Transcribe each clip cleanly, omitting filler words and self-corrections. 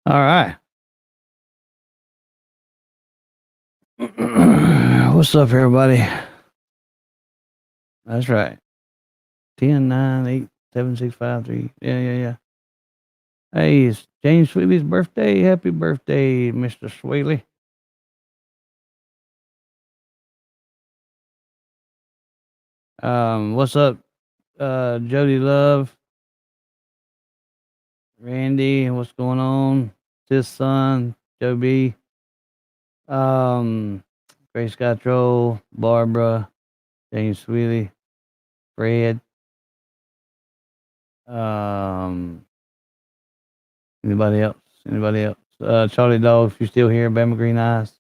All right. What's up, everybody? That's right. 10, 9, 8, 7, 6, 5, 3. Yeah. Hey, it's James Sweeley's birthday. Happy birthday, Mr. Sweeley. What's up, Jody Love? Randy, what's going on? Sis son, Joe B. Grace Cottrell, Barbara, James Sweeley, Fred. Anybody else? Charlie Dog, if you're still here, Bama Green Eyes.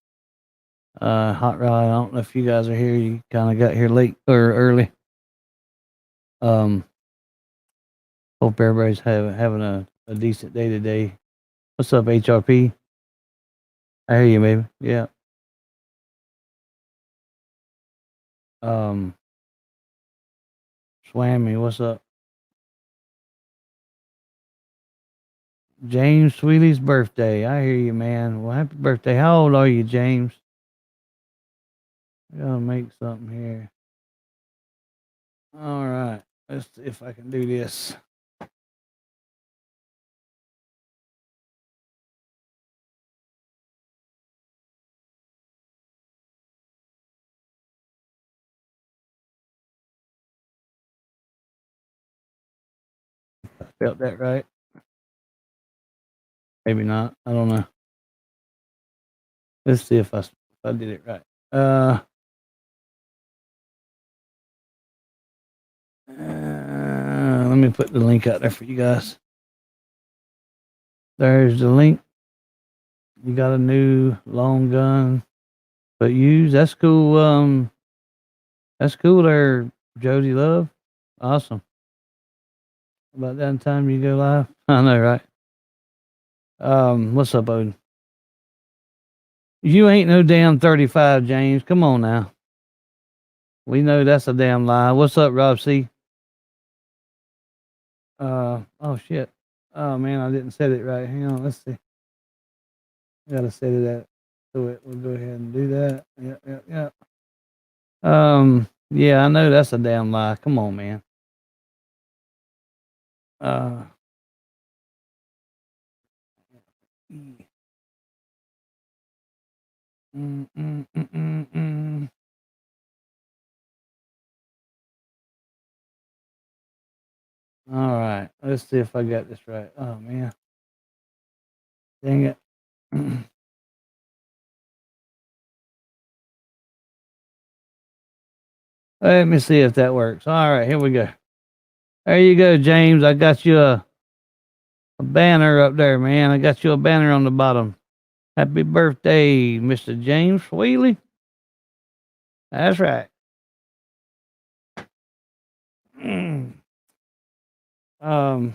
Hot Rod, I don't know if you guys are here. You kind of got here late or early. Hope everybody's having a decent day today. What's up, HRP? I hear you, baby. Yeah. Swammy, what's up? James Sweeley's birthday. I hear you, man. Well, happy birthday. How old are you, James? I gotta make something here. All right. Let's see if I can do this. I felt that right. Maybe not. I don't know. Let's see if I did it right. Let me put the link out there for you guys. There's the link. You got a new long gun, but use. That's cool. That's cool there, Jody Love. Awesome. About that time you go live. I know, right? What's up, Odin? You ain't no damn 35, James. Come on now. We know that's a damn lie. What's up, Rob C? Oh shit. Oh man, I didn't set it right. Hang on, let's see. I gotta set it at so it. We'll go ahead and do that. Yeah. Yeah, I know that's a damn lie. Come on, man. All right, let's see if I got this right. Oh man, dang it. Let me see if that works. All right, here we go. There you go, James. I got you a banner up there, man. I got you a banner on the bottom. Happy birthday, Mr. James Sweeley. That's right. Yeah,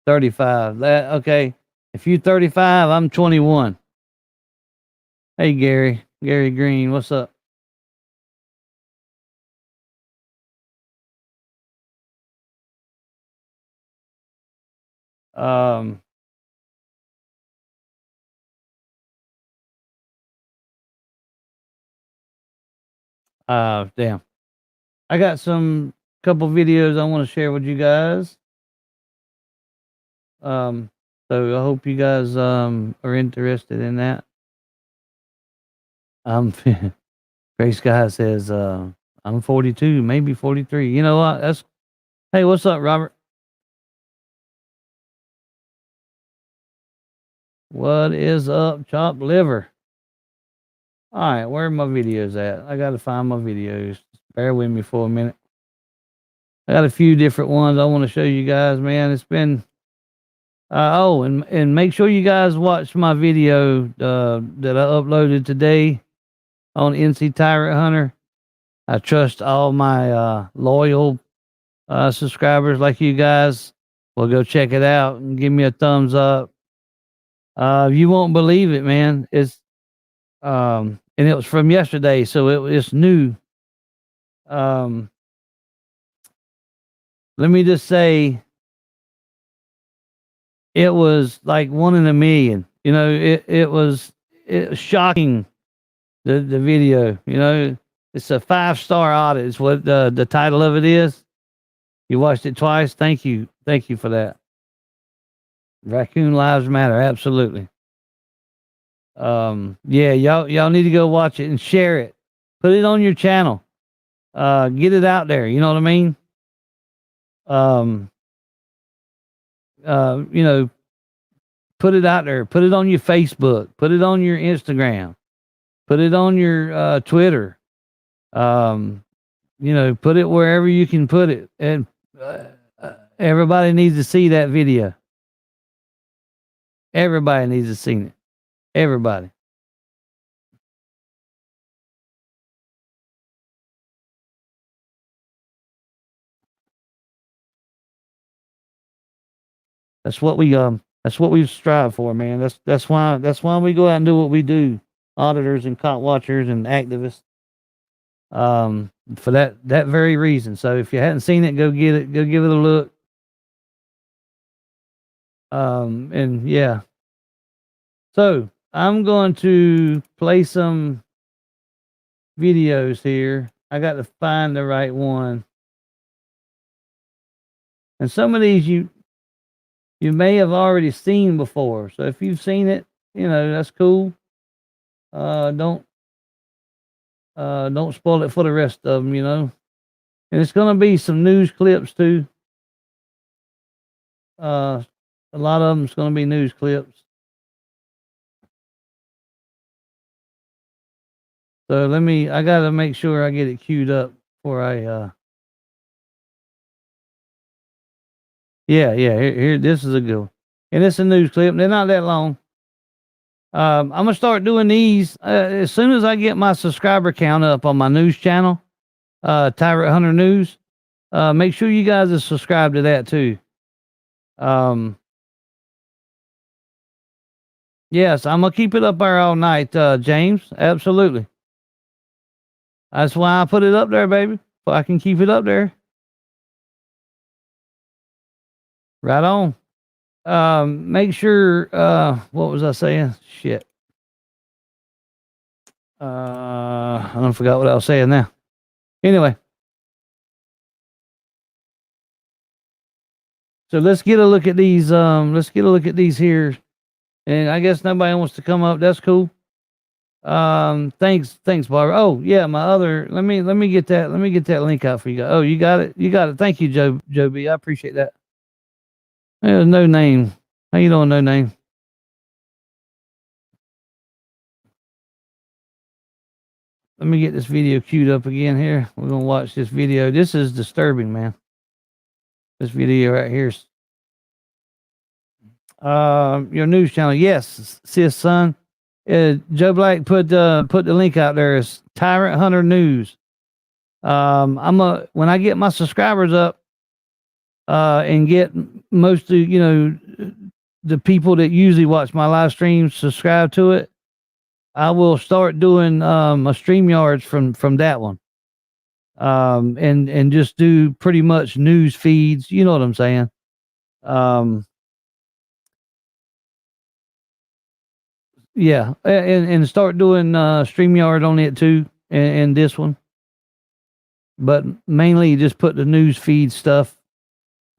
35. That okay. If you 35, I'm 21. Hey Gary Green, what's up? Um, damn. I got some couple videos I want to share with you guys. Um, so I hope you guys are interested in that. Grace Guy says I'm 42, maybe 43. You know what? That's hey, what's up, Robert? What is up, chopped liver? All right, where are my videos at? I got to find my videos. Bear with me for a minute. I got a few different ones I want to show you guys, man. It's been and make sure you guys watch my video that I uploaded today on NC Tyrant Hunter. I trust all my loyal subscribers like you guys will go check it out and give me a thumbs up. You won't believe it, man. It's and it was from yesterday, so it's new. Let me just say, it was like one in a million. You know, it was shocking. The video, you know, it's a 5-star audit. Is what the title of it is. You watched it twice. Thank you for that. Raccoon lives matter, absolutely. Yeah, y'all need to go watch it and share it. Put it on your channel. Get it out there. You know what I mean? You know, put it out there. Put it on your Facebook. Put it on your Instagram. Put it on your Twitter. You know, put it wherever you can put it, and everybody needs to see that video. Everybody needs to see it. Everybody. That's what we strive for, man. That's why we go out and do what we do. Auditors and cop watchers and activists. For that very reason. So if you hadn't seen it, go get it. Go give it a look. And yeah. So I'm going to play some videos here. I got to find the right one. And some of these you may have already seen before. So if you've seen it, you know, that's cool. Don't spoil it for the rest of them, you know. And it's going to be some news clips too. A lot of them is going to be news clips. So I got to make sure I get it queued up before yeah, here, this is a good one. And it's a news clip. They're not that long. I'm going to start doing these as soon as I get my subscriber count up on my news channel, Tyrant Hunter News. Make sure you guys are subscribed to that too. Yes, I'm going to keep it up there all night, James. Absolutely. That's why I put it up there, baby. So I can keep it up there. Right on. Make sure, what was I saying? Shit. I don't forgot what I was saying now. Anyway. So let's get a look at these. Let's get a look at these here. And I guess nobody wants to come up. That's cool. Thanks, Barbara. Oh yeah, my other. Let me get that. Let me get that link out for you guys. Oh, you got it. You got it. Thank you, Joe B. I appreciate that. There's no name. How you doing, no name? Let me get this video queued up again here. We're gonna watch this video. This is disturbing, man. This video right here. Your news channel. Yes, sis, son. Joe Black put the link out there. It's Tyrant Hunter News. When I get my subscribers up, and get most of, the people that usually watch my live streams subscribe to it, I will start doing a StreamYards from that one. And just do pretty much news feeds, you know what I'm saying? Yeah, and start doing StreamYard on it too, and this one. But mainly just put the news feed stuff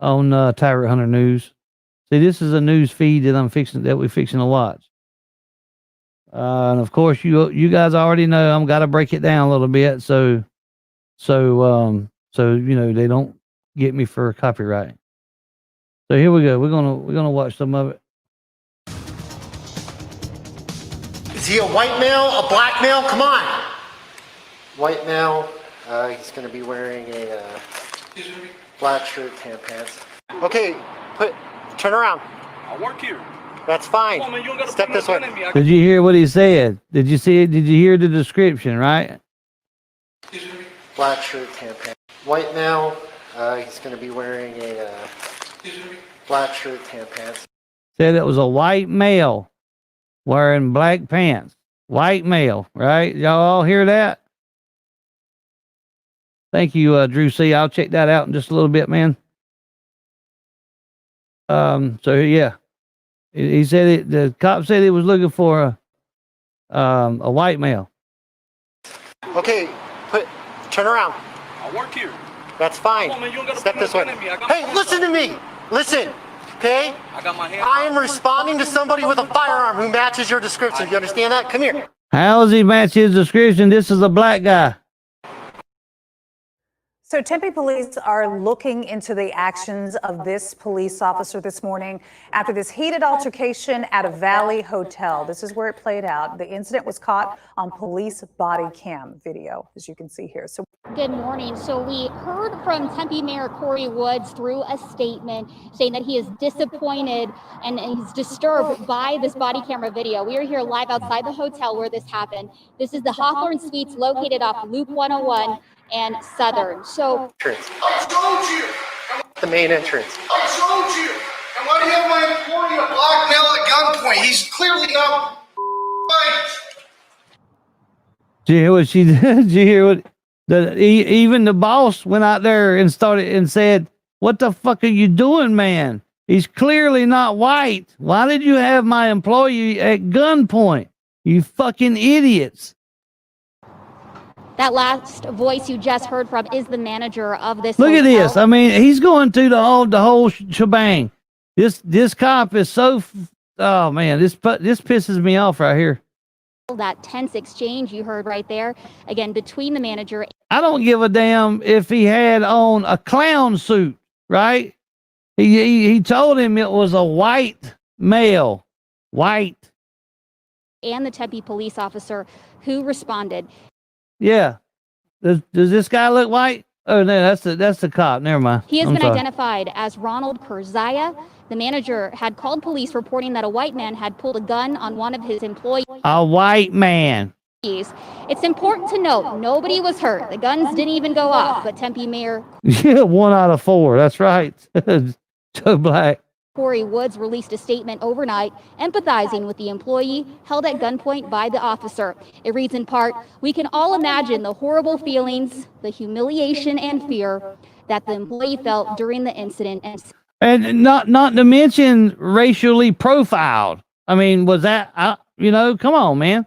on Tyrant Hunter News. See, this is a news feed that we're fixing to watch. And of course, you guys already know I'm got to break it down a little bit, so they don't get me for copyright. So here we go. We're gonna watch some of it. Is he a white male? A black male? Come on. White male. He's going to be wearing a black shirt, tan pants. Okay, turn around. I work here. That's fine. On, man, step this way. Did you hear what he said? Did you see it? Did you hear the description, right? Black shirt, tan pants. White male. He's going to be wearing a black shirt, tan pants. Said it was a white male wearing black pants. White male, right? Y'all all hear that? Thank you, Drew C. I'll check that out in just a little bit, man. So yeah, he said the cop said he was looking for a white male. Okay, turn around. I work here. That's fine. On, man, step this way. Hey, listen to me. Listen. Okay? I got my hand. I am responding to somebody with a firearm who matches your description. You understand that? Come here. How does he match his description? This is a black guy. So Tempe police are looking into the actions of this police officer this morning after this heated altercation at a Valley hotel. This is where it played out. The incident was caught on police body cam video, as you can see here. So good morning. So we heard from Tempe Mayor Corey Woods through a statement saying that he is disappointed and he's disturbed by this body camera video. We are here live outside the hotel where this happened. This is the Hawthorne Suites located off Loop 101 and Southern. So I told you. The main entrance. I told you. And why do you have my employee a black male at gunpoint? He's clearly not right. Did you hear what she did? Did you hear what even the boss went out there and started and said, "What the fuck are you doing, man? He's clearly not white. Why did you have my employee at gunpoint? You fucking idiots." that last voice you just heard from is the manager of this Look hotel. at this. I mean, he's going through the whole shebang. This cop is so, oh man, this pisses me off right here. That tense exchange you heard right there, again, between the manager. I don't give a damn if he had on a clown suit, right? He told him it was a white male, white. And the Tempe police officer who responded. Yeah. Does this guy look white? Oh no, that's the cop. Never mind. He has been identified as Ronald Kurzaya. The manager had called police reporting that a white man had pulled a gun on one of his employees. A white man. It's important to note, nobody was hurt. The guns didn't even go off, but Tempe Mayor... Yeah, 1 out of 4. That's right. Joe Black. Corey Woods released a statement overnight empathizing with the employee held at gunpoint by the officer. It reads in part, "We can all imagine the horrible feelings, the humiliation and fear that the employee felt during the incident." And not to mention racially profiled. I mean, was that, come on, man.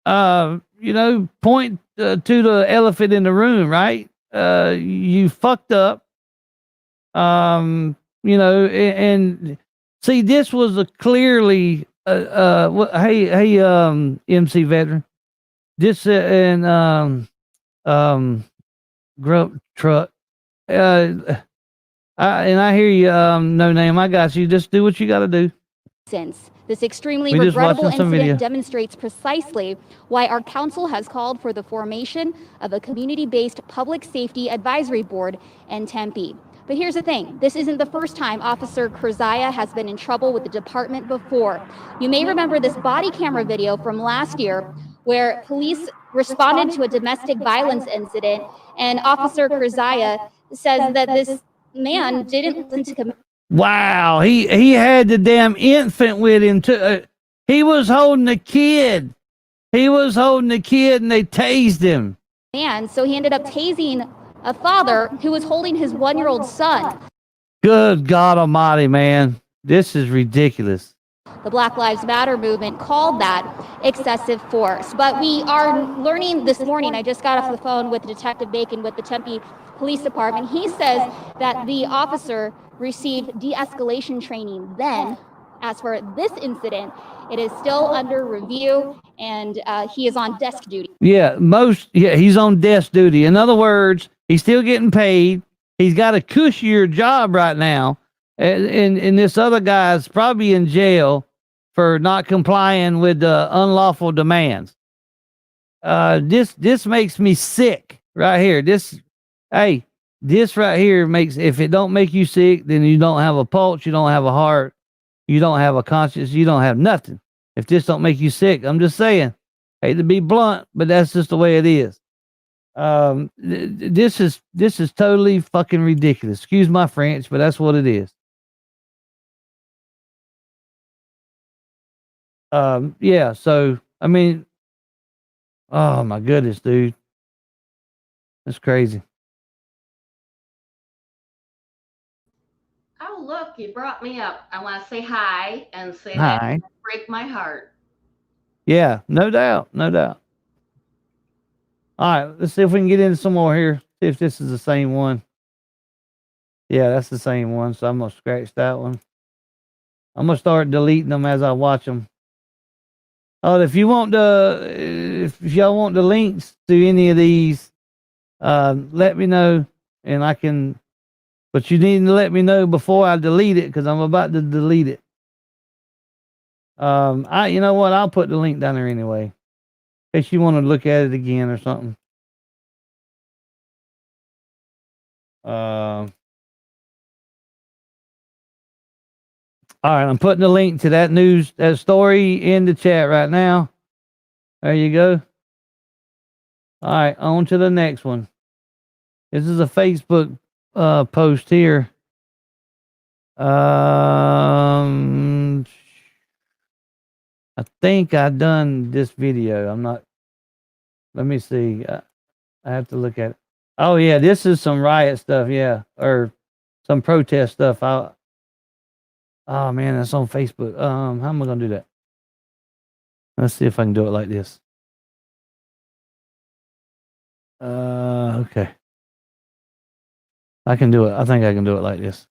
Point to the elephant in the room, right? You fucked up. And see, this was a clearly, hey, MC veteran, this, Grub Truck, and I hear you, No Name, I got you, just do what you got to do. Since this extremely regrettable incident demonstrates precisely why our council has called for the formation of a community-based public safety advisory board in Tempe. But here's the thing, this isn't the first time Officer Kurzaya has been in trouble with the department before. You may remember this body camera video from last year where police responded to a domestic violence incident, and Officer Kurzaya says that this man didn't listen to Wow, he had the damn infant with him too. He was holding the kid. He was holding the kid, and they tased him. command, so he ended up tasing a father who was holding his 1-year-old son. Good God Almighty, man, this is ridiculous. The Black Lives Matter movement called that excessive force. But we are learning this morning, I just got off the phone with Detective Bacon with the Tempe Police Department. He says that the officer received de-escalation training then. As for this incident, it is still under review, and he is on desk duty. Yeah, he's on desk duty. In other words, he's still getting paid. He's got a cushier job right now. And this other guy's probably in jail for not complying with the unlawful demands. This makes me sick right here. This right here makes, if it don't make you sick, then you don't have a pulse, you don't have a heart, you don't have a conscience, you don't have nothing. If this don't make you sick, I'm just saying, hate to be blunt, but that's just the way it is. This is totally fucking ridiculous. Excuse my French, but that's what it is. Yeah, so I mean, oh my goodness, dude, that's crazy. Oh, look, you brought me up. I want to say hi and say Hi. that break my heart. Yeah, no doubt, no doubt. All right, let's see if we can get into some more here. See if this is the same one. Yeah, that's the same one. So I'm gonna scratch that one. I'm gonna start deleting them as I watch them. Oh, if y'all want the links to any of these, let me know, and I can. But you need to let me know before I delete it, because I'm about to delete it. You know what? I'll put the link down there anyway, in case you want to look at it again or something. All right, I'm putting the link to that story in the chat right now. There you go. All right, on to the next one. This is a Facebook post here. I think I done this video. I'm not. Let me see. I have to look at it. Oh yeah, this is some riot stuff. Yeah, or some protest stuff. Oh man, that's on Facebook. How am I gonna do that? Let's see if I can do it like this. Okay. I can do it. I think I can do it like this.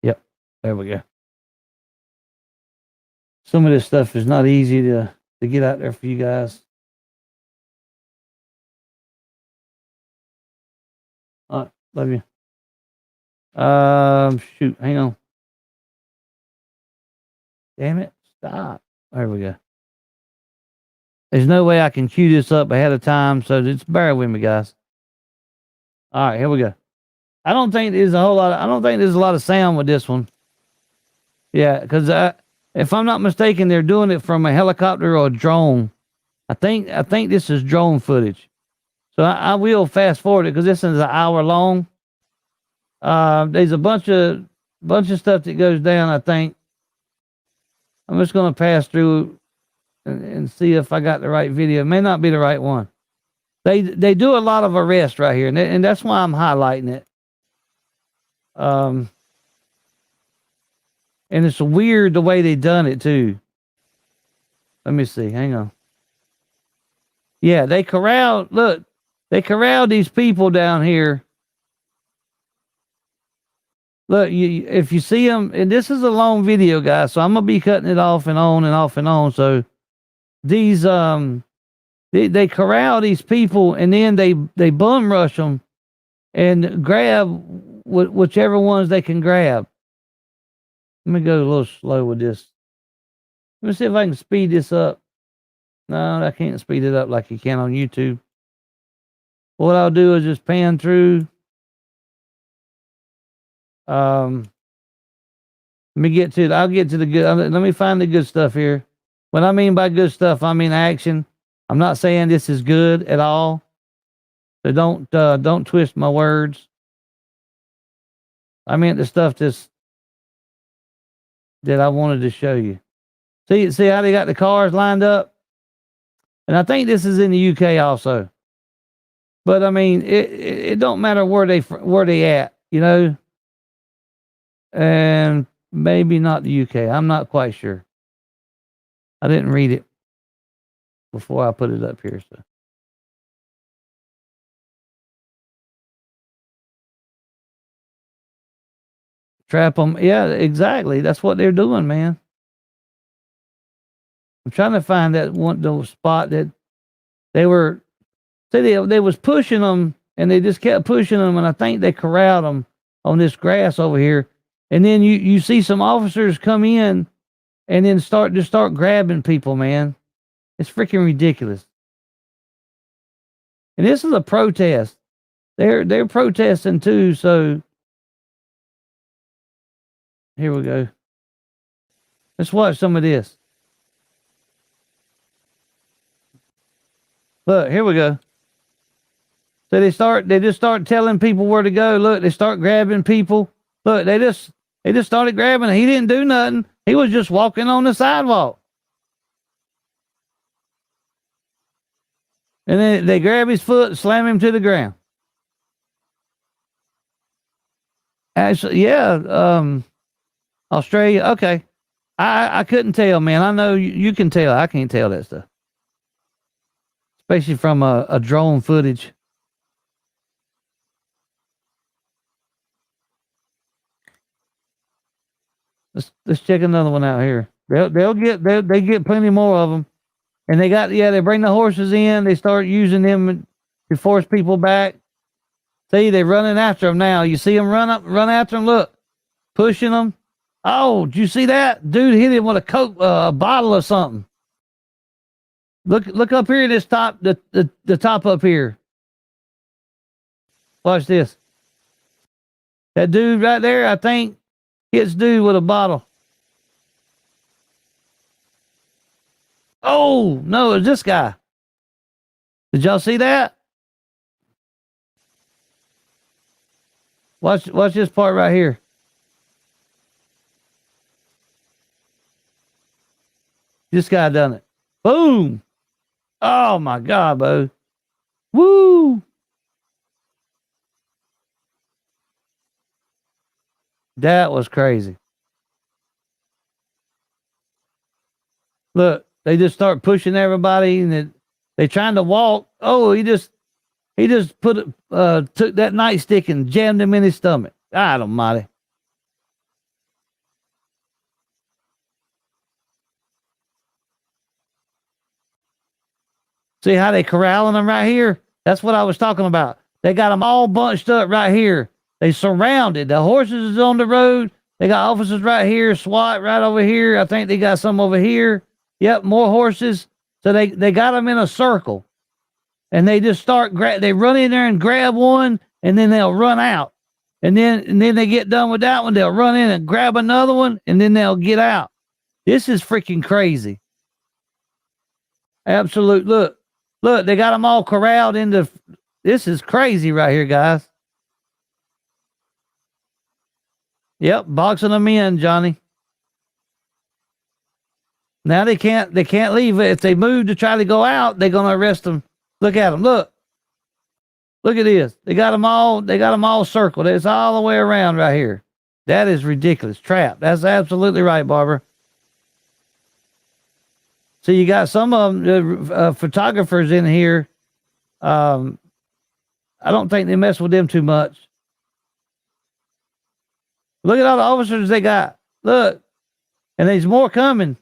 Yep. There we go. Some of this stuff is not easy to get out there for you guys. All right. Love you. Shoot. Hang on. Damn it. Stop. There we go. There's no way I can cue this up ahead of time, so just bear with me, guys. All right, here we go. I don't think there's a lot of sound with this one. Yeah, because if I'm not mistaken, they're doing it from a helicopter or a drone. I think this is drone footage. So I will fast forward it because this is an hour long. There's a bunch of stuff that goes down. I think I'm just gonna pass through and see if I got the right video. It may not be the right one. They do a lot of arrests right here, and that's why I'm highlighting it. And it's weird the way they done it too. Let me see. Hang on. Yeah, they corralled these people down here. Look, if you see them, and this is a long video, guys, so I'm gonna be cutting it off and on and off and on. So these they corral these people, and then they bum rush them and grab whichever ones they can grab. Let me go a little slow with this. Let me see if I can speed this up. No, I can't speed it up like you can on YouTube. What I'll do is just pan through. Let me get to it. I'll get to the good. Let me find the good stuff here. What I mean by good stuff, I mean action. I'm not saying this is good at all. So don't twist my words. I meant the stuff that I wanted to show you. See how they got the cars lined up? And I think this is in the UK also. But I mean, it don't matter where they at, you know? And maybe not the UK. I'm not quite sure. I didn't read it before I put it up here, so. Trap them. Yeah, exactly. That's what they're doing, man. I'm trying to find the spot that they were. See, they was pushing them, and they just kept pushing them, and I think they corralled them on this grass over here. And then you see some officers come in, and then start grabbing people, man. It's freaking ridiculous. And this is a protest. They're protesting too, so. Here we go. Let's watch some of this. Look, here we go. So they just start telling people where to go. Look, they start grabbing people. Look, they just started grabbing. He didn't do nothing. He was just walking on the sidewalk. And then they grab his foot and slam him to the ground. Actually, yeah, Australia. Okay. I couldn't tell, man. I know you can tell. I can't tell that stuff. Especially from a drone footage. Let's check another one out here. They get plenty more of them. And they bring the horses in. They start using them to force people back. See, they're running after them now. You see them run after them. Look, pushing them. Oh, did you see that? Dude hit him with a bottle or something. Look up here. This top, the top up here. Watch this. That dude right there, I think, hits dude with a bottle. Oh no, it's this guy. Did y'all see that? Watch this part right here. This guy done it. Boom. Oh my God, Bo. Woo. That was crazy. Look, they just start pushing everybody and they trying to walk. Oh, he just took that nightstick and jammed him in his stomach. God almighty. See how they corralling them right here? That's what I was talking about. They got them all bunched up right here. They surrounded. The horses is on the road. They got officers right here, SWAT right over here. I think they got some over here. Yep, more horses. So they got them in a circle. And they just they run in there and grab one, and then they'll run out. And then they get done with that one, they'll run in and grab another one, and then they'll get out. This is freaking crazy. Absolute. Look, they got them all corralled into. This is crazy right here, guys. Yep, boxing them in, Johnny. Now they can't leave. If they move to try to go out, they're gonna arrest them. Look at them. Look at this. They got them all circled. It's all the way around right here. That is ridiculous. Trap. That's absolutely right, Barbara. So you got some of them, photographers in here. I don't think they mess with them too much. Look at all the officers they got. Look. And there's more coming.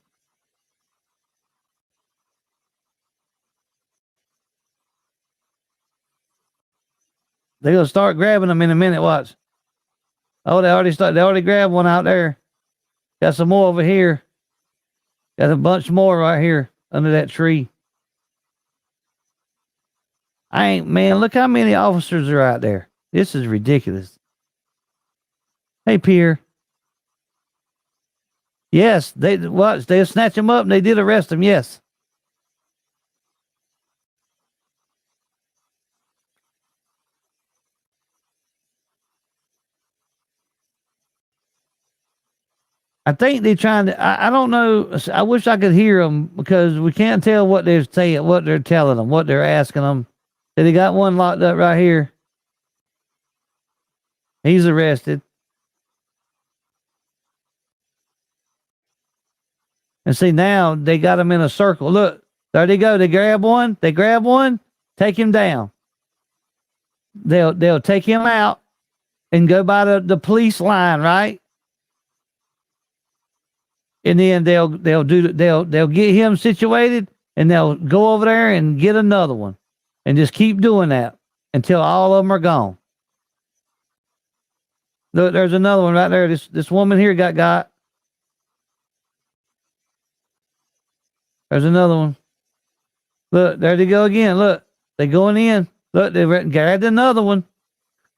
They're gonna start grabbing them in a minute. Watch. Oh, they already grabbed one out there. Got some more over here. Got a bunch more right here under that tree. Man, look how many officers are out there. This is ridiculous. Hey, Pierre. Yes, they'll snatch them up and they did arrest them, yes. I think they're trying to. I don't know. I wish I could hear them because we can't tell what they're saying, what they're telling them, what they're asking them. So they got one locked up right here. He's arrested. And see, now they got him in a circle. Look, there they go. They grab one. They grab one. Take him down. They'll take him out and go by the police line, right? And then they'll get him situated, and they'll go over there and get another one, and just keep doing that until all of them are gone. Look, there's another one right there. This woman here got. There's another one. Look, there they go again. Look, they going in. Look, they grabbed another one.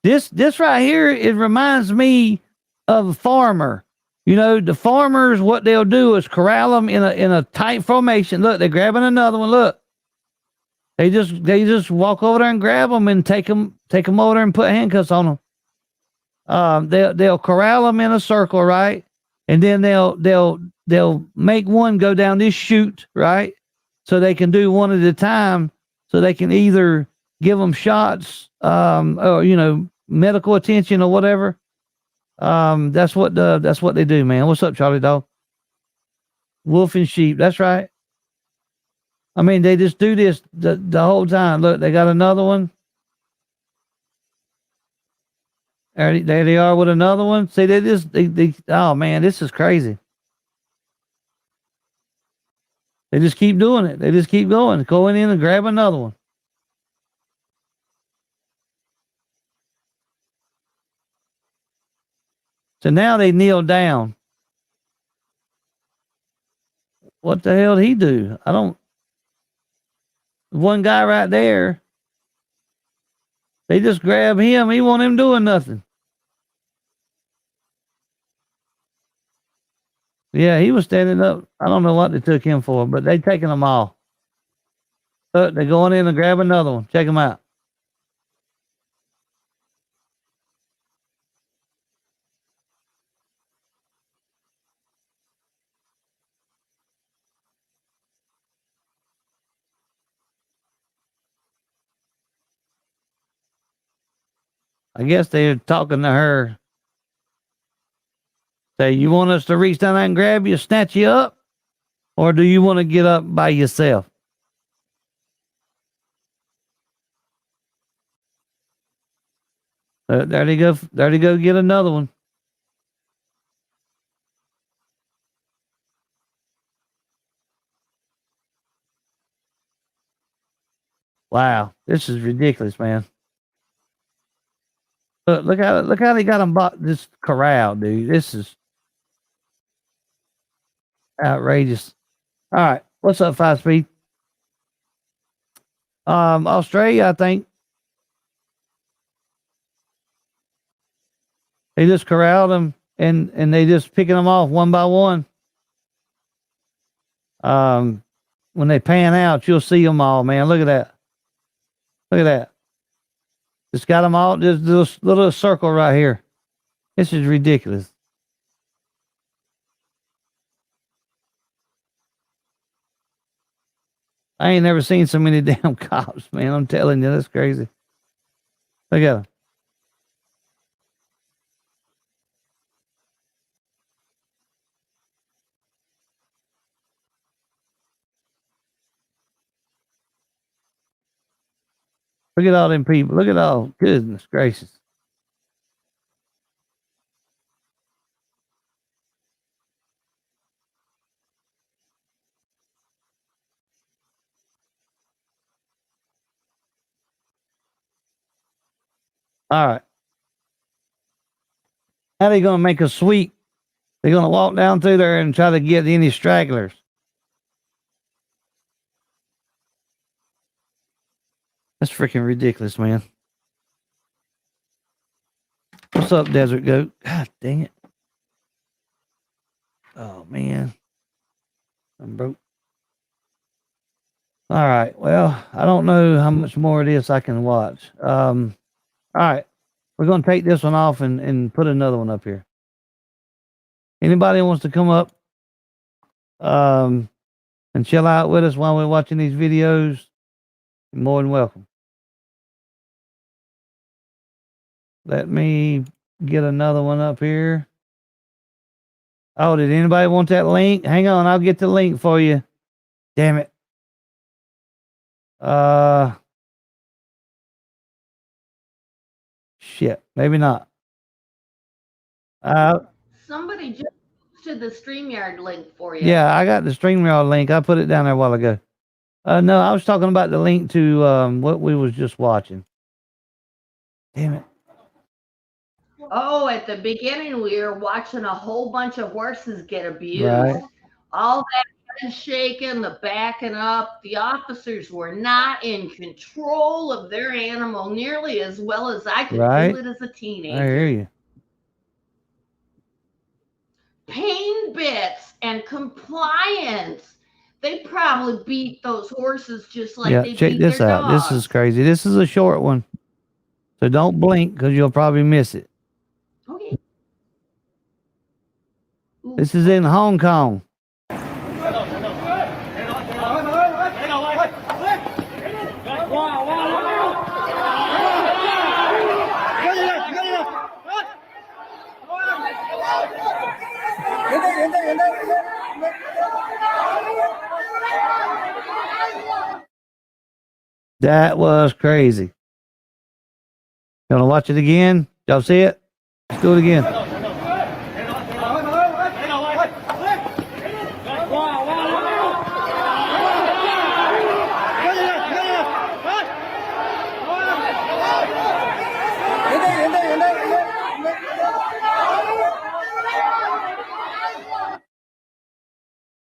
This right here, it reminds me of a farmer. You know, the farmers, what they'll do is corral them in a tight formation. Look, they're grabbing another one. Look, they just walk over there and grab them and take them over there and put handcuffs on them. They'll corral them in a circle, right? And then they'll make one go down this chute, right? So they can do one at a time. So they can either give them shots, or medical attention or whatever. That's what they do, man. What's up, Charlie dog? Wolf and sheep. That's right. I mean, they just do this the whole time. Look, they got another one. There they are with another one. See, they oh man, this is crazy. They just keep doing it. They just keep going in and grab another one. So now they kneel down. What the hell did he do? One guy right there. They just grab him. He won't him doing nothing. Yeah, he was standing up. I don't know what they took him for, but they taking them all. Look, they're going in and grab another one. Check them out. I guess they're talking to her. Say, you want us to reach down there and grab you, snatch you up? Or do you want to get up by yourself? There they go. There they go get another one. Wow, this is ridiculous, man. Look how they got them this corral, dude. This is outrageous. All right, what's up, 5 Speed? Australia, I think. They just corralled them and they just picking them off one by one. When they pan out, you'll see them all, man. Look at that. Look at that. Just got them all. Just this little circle right here. This is ridiculous. I ain't never seen so many damn cops, man. I'm telling you, that's crazy. Look at them. Look at all them people. Look at all. Goodness gracious. All right. How they going to make a sweep? They're going to walk down through there and try to get any stragglers. That's freaking ridiculous, man. What's up, Desert Goat? God dang it. Oh, man. I'm broke. All right. Well, I don't know how much more of this I can watch. All right. We're going to take this one off and put another one up here. Anybody wants to come up and chill out with us while we're watching these videos, you're more than welcome. Let me get another one up here. Oh, did anybody want that link? Hang on, I'll get the link for you. Damn it. Shit, maybe not. Somebody just posted the StreamYard link for you. Yeah, I got the StreamYard link. I put it down there a while ago. No, I was talking about the link to what we was just watching. Damn it. Oh, at the beginning, we were watching a whole bunch of horses get abused. Right. All that head shaking, the backing up. The officers were not in control of their animal nearly as well as I could do it as a teenager. I hear you. Pain bits and compliance. They probably beat those horses just like they check beat this their out. dogs. This is crazy. This is a short one. So don't blink because you'll probably miss it. Okay. Ooh. This is in Hong Kong. That was crazy. You want to watch it again? Y'all see it? Let's do it again.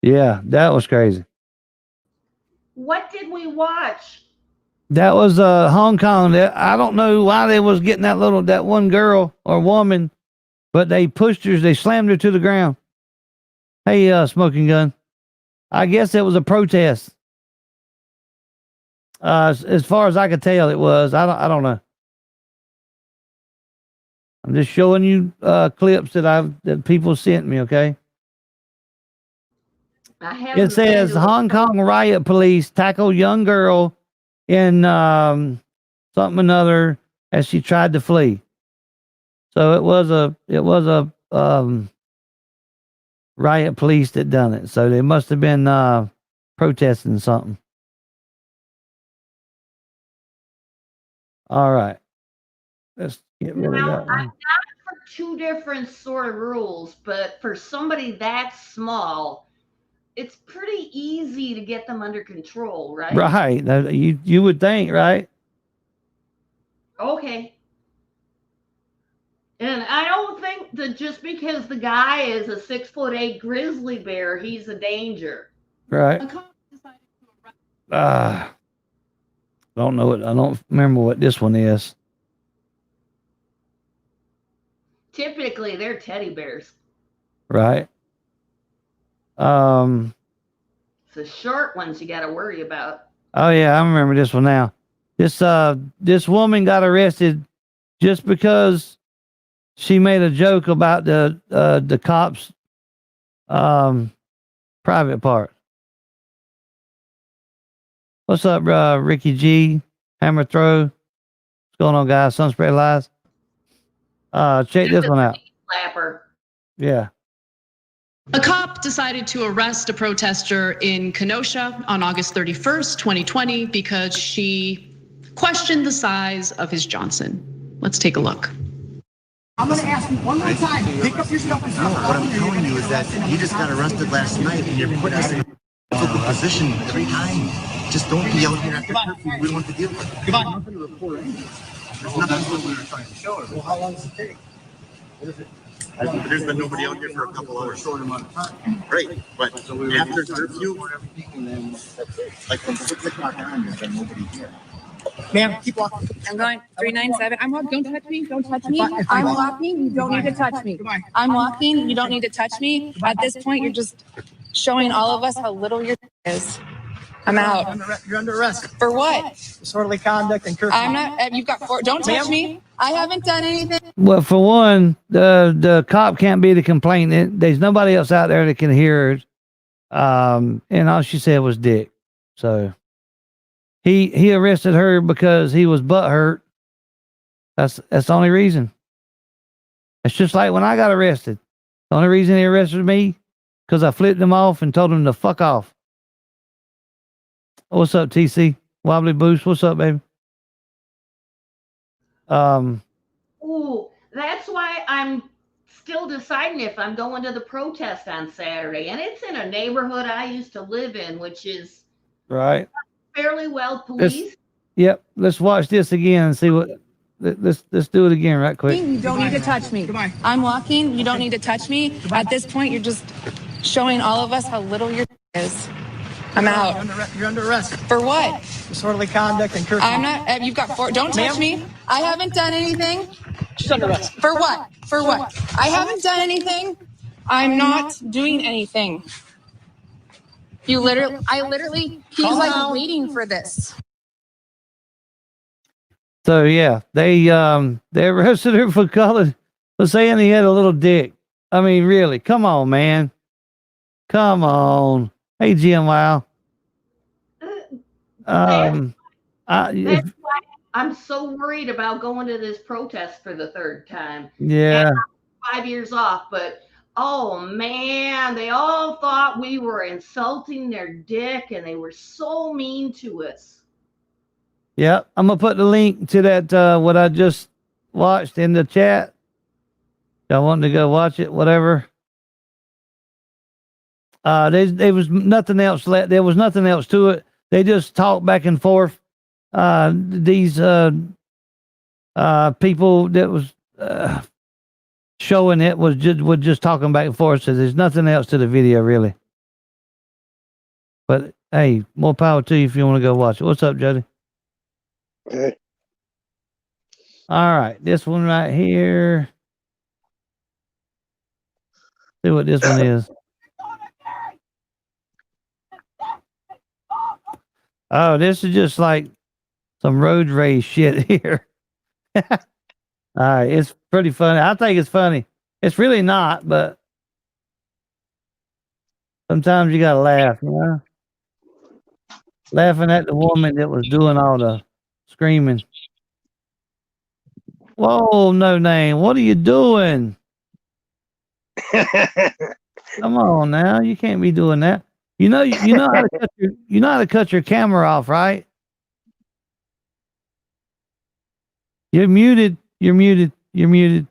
Yeah, that was crazy. What did we watch? That was Hong Kong. I don't know why they was getting that one girl or woman, but they pushed her, they slammed her to the ground. Hey, smoking gun. I guess it was a protest. As far as I could tell, it was. I don't know. I'm just showing you clips that people sent me. Okay. It says Hong Kong riot police tackle young girl in something another as she tried to flee. So it was a riot police that done it. So they must have been protesting something. All right. Let's get rid of that one. I'm not for two different sort of rules, but for somebody that small, it's pretty easy to get them under control, right? Right. You would think, right? Okay. And I don't think that just because the guy is a 6'8" grizzly bear, he's a danger. Right. Don't know it. I don't remember what this one is. Typically, they're teddy bears. Right. It's the short ones you got to worry about. Oh yeah, I remember this one now. This woman got arrested just because she made a joke about the cops' private part. What's up, Ricky G? Hammer throw. What's going on, guys? Sunspread lies. Check this one out. Slapper. Yeah. A cop decided to arrest a protester in Kenosha on August 31st, 2020, because she questioned the size of his Johnson. Let's take a look. I'm going to ask you one more time. Pick up your stuff and No, what I'm telling you is that you just got arrested last night and you're putting us in a difficult position every time. Just don't be out here after curfew. We don't want to deal with it. Come on. There's nothing what we were trying to show her. Well, how long does it take? What is it? There's been nobody out here for a couple hours. Short amount of time. Great, but So we were after trying to curfew, record everything and then that's it. like from 6 o'clock on, there's been nobody here. Ma'am, keep walking. I'm going 397. I'm walking. Don't touch me. Don't touch me. If I'm walking. You don't need to touch me. I'm walking. You don't need to touch me. At this point, you're just showing all of us how little your is. I'm out. You're under arrest. For what? Disorderly conduct and curfew. I'm not. You've got four. Don't touch me. I haven't done anything. Well, for one, the cop can't be the complainant. There's nobody else out there that can hear it. And all she said was dick. So he arrested her because he was butthurt. That's the only reason. It's just like when I got arrested. The only reason he arrested me because I flipped him off and told him to fuck off. What's up, TC? Wobbly Boost, what's up, baby? Ooh, that's why I'm still deciding if I'm going to the protest on Saturday. And it's in a neighborhood I used to live in, which is right. fairly well policed. Yep. Let's watch this again and see what. Let's do it again right quick. You don't need to touch me. I'm walking. You don't need to touch me. At this point, you're just showing all of us how little your is. I'm out. You're under arrest. For what? Disorderly conduct and curfew. I'm not. You've got four. Don't touch me. I haven't done anything. She's under arrest. For what? For what? I haven't done anything. I'm not doing anything. I literally, he's like waiting for this. So yeah, they arrested her for saying he had a little dick. I mean, really, come on, man. Come on. Hey, Jim, wow. That's why I'm so worried about going to this protest for the third time. Yeah. And I'm 5 years off, but oh man, they all thought we were insulting their dick and they were so mean to us. Yeah, I'm gonna put the link to that what I just watched in the chat. Y'all want to go watch it, whatever. There was nothing else. There was nothing else to it. They just talked back and forth. These people that was showing it was just talking back and forth. So there's nothing else to the video really. But hey, more power to you if you want to go watch it. What's up, Jody? Okay. All right, this one right here. See what this one is. Oh, this is just like some road rage shit here. All right, it's pretty funny. I think it's funny. It's really not, but sometimes you gotta laugh, you know? Laughing at the woman that was doing all the screaming. Whoa, no name. What are you doing? Come on now. You can't be doing that. You know how to cut your camera off, right? You're muted. You're muted. You're muted.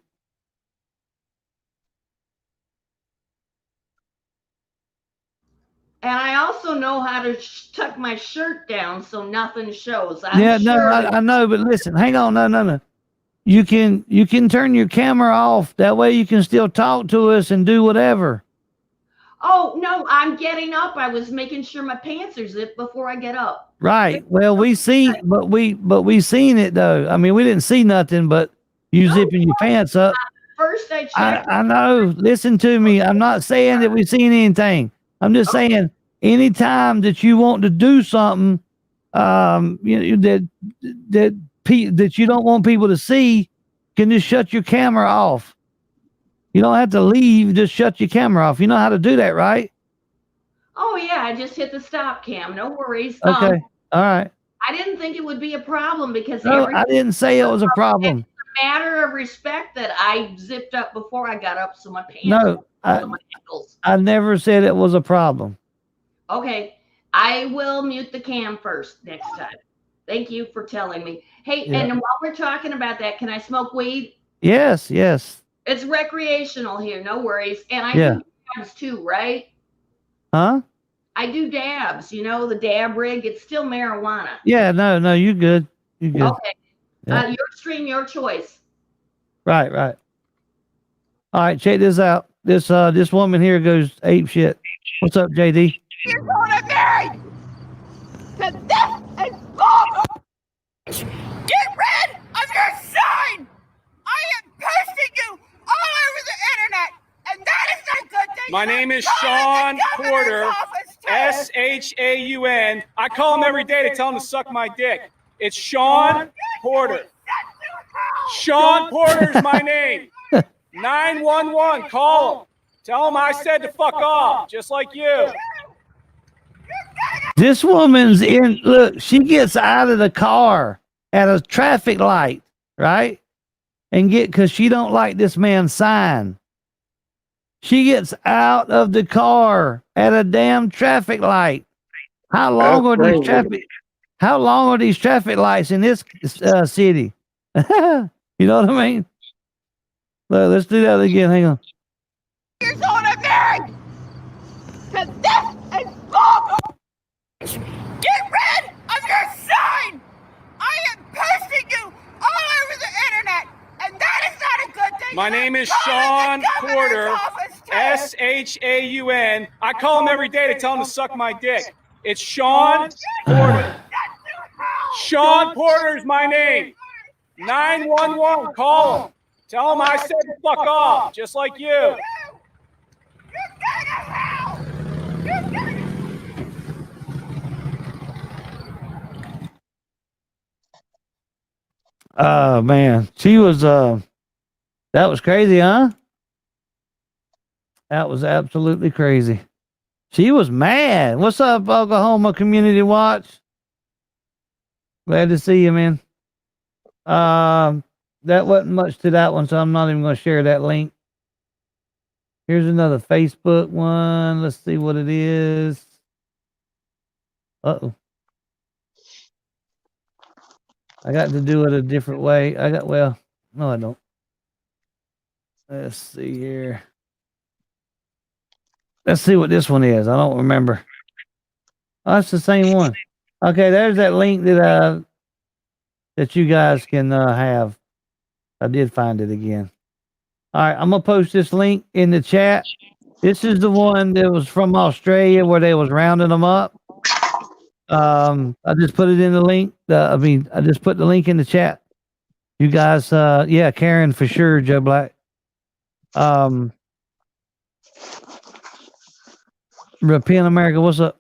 And I also know how to tuck my shirt down so nothing shows. I know, but listen, hang on, no. You can turn your camera off. That way you can still talk to us and do whatever. Oh no, I'm getting up. I was making sure my pants are zipped before I get up. Right. Well, we seen it though. I mean, we didn't see nothing, but you zipping your pants up. First, I checked. I know. Listen to me. I'm not saying that we've seen anything. I'm just saying, anytime that you want to do something, that you don't want people to see, you can just shut your camera off. You don't have to leave. Just shut your camera off. You know how to do that, right? Oh yeah, I just hit the stop cam. No worries. Okay. All right. I didn't think it would be a problem because I didn't say it was a problem. It's a matter of respect that I zipped up before I got up, so my pants. No, my ankles. I never said it was a problem. Okay, I will mute the cam first next time. Thank you for telling me. Hey, Yeah. and while we're talking about that, can I smoke weed? Yes. It's recreational here, no worries. And I Yeah. do dabs too, right? Huh? I do dabs, the dab rig. It's still marijuana. Yeah, no, you good. You good. Okay. Yeah. Your stream, your choice. Right. All right, check this out. This woman here goes ape shit. What's up, JD? You're going to marry! Cause this is bullshit! Get rid of your sign! I am posting you all over the internet, and that is not a good thing. My name is Sean Porter, S-H-A-U-N. I call him every day to tell him to suck my dick. It's Sean Porter. Sean Porter's my name. 911, call him. Tell him I said to fuck off, just like you. This woman's in, look, she gets out of the car at a traffic light, right? And because she don't like this man's sign. She gets out of the car at a damn traffic light. How long are these traffic lights in this city? You know what I mean? Look, let's do that again. Hang on. Years old and married. Cause this is bullshit. Get rid of your sign. I am posting you all over the internet, and that is not a good thing. My name is Sean Porter. S-H-A-U-N. I call him every day to tell him to suck my dick. It's Sean Porter. Sean Porter's my name. 911, call him. Tell him I said to fuck off, just like you. Oh man, she was that was crazy, huh? That was absolutely crazy. She was mad. What's up, Oklahoma Community Watch? Glad to see you, man. That wasn't much to that one, so I'm not even going to share that link. Here's another Facebook one. Let's see what it is. Uh-oh. I got to do it a different way. No, I don't. Let's see here. Let's see what this one is. I don't remember. Oh, that's the same one. Okay, there's that link that you guys can have. I did find it again. All right, I'm gonna post this link in the chat. This is the one that was from Australia where they was rounding them up. I just put it in the link. I just put the link in the chat. You guys, yeah, Karen for sure, Joe Black. European America, what's up?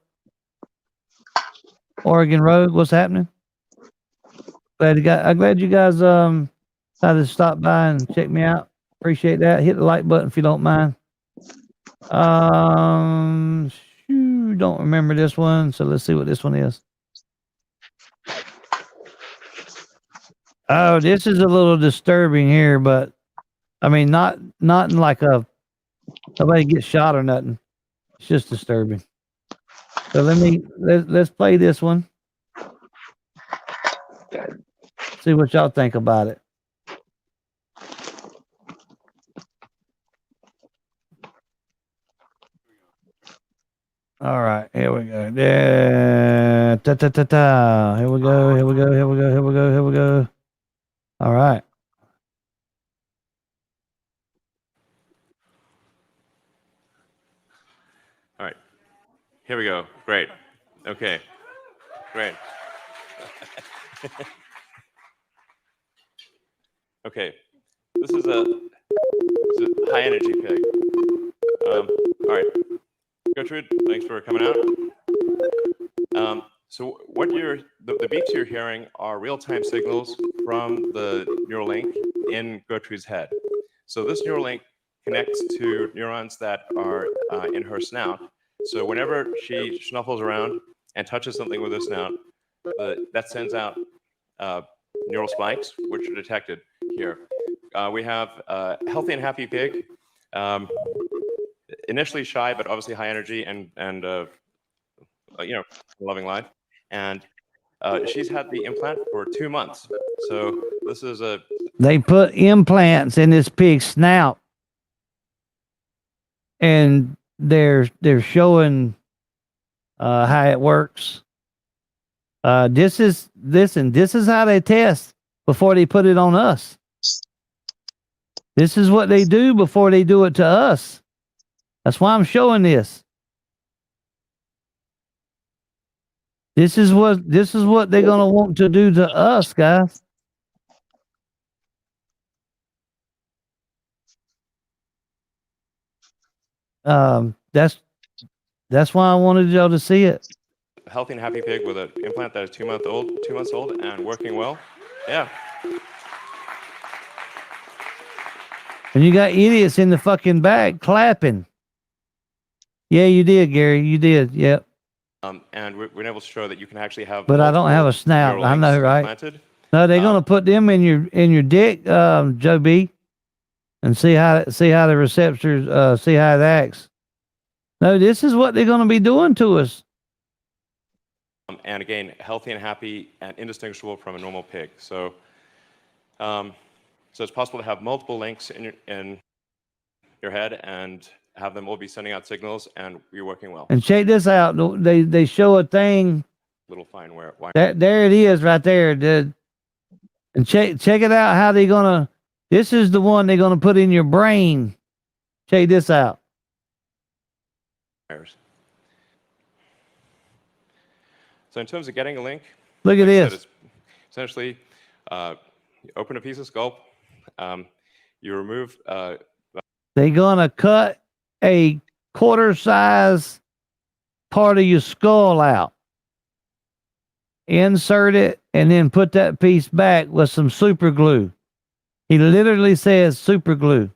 Oregon Road, what's happening? I'm glad you guys decided to stop by and check me out. Appreciate that. Hit the like button if you don't mind. Don't remember this one, so let's see what this one is. Oh, this is a little disturbing here, but I mean, not in like somebody gets shot or nothing. It's just disturbing. So let's play this one. See what y'all think about it. All right, here we go. Yeah, ta. Here we go. All right. All right. Here we go. Great. Okay. Great. Okay. This is a high energy pig. All right. Gertrude, thanks for coming out. So what the beeps you're hearing are real-time signals from the Neuralink in Gertrude's head. So this Neuralink connects to neurons that are in her snout. So whenever she snuffles around and touches something with her snout, that sends out neural spikes, which are detected here. We have a healthy and happy pig, initially shy, but obviously high energy and loving life. And she's had the implant for 2 months. So this is They put implants in this pig's snout, and they're showing how it works. This is how they test before they put it on us. This is what they do before they do it to us. That's why I'm showing this. This is what they're gonna want to do to us, guys. That's That's why I wanted y'all to see it. Healthy and happy pig with an implant that is 2 months old and working well. Yeah. And you got idiots in the fucking back clapping. Yeah, you did, Gary. You did. Yep. And we've been able to show that you can actually have. But I don't have a snout. I know, right? Implanted. No, they're gonna put them in your dick, Joe B, and see how the receptors see how it acts. No, this is what they're gonna be doing to us. And again, healthy and happy and indistinguishable from a normal pig. So, so it's possible to have multiple links in your head and have them all be sending out signals and be working well. And check this out. They show a thing. Little fine wire. There it is, right there, dude. And check it out. How they gonna? This is the one they're gonna put in your brain. Check this out. So in terms of getting a link, look at this. It's essentially, you open a piece of skull, you remove. They're gonna cut a quarter size part of your skull out, insert it, and then put that piece back with some super glue. He literally says super glue.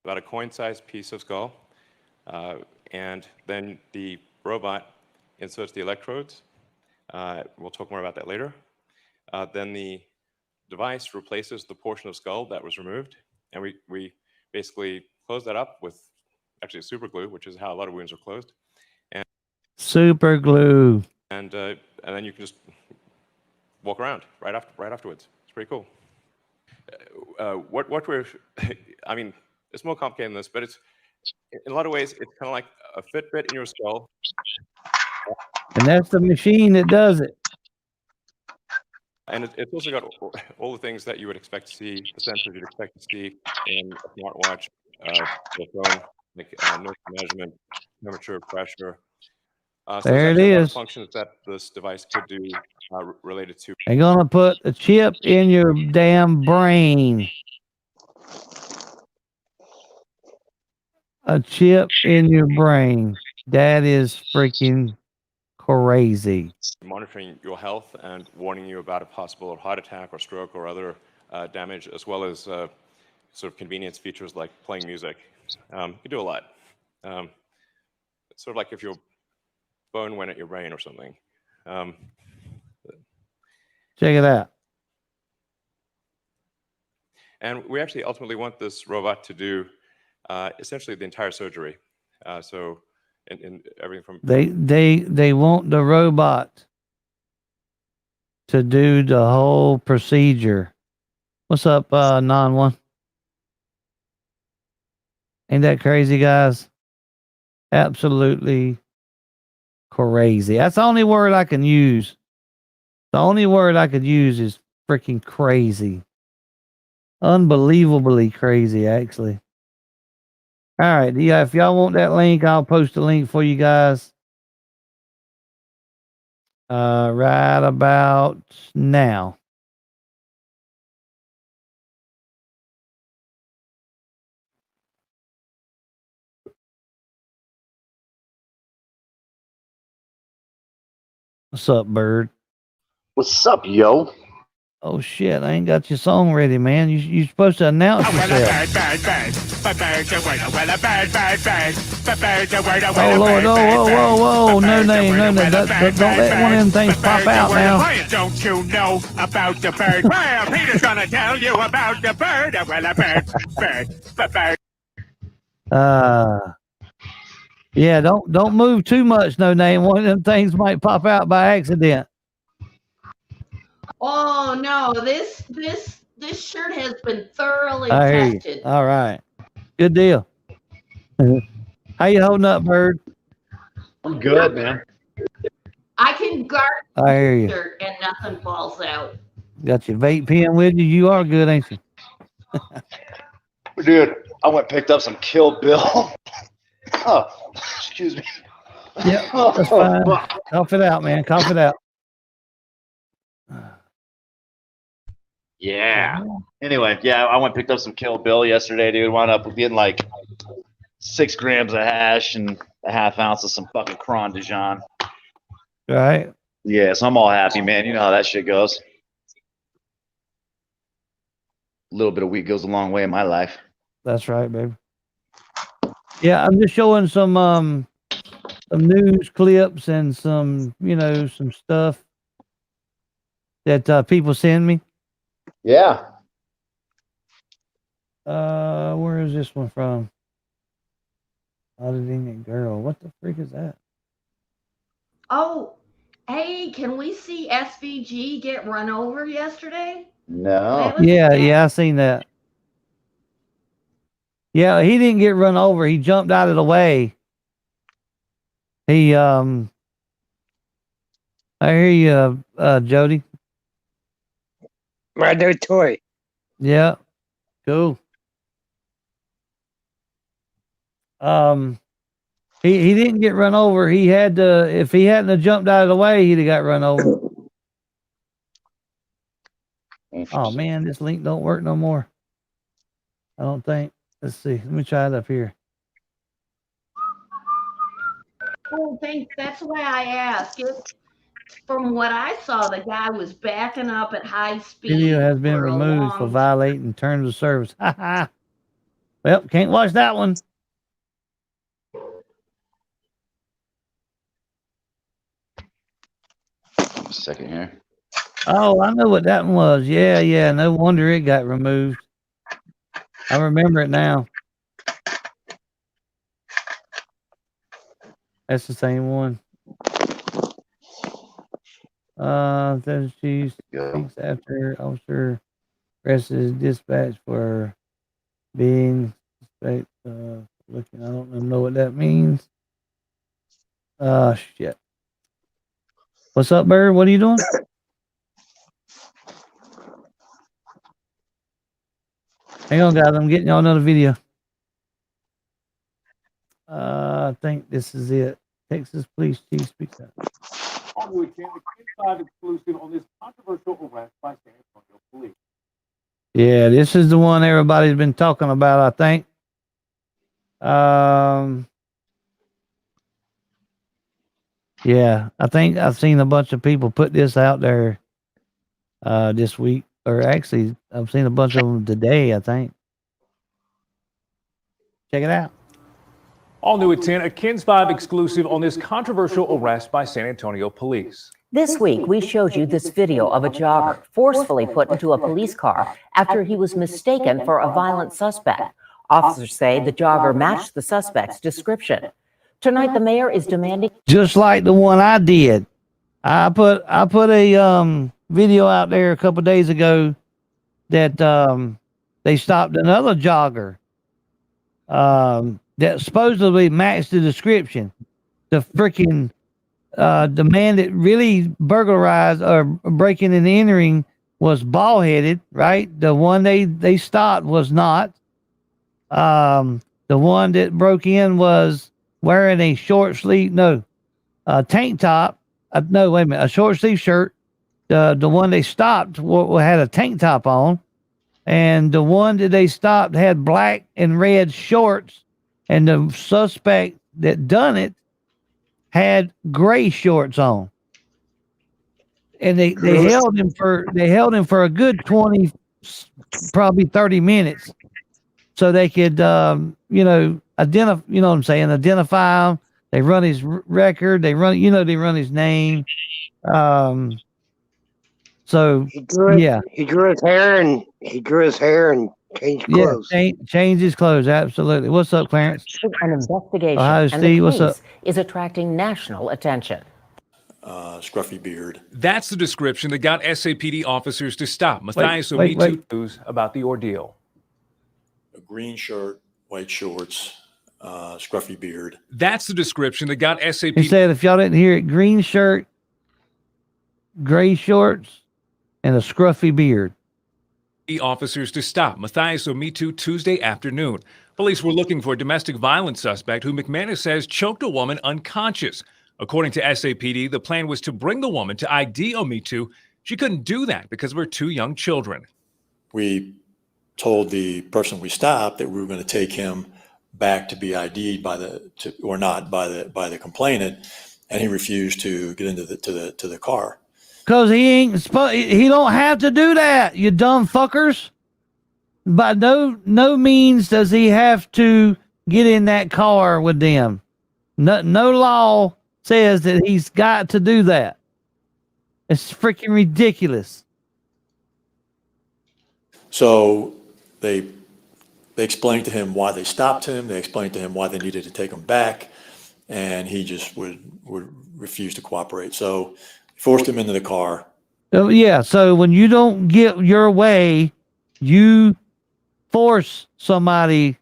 About a coin-sized piece of skull, and then the robot inserts the electrodes. We'll talk more about that later. Then the device replaces the portion of skull that was removed, and we basically close that up with actually super glue, which is how a lot of wounds are closed. And super glue. And then you can just walk around right afterwards. It's pretty cool. What we're, I mean, it's more complicated than this, but it's in a lot of ways it's kind of like a Fitbit in your skull. And that's the machine that does it. And it's also got all the things that you would expect to see, the sensors you'd expect to see in a smartwatch, the phone, like nerve measurement, temperature, pressure. So there it a lot of is. functions that this device could do related to. They're gonna put a chip in your damn brain. A chip in your brain. That is freaking crazy. Monitoring your health and warning you about a possible heart attack or stroke or other damage, as well as sort of convenience features like playing music. You can do a lot. It's sort of like if your phone went at your brain or something. Check it out. And we actually ultimately want this robot to do essentially the entire surgery. So in everything from they want the robot to do the whole procedure. What's up, 9-1? Ain't that crazy, guys? Absolutely crazy. That's the only word I can use. The only word I could use is freaking crazy. Unbelievably crazy, actually. All right, yeah, if y'all want that link, I'll post a link for you guys. Right about now. What's up, Bird? What's up, yo? Oh shit, I ain't got your song ready, man. You're supposed to announce yourself. Oh Lord, whoa, no name. Don't let one of them things pop out now. Don't you know about the bird? Well, Peter's gonna tell you about the bird. Well, a bird. Yeah, don't move too much, no name. One of them things might pop out by accident. Oh no, this shirt has been thoroughly I hear tested. you. All right. Good deal. How you holding up, Bird? I'm good, man. I can guard I hear you. shirt and nothing falls out. Got your vape pen with you. You are good, ain't you? Dude, I went and picked up some Kill Bill. Oh, excuse me. Yeah, that's fine. Cough it out, man. Cough it out. Yeah. Anyway, yeah, I went and picked up some Kill Bill yesterday, dude. Wound up getting like 6 grams of hash and a half ounce of some fucking Cron Dijon. Right. Yeah, so I'm all happy, man. You know how that shit goes. A little bit of weed goes a long way in my life. That's right, baby. Yeah, I'm just showing some news clips and some, some stuff that people send me. Yeah. Where is this one from? Auditing a girl. What the freak is that? Oh, hey, can we see SVG get run over yesterday? No. Yeah, I seen that. Yeah, he didn't get run over. He jumped out of the way. I hear you, Jody. My new toy. Yeah, cool. He didn't get run over. He had to. If he hadn't have jumped out of the way, he'd have got run over. Oh man, this link don't work no more. I don't think. Let's see. Let me try it up here. Oh, that's why I asked. From what I saw, the guy was backing up at high speed. Video has been removed for violating terms of service. Well, can't watch that one. A second here. Oh, I know what that one was. Yeah. No wonder it got removed. I remember it now. That's the same one. Says she speaks after officer presses dispatch for being suspect. Looking, I don't know what that means. Shit. What's up, Bird? What are you doing? Hang on, guys. I'm getting y'all another video. I think this is it. Texas Police Chief speaks out. Exclusive on this controversial arrest by San Antonio police. Yeah, this is the one everybody's been talking about, I think. Yeah, I think I've seen a bunch of people put this out there this week. Or actually, I've seen a bunch of them today, I think. Check it out. All new at 10, a KINS 5 exclusive on this controversial arrest by San Antonio police. This week, we showed you this video of a jogger forcefully put into a police car after he was mistaken for a violent suspect. Officers say the jogger matched the suspect's description. Tonight, the mayor is demanding... Just like the one I did. I put a video out there a couple days ago that they stopped another jogger that supposedly matched the description. The freaking the man that really burglarized or breaking and entering was bald-headed, right? The one they stopped was not. The one that broke in was wearing a short sleeve, tank top. No, wait a minute, a short sleeve shirt. The one they stopped had a tank top on, and the one that they stopped had black and red shorts, and the suspect that done it had gray shorts on. And they held him for a good 20, probably 30 minutes, so they could identify, what I'm saying, identify him. They run his record, they run his name. So he grew his hair and changed clothes. Yeah, change his clothes. Absolutely. What's up, Clarence? An investigation, Ohio and Steve, the what's up? case is attracting national attention. Scruffy beard. That's the description that got SAPD officers to stop. Matthias wait. news about the ordeal. A green shirt, white shorts, scruffy beard. That's the description that got SAPD. He said, if y'all didn't hear it, green shirt, gray shorts, and a scruffy beard. Officers to stop Matthias Tuesday afternoon. Police were looking for a domestic violence suspect who McManus says choked a woman unconscious. According to SAPD, the plan was to bring the woman to ID Omitu. She couldn't do that because of her 2 young children. We told the person we stopped that we were going to take him back to be ID'd by the complainant, and he refused to get into the car. Cause he don't have to do that, you dumb fuckers. By no means does he have to get in that car with them. No law says that he's got to do that. It's freaking ridiculous. So they explained to him why they stopped him. They explained to him why they needed to take him back, and he just would refuse to cooperate. So forced him into the car. Yeah, so when you don't get your way, you force somebody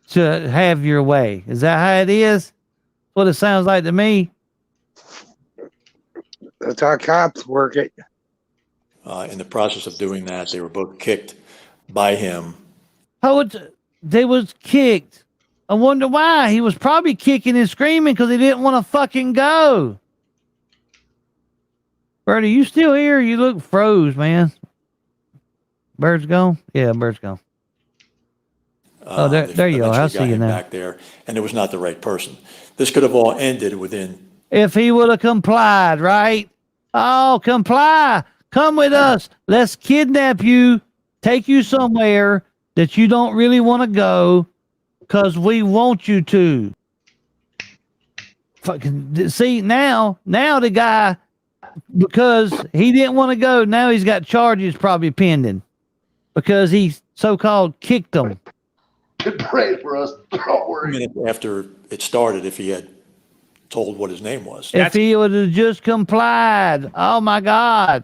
to have your way. Is that how it is? That's what it sounds like to me. That's how cops work it. In the process of doing that, they were both kicked by him. They was kicked. I wonder why. He was probably kicking and screaming because he didn't want to fucking go. Bert, are you still here? You look froze, man. Bird's gone? Yeah, Bird's gone. Oh, there you are. I see you now. Back there, and it was not the right person. This could have all ended within. If he would have complied, right? Oh, comply. Come with us. Let's kidnap you, take you somewhere that you don't really want to go because we want you to. Fucking see, now the guy, because he didn't want to go, now he's got charges probably pending because he so-called kicked them. Pray for us. Don't worry. A minute after it started, if he had told what his name was. If he would have just complied. Oh, my God.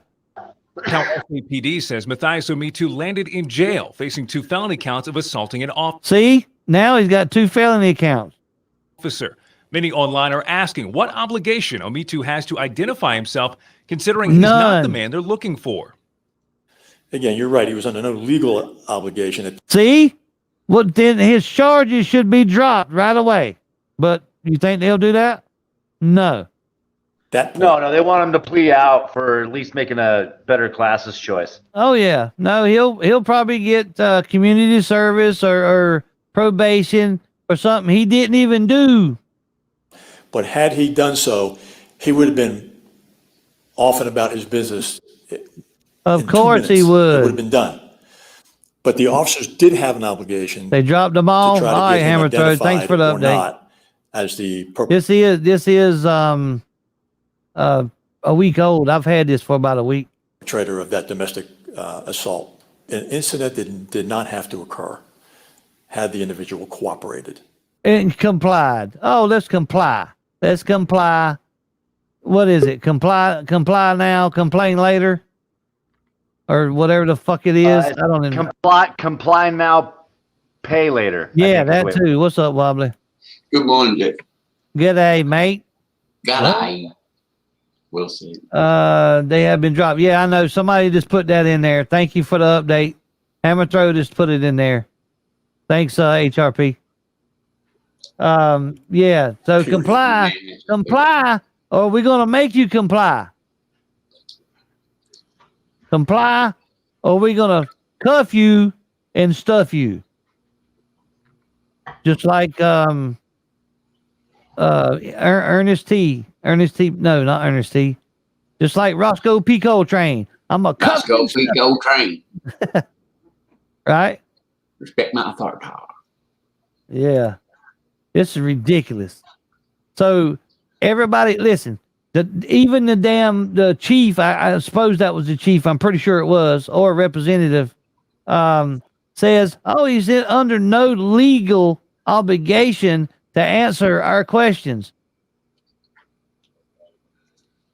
Now, SJVT says Matthias Omitu landed in jail, facing 2 felony counts of assaulting an officer. See? Now he's got 2 felony counts. Many online are asking what obligation Omitu has to identify himself, considering he's not the man they're looking for. Again, you're right. He was under no legal obligation. See? Well, then his charges should be dropped right away. But you think they'll do that? No. No, they want him to plea out for at least making a better classes choice. Oh yeah, no, he'll probably get community service or probation or something he didn't even do. But had he done so, he would have been off and about his business. Of course he would. It would have been done. But the officers did have an obligation. They dropped them all. To try to All right, get him Hammer Throw. Thanks for the or update. not as the This is a week old. I've had this for about a week. perpetrator of that domestic assault. An incident did not have to occur had the individual cooperated. And complied. Oh, let's comply. Let's comply. What is it? Comply now, complain later? Or whatever the fuck it is. I don't even Comply now, pay later. Yeah, that too. What's up, Wobbly? Good morning, Dick. G'day, mate. G'day. We'll see. They have been dropped. Yeah, I know. Somebody just put that in there. Thank you for the update. Hammer Throw just put it in there. Thanks, HRP. Yeah. So comply, or we're gonna make you comply. Comply, or we're gonna cuff you and stuff you. Just like Ernest T. No, not Ernest T. Just like Roscoe P. Coltrane. I'm a Roscoe P. Coltrane. Right? Respect my authority. Yeah. This is ridiculous. So everybody, listen. Even the chief, I suppose that was the chief. I'm pretty sure it was, or a representative, says, "Oh, he's under no legal obligation to answer our questions."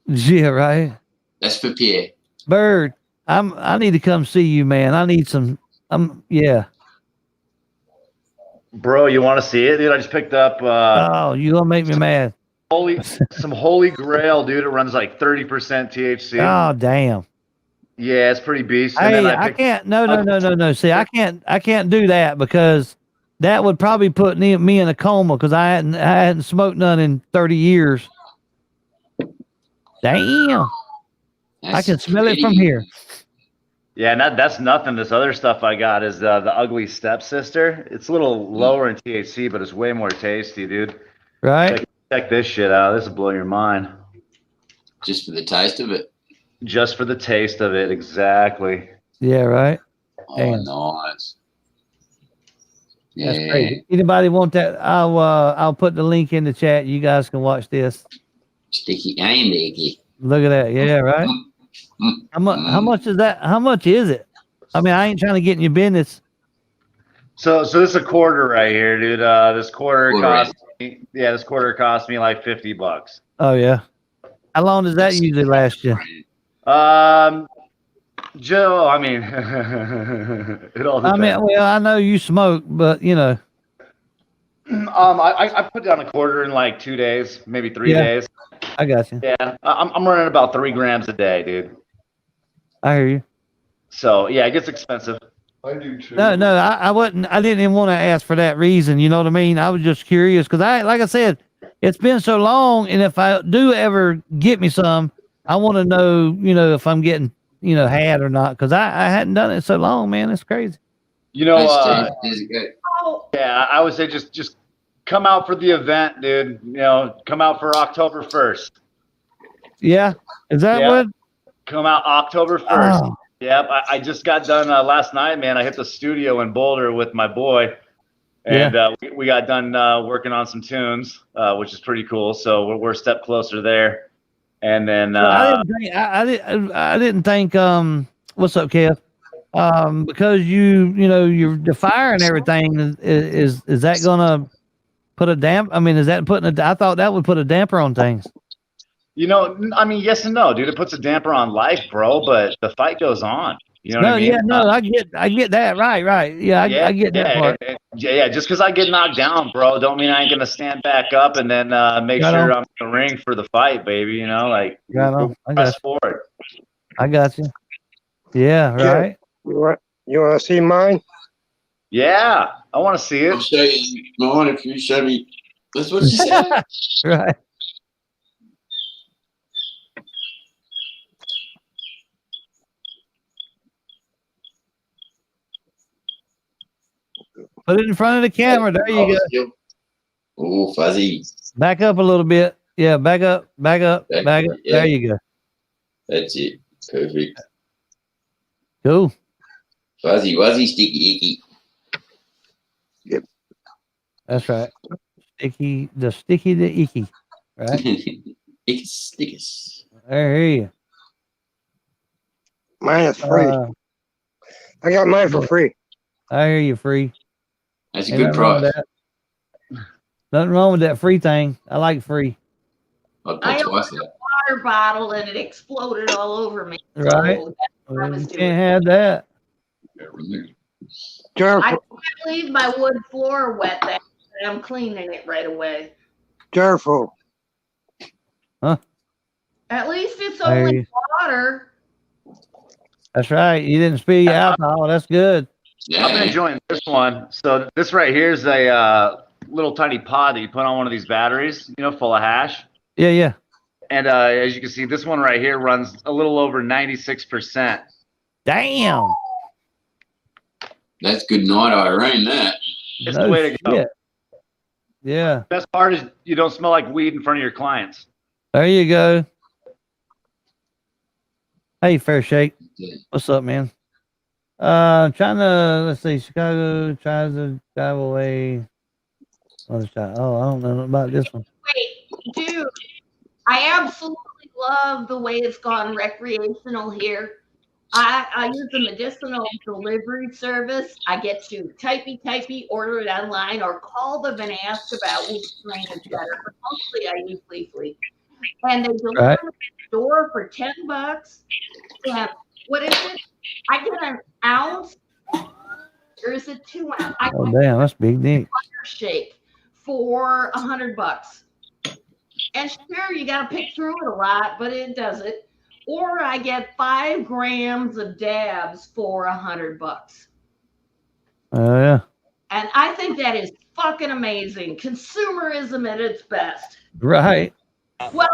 Yeah, right. That's for Pierre. Bird, I need to come see you, man. I need some. Yeah. Bro, you want to see it, dude? I just picked up. Oh, you gonna make me mad. Some holy grail, dude. It runs like 30% THC. Oh, damn. Yeah, it's pretty beast. Hey, And then I can't. No. See, I can't do that because that would probably put me in a coma because I hadn't smoked none in 30 years. Damn. I can smell it from here. Yeah, and that's nothing. This other stuff I got is the ugly stepsister. It's a little lower in THC, but it's way more tasty, dude. Right? Check this shit out. This will blow your mind. Just for the taste of it. Just for the taste of it, exactly. Yeah, right. Oh, Damn. nice. That's Yeah. crazy. Anybody want that? I'll put the link in the chat. You guys can watch this. Sticky and icky. Look at that. Yeah, right. How much is that? How much is it? I mean, I ain't trying to get in your business. So this is a quarter right here, dude. This quarter cost me, this quarter cost me like $50. Oh yeah. How long does that usually last you? Joe, I mean, it all depends. I mean, well, I know you smoke, but you know. I put down a quarter in like 2 days, maybe 3 days. I got you. Yeah, I'm running about 3 grams a day, dude. I hear you. So yeah, it gets expensive. I do too. No, I wasn't. I didn't even want to ask for that reason. You know what I mean? I was just curious because like I said, it's been so long, and if I do ever get me some, I want to know, if I'm getting, had or not, because I hadn't done it so long, man. It's crazy. Yeah, I would say just come out for the event, dude. Come out for October 1st. Yeah, is that what? Come out October 1st. Oh. Yep, I just got done last night, man. I hit the studio in Boulder with my boy, and we got done working on some tunes, which is pretty cool. So we're a step closer there. And then I didn't think what's up, Kev? Because you're the fire and everything is that gonna put a I mean, is that I thought that would put a damper on things. I mean, yes and no, dude. It puts a damper on life, bro, but the fight goes on. You know what I mean? Yeah, no, I get that. Right. Yeah, I get that part. Yeah, just because I get knocked down, bro, don't mean I ain't gonna stand back up and then make sure I'm in the ring for the fight, baby. Like press forward. I got you. Yeah, right. You want to see mine? Yeah, I want to see it. I'll show you mine if you show me. That's what she said. Right. Put it in front of the camera. There you go. Oh, fuzzy. Back up a little bit. Yeah, back up. Yeah. There you go. That's it. Perfect. Cool. Fuzzy, sticky, icky. Yep. That's right. Sticky, the icky. Right? Stickus. I hear you. Mine is free. I got mine for free. I hear you, free. That's a good price. Nothing wrong with that free thing. I like free. I opened a water bottle and it exploded all over me. Right. So you can't have that. I can't leave my wood floor wet. I'm cleaning it right away. Careful. Huh? At least it's only water. That's right. You didn't spill your alcohol. That's good. Yeah. I've been enjoying this one. So this right here is a little tiny pod that you put on one of these batteries, full of hash. Yeah. And as you can see, this one right here runs a little over 96%. Damn. That's good night, Irene, that. It's the way to go. Yeah. Best part is you don't smell like weed in front of your clients. There you go. Hey, Fair Shake. What's up, man? Trying to, let's see, Chicago tries to drive away. Oh, I don't know about this one. Wait, dude, I absolutely love the way it's gone recreational here. I use a medicinal delivery service. I get to typey, order it online, or call them and ask about which strain is better. But mostly I use Leafly. And they deliver to the door for $10. And what is it? I get an ounce, or is it 2 ounces? Oh, damn, that's big neat. Shake for $100. And sure, you got to pick through it a lot, but it does it. Or I get 5 grams of dabs for $100. Oh, yeah. And I think that is fucking amazing. Consumerism at its best. Right. Well,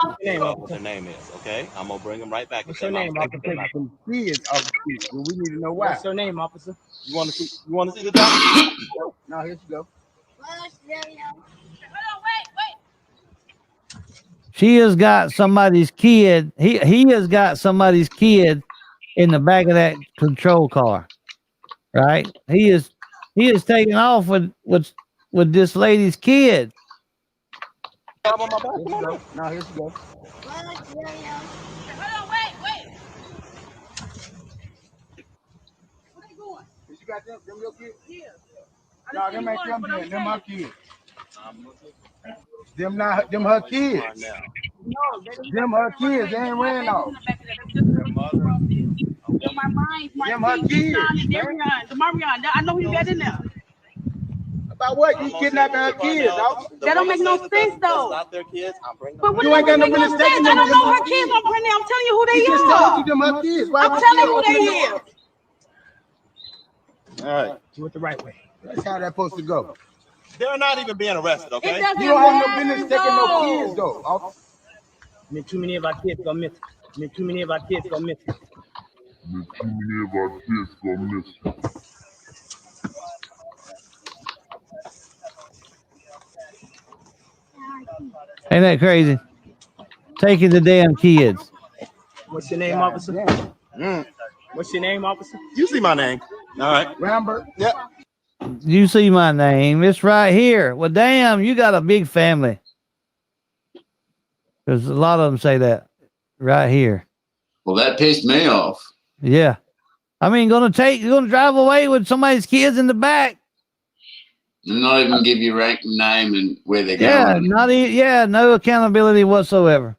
What their name is, okay? I'm gonna bring them right back. What's your name, officer? Some kids of the kids. We need to know why. What's your name, officer? You want to see? You want to see the document? No, here you go. She has got somebody's kid. He has got somebody's kid in the back of that patrol car, right? He is taking off with this lady's kid. No, here you go. You got them your kids? Yeah. No, them ain't them kids. Them her kids. Them her kids. Them her kids. They ain't ran off. Them her kids. I know you got in there. About what? You kidnapping her kids, dog? That don't make no sense, though. Not their kids. But what You ain't got no business business taking I them. don't know her kids. I'm telling you who they He just are. told you them her kids. Why I'm would telling you you who open they the is. door? All right. Do it the right way. That's how that's supposed to go. They're not even being arrested, okay? You don't have no business taking no kids, though. I mean, too many of our kids go missing. Too many of our kids go missing. Ain't that crazy? Taking the damn kids. What's your name, officer? What's your name, officer? You see my name. All right. Rambert. Yep. You see my name. It's right here. Well, damn, you got a big family. Because a lot of them say that. Right here. Well, that pissed me off. Yeah. I mean, you're gonna drive away with somebody's kids in the back. Not even give you rank and name and where they're going. No accountability whatsoever.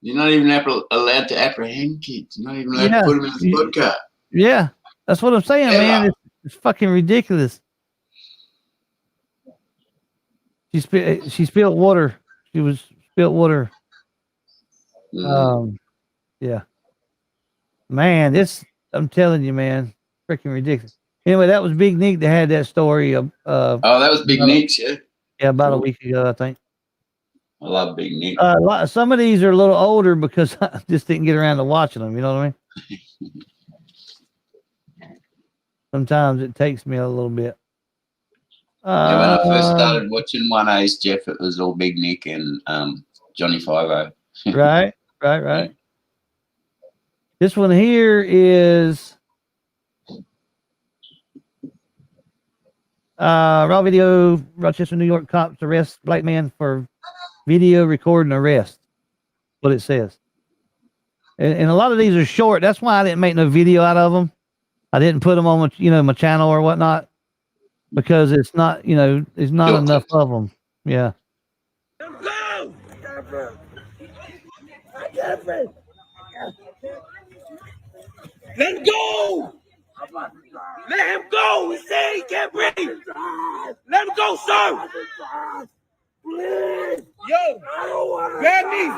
You're not even allowed to apprehend kids. You're not even allowed to put them in the squad car. Yeah, that's what I'm saying, man. It's fucking ridiculous. She spilled water. She spilled water. Yeah. Man, I'm telling you, man, freaking ridiculous. Anyway, that was Big Nick that had that story. That was Big Nick's, yeah? Yeah, about a week ago, I think. I love Big Nick. Some of these are a little older because I just didn't get around to watching them. You know what I mean? Sometimes it takes me a little bit. Yeah, when I first started watching 1A's, Jeff, it was all Big Nick and Johnny Five-O. Right. This one here is raw video. Rochester, New York cops arrest black man for video recording arrest. What it says. And a lot of these are short. That's why I didn't make no video out of them. I didn't put them on my channel or whatnot because it's not there's not enough of them. Yeah. Let him go! Let him go! He said he can't breathe! Let him go, sir! Please! Yo! Grab me!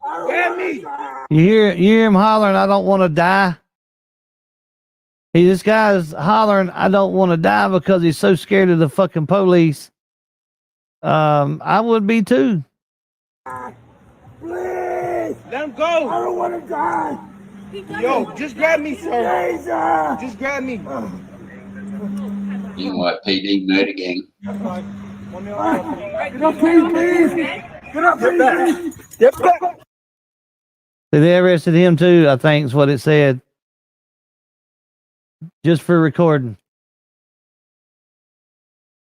Grab me! You hear him hollering, I don't want to die? This guy's hollering, I don't want to die because he's so scared of the fucking police. I would be too. Please! Let him go! I don't want to die! Yo, just grab me, sir. Just grab me. NYPD murder gang. Get up, please. Get up, please. Get back. They arrested him too, I think is what it said. Just for recording.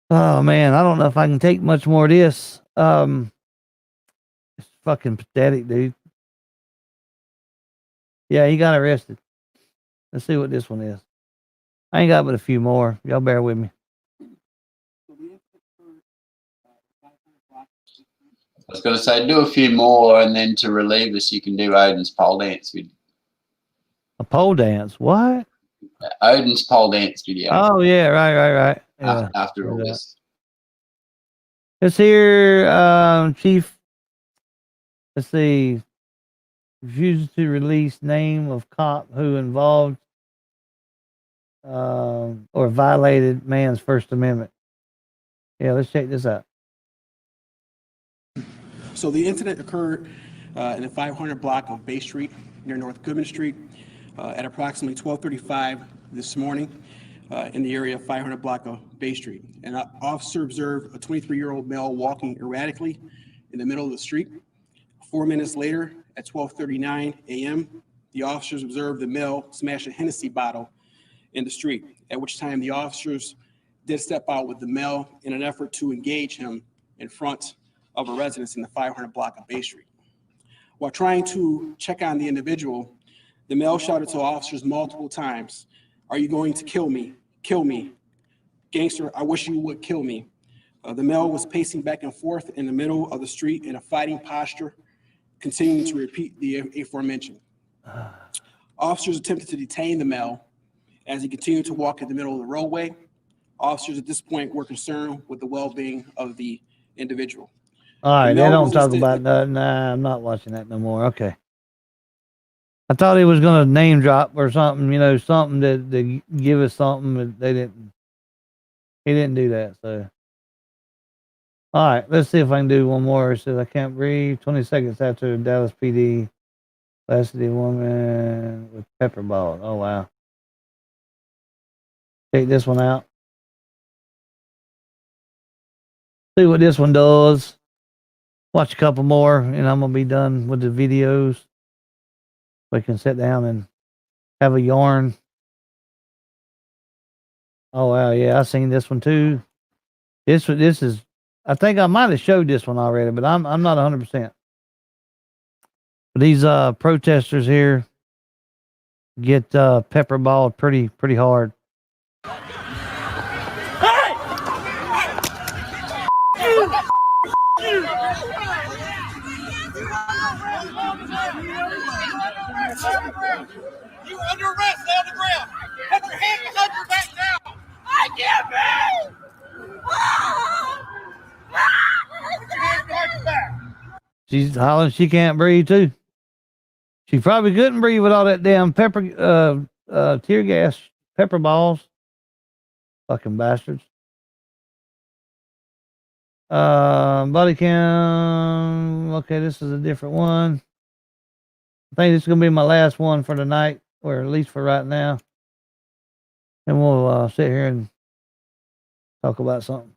Oh man, I don't know if I can take much more of this. It's fucking pathetic, dude. Yeah, he got arrested. Let's see what this one is. I ain't got but a few more. Y'all bear with me. I was going to say, do a few more, and then to relieve us, you can do Odin's pole dance video. A pole dance? What? Odin's pole dance video. Oh, yeah, right. Yeah. After all this. Let's hear Chief. Let's see. Refuses to release name of cop who involved or violated man's First Amendment. Yeah, let's check this out. So the incident occurred in the 500 block of Bay Street near North Goodman Street at approximately 12:35 this morning in the area of 500 block of Bay Street. An officer observed a 23-year-old male walking erratically in the middle of the street. 4 minutes later, at 12:39 a.m., the officers observed the male smash a Hennessy bottle in the street, at which time the officers did step out with the male in an effort to engage him in front of a residence in the 500 block of Bay Street. While trying to check on the individual, the male shouted to officers multiple times, "Are you going to kill me? Kill me. Gangster, I wish you would kill me." The male was pacing back and forth in the middle of the street in a fighting posture, continuing to repeat the aforementioned. Officers attempted to detain the male as he continued to walk in the middle of the roadway. Officers at this point were concerned with the well-being of the individual. All right, The they male don't talk resisted- about that. Nah, I'm not watching that no more. Okay. I thought he was gonna name drop or something, you know, something to give us something, but they didn't. He didn't do that. So, all right, let's see if I can do one more. It says I can't breathe. 20 seconds after Dallas PD blasted a woman with pepper balls. Oh wow. Take this one out. See what this one does. Watch a couple more, and I'm gonna be done with the videos. We can sit down and have a yarn. Oh wow, yeah, I seen this one too. This is. I think I might have showed this one already, but I'm not 100%. These protesters here get pepper balled pretty hard. You under arrest, lay on the ground. Put your hands behind your back now. I can't breathe. Put your hands behind your back. She's hollering she can't breathe too. She probably couldn't breathe with all that damn pepper tear gas, pepper balls. Fucking bastards. Body cam. Okay, this is a different one. I think this is gonna be my last one for the night, or at least for right now. And we'll sit here and talk about something.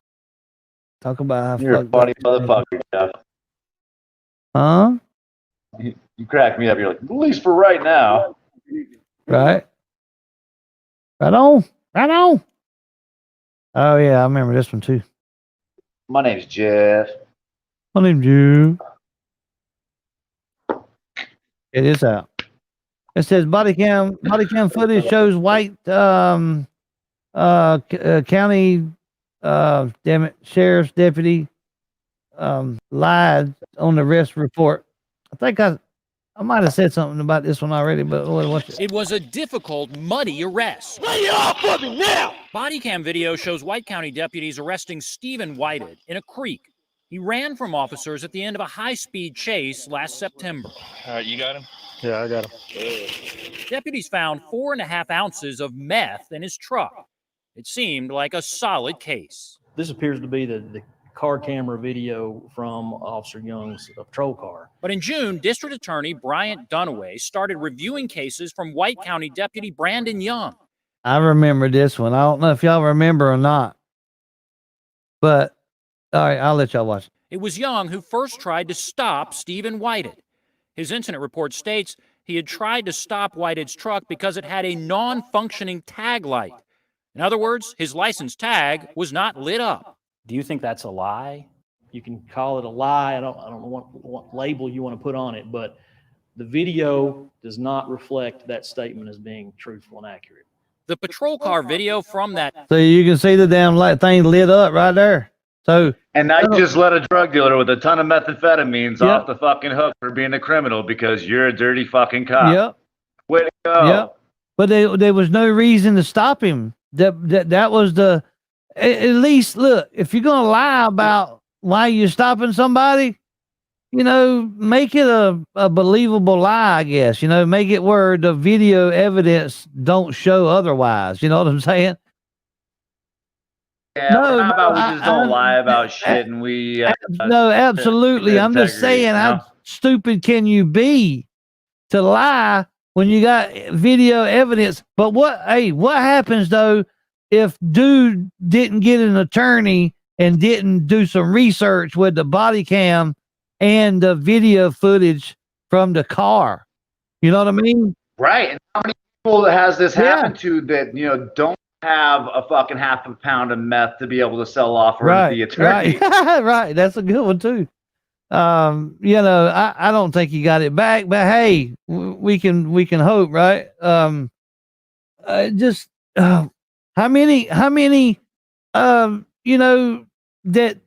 Talk about how You're a fucked funny up- motherfucker, Jeff. Huh? You crack me up. You're like, at least for right now. Right? Right on. Right on. Oh yeah, I remember this one too. My name's Jeff. My name's you. It is out. It says body cam footage shows white county damn it, sheriff's deputy lied on the arrest report. I think I might have said something about this one already, but watch it. It was a difficult, muddy arrest. Lay it off of me now. Body cam video shows White County deputies arresting Stephen Whited in a creek. He ran from officers at the end of a high-speed chase last September. All right, you got him? Yeah, I got him. Deputies found 4.5 ounces of meth in his truck. It seemed like a solid case. This appears to be the car camera video from Officer Young's patrol car. But in June, District Attorney Bryant Dunaway started reviewing cases from White County Deputy Brandon Young. I remember this one. I don't know if y'all remember or not. But, all right, I'll let y'all watch it. It was Young who first tried to stop Stephen Whited. His incident report states he had tried to stop Whited's truck because it had a non-functioning tag light. In other words, his license tag was not lit up. Do you think that's a lie? You can call it a lie. I don't know what label you want to put on it, but the video does not reflect that statement as being truthful and accurate. The patrol car video from that. So you can see the damn light thing lit up right there. So And now you just let a drug dealer with a ton of methamphetamines Yep. off the fucking hook for being a criminal because you're a dirty fucking cop. Yep. Way to go. Yep. But there was no reason to stop him. That was the at least look, if you're gonna lie about why you're stopping somebody, you know, make it a believable lie, I guess. You know, make it where the video evidence don't show otherwise. You know what I'm saying? Yeah, No, well, how no, about we just don't lie about shit and we no, absolutely. I'm just integrity, saying, you know? how stupid can you be to lie when you got video evidence? But what happens though if dude didn't get an attorney and didn't do some research with the body cam and the video footage from the car? You know what I mean? Right. And how many people has this Yeah. happen to that, don't have a fucking half a pound of meth to be able to sell off or Right, the attorney? right, right. That's a good one too. I don't think he got it back, but hey, we can hope, right? Just how many that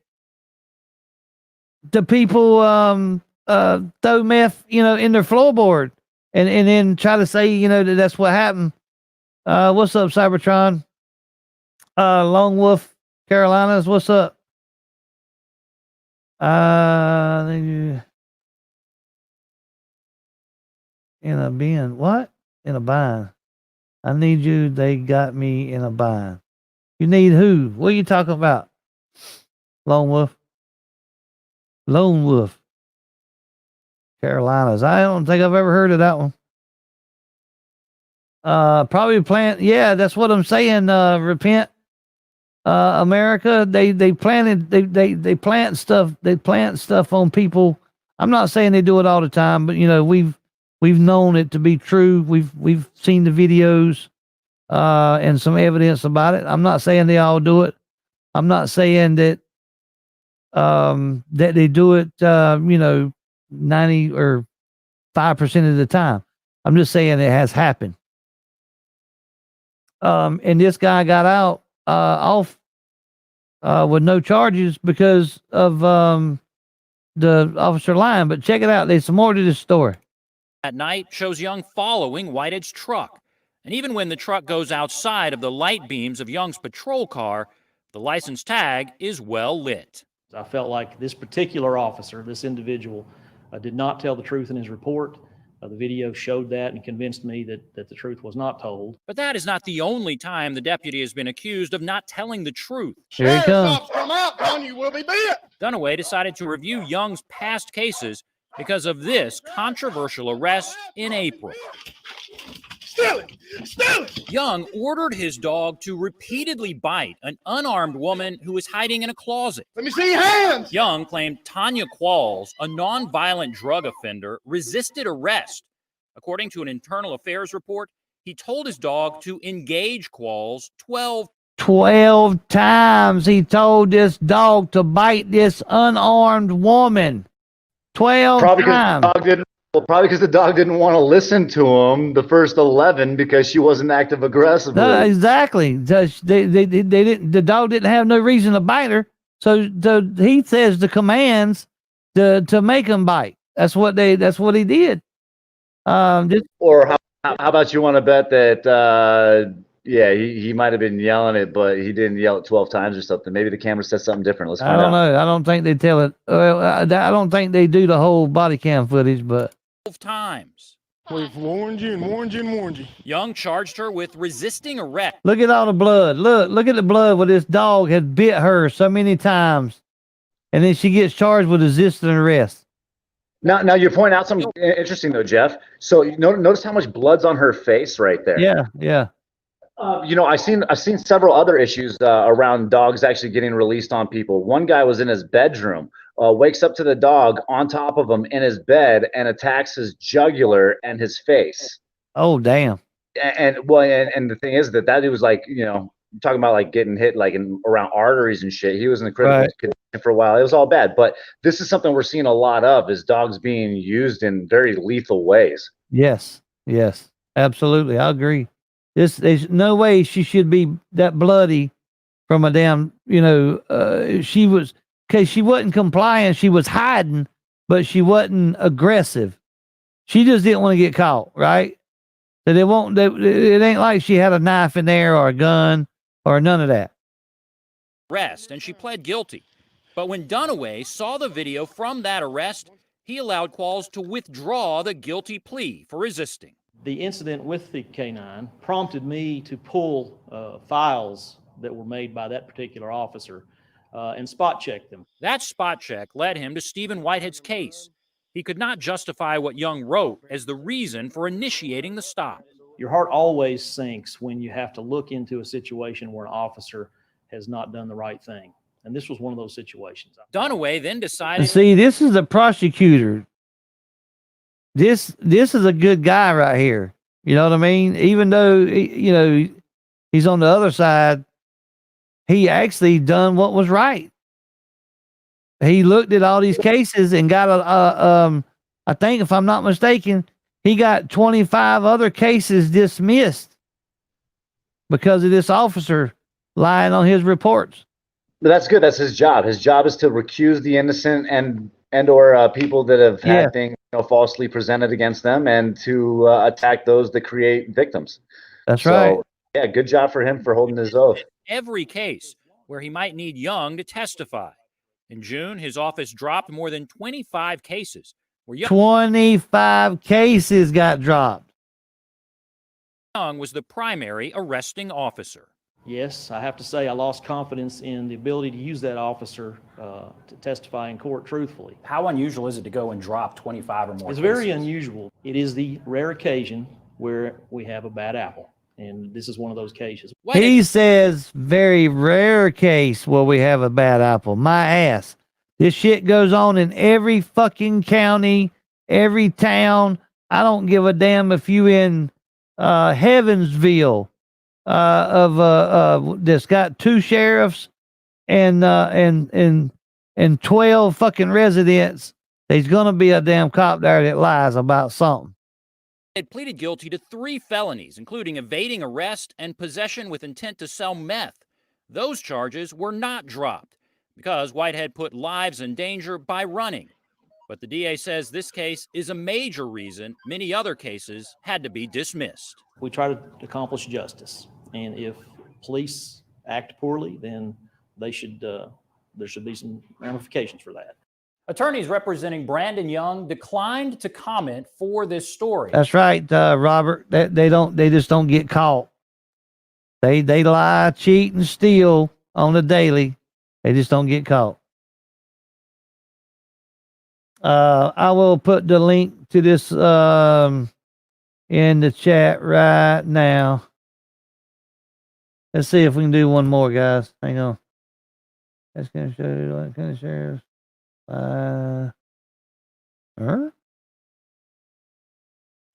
the people throw meth in their floorboard and then try to say that's what happened. What's up, Cybertron? Lone Wolf Carolinas, what's up? In a bin. What? In a bind. I need you. They got me in a bind. You need who? What are you talking about? Lone Wolf. Lone Wolf. Carolinas. I don't think I've ever heard of that one. Probably plant. Yeah, that's what I'm saying. Repent. America. They planted. They plant stuff. They plant stuff on people. I'm not saying they do it all the time, but we've known it to be true. We've seen the videos and some evidence about it. I'm not saying they all do it. I'm not saying that that they do it 90 or 5% of the time. I'm just saying it has happened. And this guy got out off with no charges because of the officer lying. But check it out. There's some more to this story. At night shows Young following Whitehead's truck. And even when the truck goes outside of the light beams of Young's patrol car, the license tag is well lit. I felt like this particular officer, this individual, did not tell the truth in his report. The video showed that and convinced me that the truth was not told. But that is not the only time the deputy has been accused of not telling the truth. Here he comes. Come out, Don, you will be bit. Dunaway decided to review Young's past cases because of this controversial arrest in April. Steal it! Steal it! Young ordered his dog to repeatedly bite an unarmed woman who was hiding in a closet. Let me see your hands! Young claimed Tanya Qualls, a nonviolent drug offender, resisted arrest. According to an internal affairs report, he told his dog to engage Qualls 12 times he told this dog to bite this unarmed woman. 12 times. Probably because the dog didn't want to listen to him the first 11 because she wasn't active aggressively. No, exactly. They didn't. The dog didn't have no reason to bite her. So he says the commands to make him bite. That's what he did. Or how about you want to bet that he might have been yelling it, but he didn't yell it 12 times or something. Maybe the camera says something different. Let's find out. I don't know. I don't think they tell it. Well, I don't think they do the whole body cam footage, but 12 times. We've warned you and warned you and warned you. Young charged her with resisting arrest. look at all the blood. Look at the blood where this dog had bit her so many times, and then she gets charged with resisting arrest. Now you're pointing out something interesting though, Jeff. So notice how much blood's on her face right there. Yeah. I've seen several other issues around dogs actually getting released on people. One guy was in his bedroom, wakes up to the dog on top of him in his bed and attacks his jugular and his face. Oh, damn. And the thing is that dude was like, talking about like getting hit like around arteries and shit. He was in the critical condition for a while. It was all bad. But this is something we're seeing a lot of, is dogs being used in very lethal ways. Yes, absolutely. I agree. There's no way she should be that bloody from a damn, she wasn't complying. She was hiding, but she wasn't aggressive. She just didn't want to get caught, right? So it ain't like she had a knife in there or a gun or none of that. Arrest, and she pled guilty. But when Dunaway saw the video from that arrest, he allowed Qualls to withdraw the guilty plea for resisting. The incident with the canine prompted me to pull files that were made by that particular officer and spot checked them. That spot check led him to Stephen Whitehead's case. He could not justify what Young wrote as the reason for initiating the stop. Your heart always sinks when you have to look into a situation where an officer has not done the right thing. And this was one of those situations. Dunaway then decided. See, this is the prosecutor. This is a good guy right here. You know what I mean? Even though, you know, he's on the other side, he actually done what was right. He looked at all these cases and got I think if I'm not mistaken, he got 25 other cases dismissed because of this officer lying on his reports. But that's good. That's his job. His job is to recuse the innocent and or people that have had things falsely presented against them, and to attack those that create victims. That's right. Yeah, good job for him for holding his oath. Every case where he might need Young to testify. In June, his office dropped more than 25 cases where 25 cases got dropped. Young was the primary arresting officer. Yes, I have to say I lost confidence in the ability to use that officer to testify in court truthfully. How unusual is it to go and drop 25 or more It's cases? very unusual. It is the rare occasion where we have a bad apple, and this is one of those cases. He says very rare case where we have a bad apple. My ass. This shit goes on in every fucking county, every town. I don't give a damn if you in Heavensville that's got 2 sheriffs and 12 fucking residents. There's gonna be a damn cop there that lies about something. Had pleaded guilty to 3 felonies, including evading arrest and possession with intent to sell meth. Those charges were not dropped because Whitehead put lives in danger by running. But the DA says this case is a major reason many other cases had to be dismissed. We try to accomplish justice, and if police act poorly, then they should there should be some ramifications for that. Attorneys representing Brandon Young declined to comment for this story. That's right, Robert. They just don't get caught. They lie, cheat, and steal on the daily. They just don't get caught. I will put the link to this in the chat right now. Let's see if we can do one more, guys. Hang on. That's gonna show you what kind of sheriffs.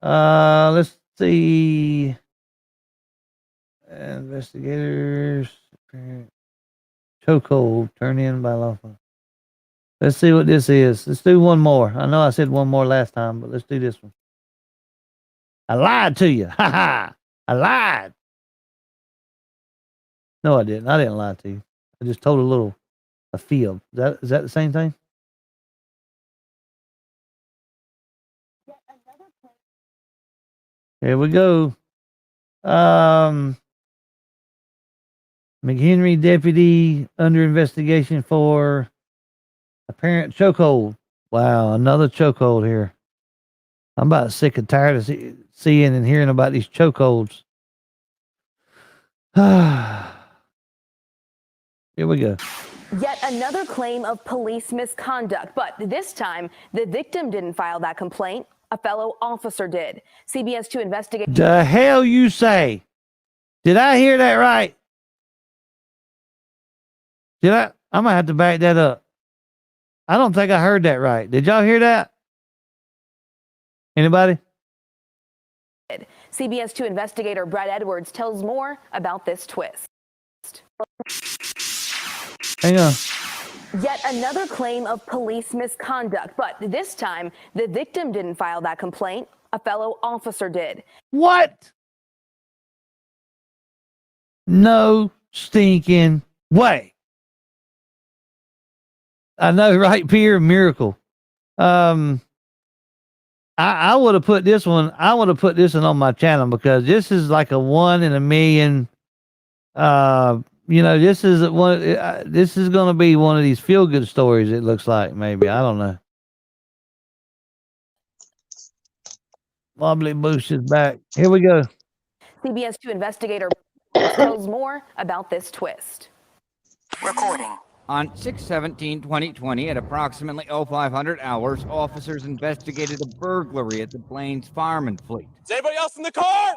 Let's see. Investigators. Chokehold turned in by law firm. Let's see what this is. Let's do one more. I know I said one more last time, but let's do this one. I lied to you. Ha ha. I lied. No, I didn't. I didn't lie to you. I just told a field. Is that the same thing? Here we go. McHenry deputy under investigation for apparent chokehold. Wow, another chokehold here. I'm about sick and tired of seeing and hearing about these chokeholds. Here we go. Yet another claim of police misconduct, but this time the victim didn't file that complaint. A fellow officer did. CBS 2 investigate. The hell you say? Did I hear that right? Did I? I'm gonna have to back that up. I don't think I heard that right. Did y'all hear that? Anybody? CBS 2 investigator Brad Edwards tells more about this twist. Hang on. Yet another claim of police misconduct, but this time the victim didn't file that complaint. A fellow officer did. What? No stinking way. I know, right, Pierre? Miracle. I would have put this one. I would have put this one on my channel because this is like a 1 in a million. This is one. This is going to be one of these feel-good stories. It looks like maybe. I don't know. Wobbly Bush is back. Here we go. CBS 2 investigator tells more about this twist. Recording. On 6/17/2020 at approximately 0500 hours, officers investigated a burglary at the Blaines Farm and Fleet. Is anybody else in the car?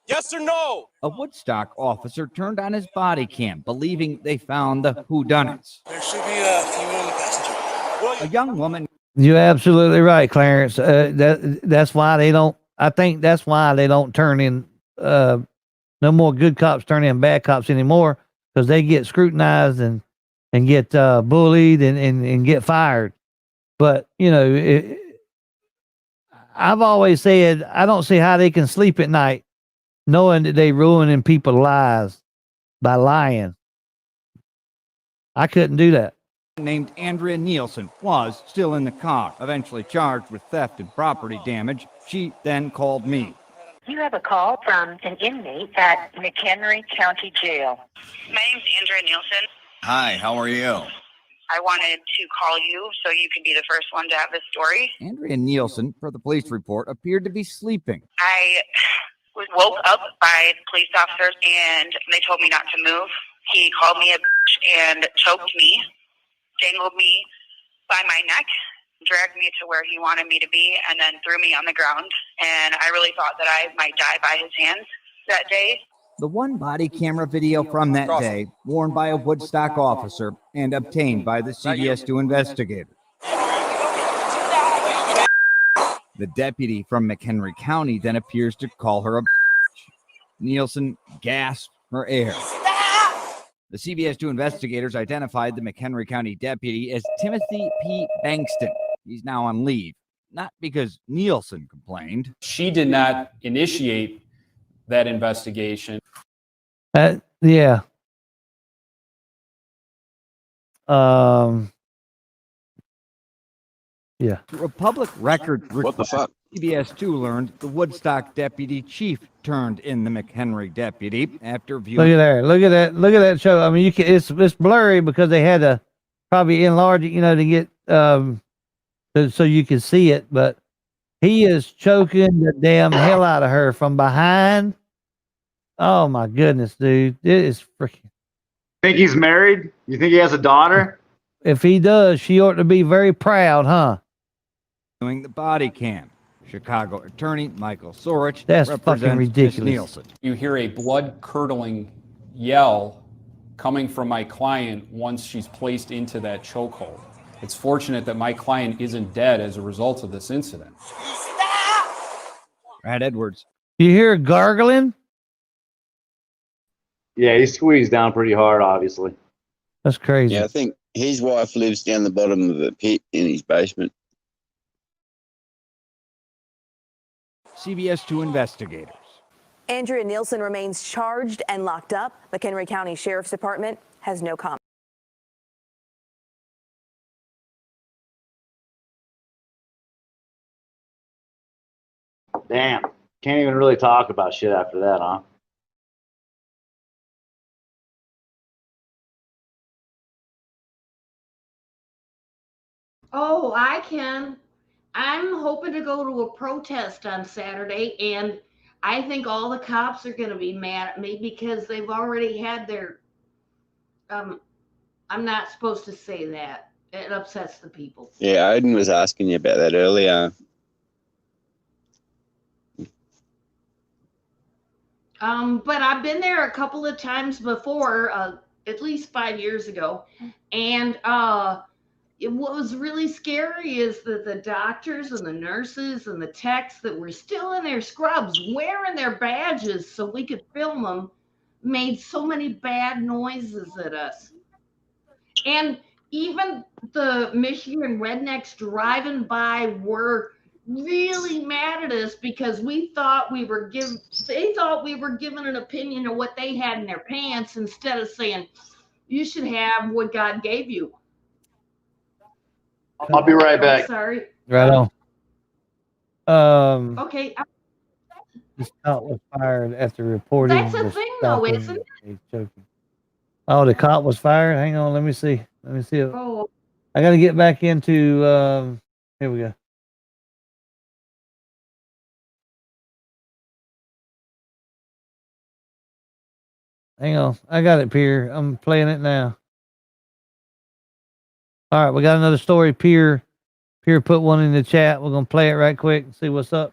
Yes or no? A Woodstock officer turned on his body cam, believing they found the whodunits. There should be a female in the passenger. A young woman. You're absolutely right, Clarence. That's why they don't. I think that's why they don't turn in. No more good cops turn in bad cops anymore, because they get scrutinized and get bullied and get fired. But you know, I've always said I don't see how they can sleep at night knowing that they ruining people's lives by lying. I couldn't do that. Named Andrea Nielsen was still in the car, eventually charged with theft and property damage. She then called me. You have a call from an inmate at McHenry County Jail. My name's Andrea Nielsen. Hi, how are you? I wanted to call you so you could be the first one to have this story. Andrea Nielsen, per the police report, appeared to be sleeping. I was woke up by the police officers and they told me not to move. He called me a bitch and choked me, dangled me by my neck, dragged me to where he wanted me to be, and then threw me on the ground. And I really thought that I might die by his hands that day. The one body camera video from that day, worn by a Woodstock officer and obtained by the CBS2 investigator. The deputy from McHenry County then appears to call her a bitch. Nielsen gasped for air. The CBS2 investigators identified the McHenry County deputy as Timothy P. Bankston. He's now on leave, not because Nielsen complained. She did not initiate that investigation. Yeah. Yeah. Through a public record request, what the fuck? CBS2 learned the Woodstock deputy chief turned in the McHenry deputy after viewing. Look at there. Look at that. Look at that show. I mean, it's blurry because they had to probably enlarge it, to get so you can see it. But he is choking the damn hell out of her from behind. Oh my goodness, dude! It is freaking. Think he's married? You think he has a daughter? If he does, she ought to be very proud, huh? Doing the body cam. Chicago attorney Michael Sorich. That's fucking ridiculous. Nielsen. You hear a blood-curdling yell coming from my client once she's placed into that chokehold. It's fortunate that my client isn't dead as a result of this incident. Brad Edwards. You hear gargling? Yeah, he squeezed down pretty hard, obviously. That's crazy. Yeah, I think his wife lives down the bottom of a pit in his basement. CBS2 investigators. Andrea Nielsen remains charged and locked up. McHenry County Sheriff's Department has no comment. Damn. Can't even really talk about shit after that, huh? Oh, I can. I'm hoping to go to a protest on Saturday, and I think all the cops are going to be mad at me because they've already had their. I'm not supposed to say that. It upsets the people. Yeah, Odin was asking you about that earlier. But I've been there a couple of times before, at least 5 years ago, and what was really scary is that the doctors and the nurses and the techs that were still in their scrubs wearing their badges so we could film them made so many bad noises at us. And even the Michigan rednecks driving by were really mad at us because they thought we were giving an opinion of what they had in their pants instead of saying, you should have what God gave you. I'll be right back. Sorry. Right on. Okay. This cop was fired after reporting. That's the thing, though, isn't it? Choking. Oh, the cop was fired. Hang on, let me see. Oh. I got to get back into. Here we go. Hang on. I got it, Pierre. I'm playing it now. All right, we got another story. Pierre put one in the chat. We're gonna play it right quick and see what's up.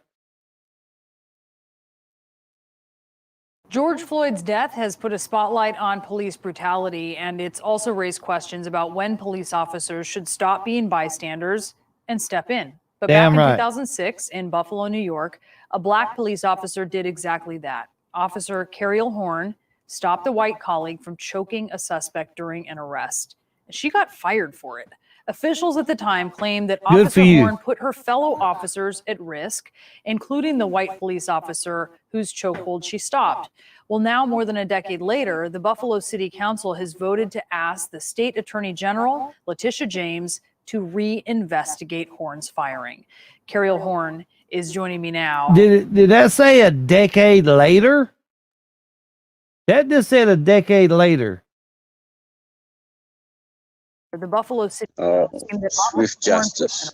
George Floyd's death has put a spotlight on police brutality, and it's also raised questions about when police officers should stop being bystanders and step in. But Damn back in right. 2006 in Buffalo, New York, a black police officer did exactly that. Officer Cariel Horn stopped a white colleague from choking a suspect during an arrest. She got fired for it. Officials at the time claimed that Good Officer for you. Horn put her fellow officers at risk, including the white police officer whose chokehold she stopped. Well, now, more than a decade later, the Buffalo City Council has voted to ask the state attorney general, Letitia James, to reinvestigate Horn's firing. Cariel Horn is joining me now. Did that say a decade later? That just said a decade later. The Buffalo City Swift justice.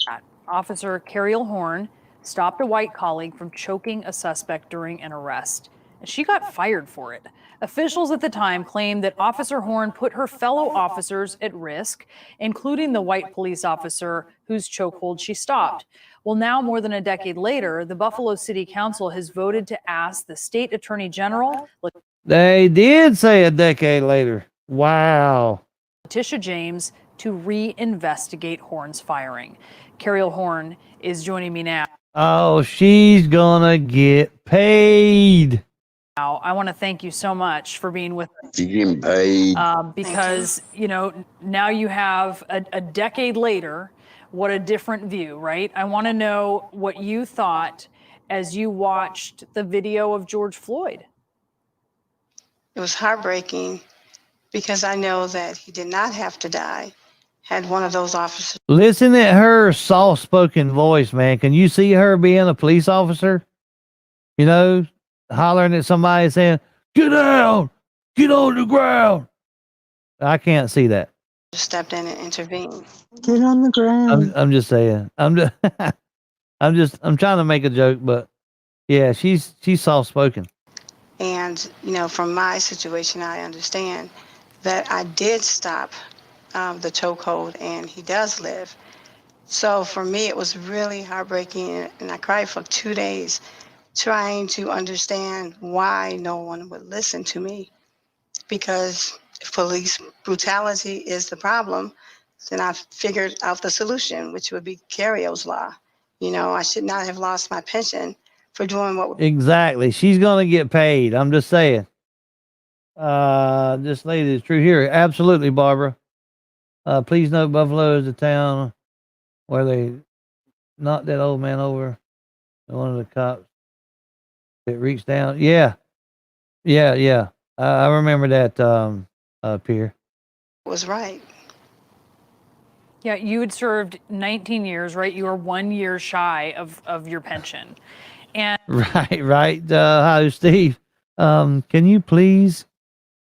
Officer Cariel Horn stopped a white colleague from choking a suspect during an arrest. She got fired for it. Officials at the time claimed that Officer Horn put her fellow officers at risk, including the white police officer whose chokehold she stopped. Well, now, more than a decade later, the Buffalo City Council has voted to ask the state attorney general, They did say a decade later. Wow. Letitia James, to reinvestigate Horn's firing. Cariel Horn is joining me now. Oh, she's gonna get paid. I want to thank you so much for being with us. She's getting paid. Because, now you have a decade later, what a different view, right? I want to know what you thought as you watched the video of George Floyd. It was heartbreaking because I know that he did not have to die had one of those officers. Listen at her soft-spoken voice, man. Can you see her being a police officer? Hollering at somebody saying, "Get down! Get on the ground!" I can't see that. Stepped in and intervened. Get on the ground. I'm just saying. I'm trying to make a joke, but yeah, she's soft-spoken. And, from my situation, I understand that I did stop the chokehold and he does live. So for me, it was really heartbreaking. And I cried for 2 days trying to understand why no one would listen to me. Because if police brutality is the problem, then I figured out the solution, which would be Cariel's law. I should not have lost my pension for doing what. Exactly. She's gonna get paid. I'm just saying. This lady is true here. Absolutely, Barbara. Please note Buffalo is the town where they knocked that old man over. One of the cops that reached down. Yeah. I remember that, Pierre. Was right. Yeah, you had served 19 years, right? You were 1 year shy of your pension. And Right. Hi, Steve. Can you please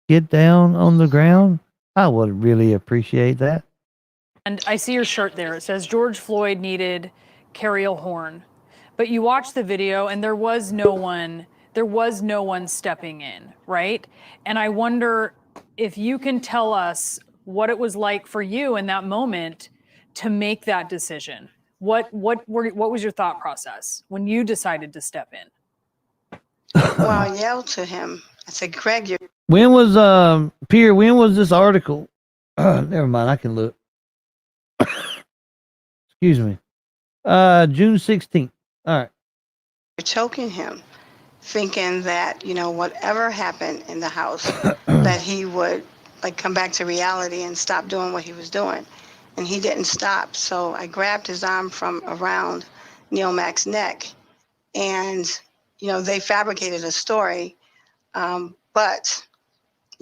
get down on the ground? I would really appreciate that. And I see your shirt there. It says George Floyd needed Cariel Horn. But you watched the video and there was no one stepping in, right? And I wonder if you can tell us what it was like for you in that moment to make that decision. What was your thought process when you decided to step in? Well, I yelled to him. I said, "Craig, you're." When was Pierre? When was this article? Never mind. I can look. Excuse me. June 16th. All right. You're choking him, thinking that whatever happened in the house, that he would come back to reality and stop doing what he was doing, and he didn't stop. So I grabbed his arm from around Neil Mack's neck, and they fabricated a story, but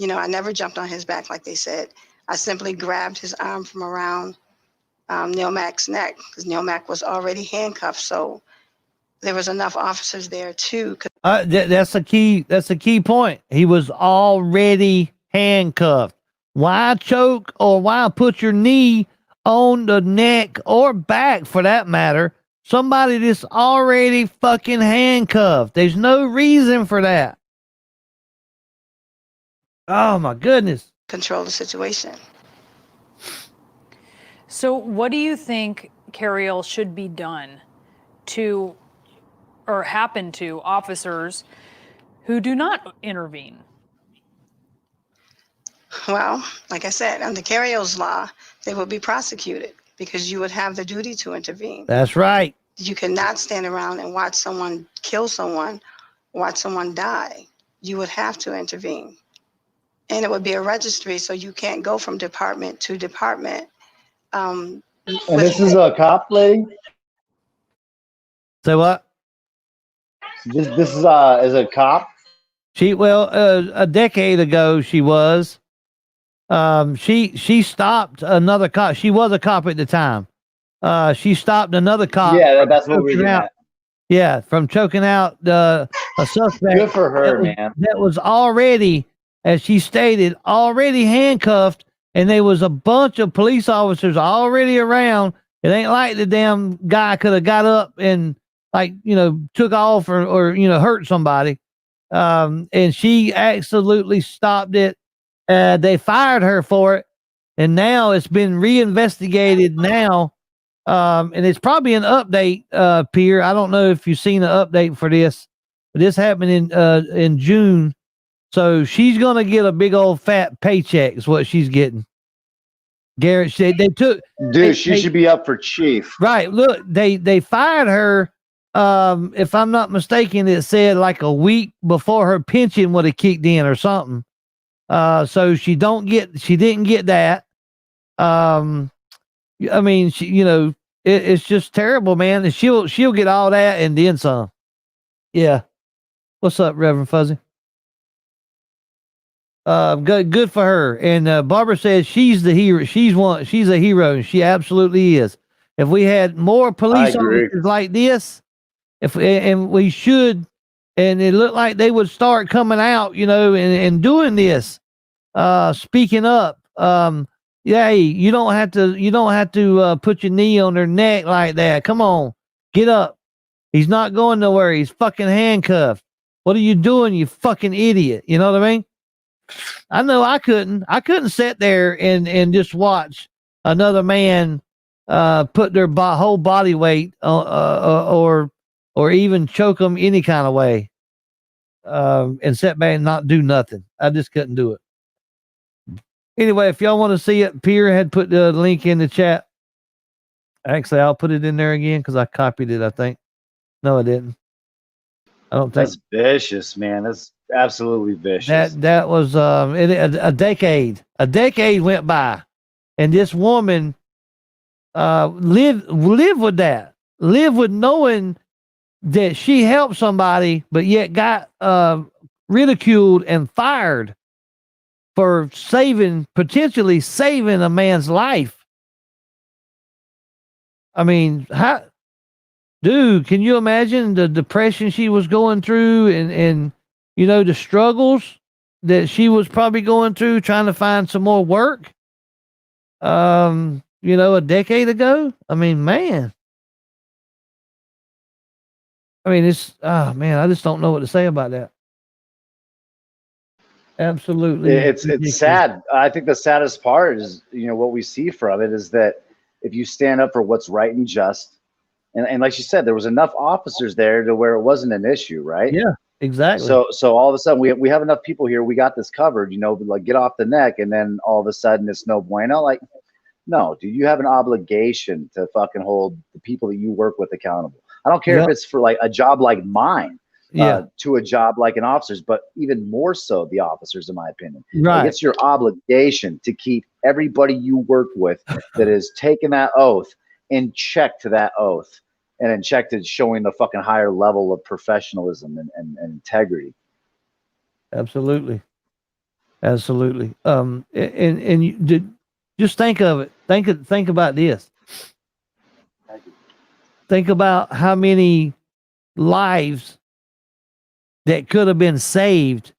I never jumped on his back like they said. I simply grabbed his arm from around Neil Mack's neck because Neil Mack was already handcuffed. So there was enough officers there too. That's a key point. He was already handcuffed. Why choke or why put your knee on the neck or back for that matter? Somebody that's already fucking handcuffed. There's no reason for that. Oh my goodness. Control the situation. So what do you think, Cariel, should be done to, or happen to officers who do not intervene? Well, like I said, under Cariel's law, they will be prosecuted because you would have the duty to intervene. That's right. You cannot stand around and watch someone kill someone, watch someone die. You would have to intervene. And it would be a registry, so you can't go from department to department. And this is a cop lady? Say what? This is a cop? A decade ago she was. She stopped another cop. She was a cop at the time. She stopped another cop. Yeah, that's what we're getting at. Yeah, from choking out a suspect. Good for her, man. That was already, as she stated, already handcuffed, and there was a bunch of police officers already around. It ain't like the damn guy could have got up and took off or hurt somebody. And she absolutely stopped it. They fired her for it, and now it's been reinvestigated now. And it's probably an update, Pierre. I don't know if you've seen an update for this, but this happened in June. So she's gonna get a big old fat paycheck. Is what she's getting. Garrett said they took. Dude, she should be up for chief. Right. Look, they fired her. If I'm not mistaken, it said like a week before her pension would have kicked in or something. So she didn't get that. I mean, it's just terrible, man. And she'll get all that and then some. Yeah. What's up, Reverend Fuzzy? Good for her. And Barbara says she's the hero. She's a hero, and she absolutely is. If we had more police officers like this, and we should, and it looked like they would start coming out, and doing this, speaking up. Yeah, you don't have to put your knee on their neck like that. Come on, get up. He's not going nowhere. He's fucking handcuffed. What are you doing, you fucking idiot? You know what I mean? I know I couldn't sit there and just watch another man put their whole body weight or even choke them any kind of way and sit back and not do nothing. I just couldn't do it. Anyway, if y'all want to see it, Pierre had put the link in the chat. Actually, I'll put it in there again because I copied it, I think. No, I didn't. I don't think. That's vicious, man. That's absolutely vicious. That was a decade. A decade went by, and this woman lived with that. Lived with knowing that she helped somebody, but yet got ridiculed and fired for potentially saving a man's life. I mean, dude, can you imagine the depression she was going through and the struggles that she was probably going through trying to find some more work? A decade ago? I mean, man. I mean, I just don't know what to say about that. Absolutely. It's sad. I think the saddest part is, what we see from it is that if you stand up for what's right and just, and like she said, there was enough officers there to where it wasn't an issue, right? Yeah, exactly. So all of a sudden we have enough people here. We got this covered, like get off the neck. And then all of a sudden it's no bueno. Like, no, dude, you have an obligation to fucking hold the people that you work with accountable. I don't care if it's for like a job like mine. To a job like an officer's, but even more so the officers, in my opinion. Right. Like it's your obligation to keep everybody you work with that is taking that oath in check to that oath and in check to showing the fucking higher level of professionalism and integrity. Absolutely. Absolutely. And you just think of it. Think about this. Think about how many lives that could have been saved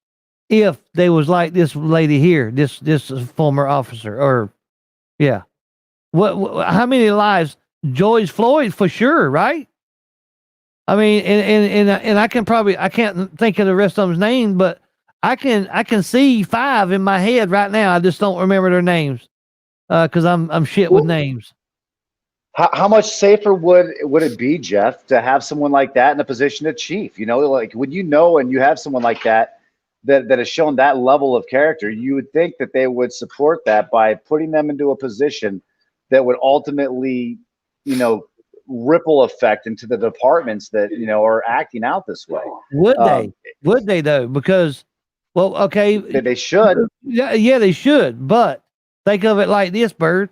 if they was like this lady here, this former officer, or how many lives? George Floyd for sure, right? I mean, and I can't think of the rest of them's name, but I can see 5 in my head right now. I just don't remember their names because I'm shit with names. How much safer would it be, Jeff, to have someone like that in a position of chief? You know, like when you know and you have someone like that has shown that level of character, you would think that they would support that by putting them into a position that would ultimately, you know, ripple effect into the departments that, you know, are acting out this way. Would they? Would they though? Because, well, okay, they should. Yeah, they should. But think of it like this, Bird.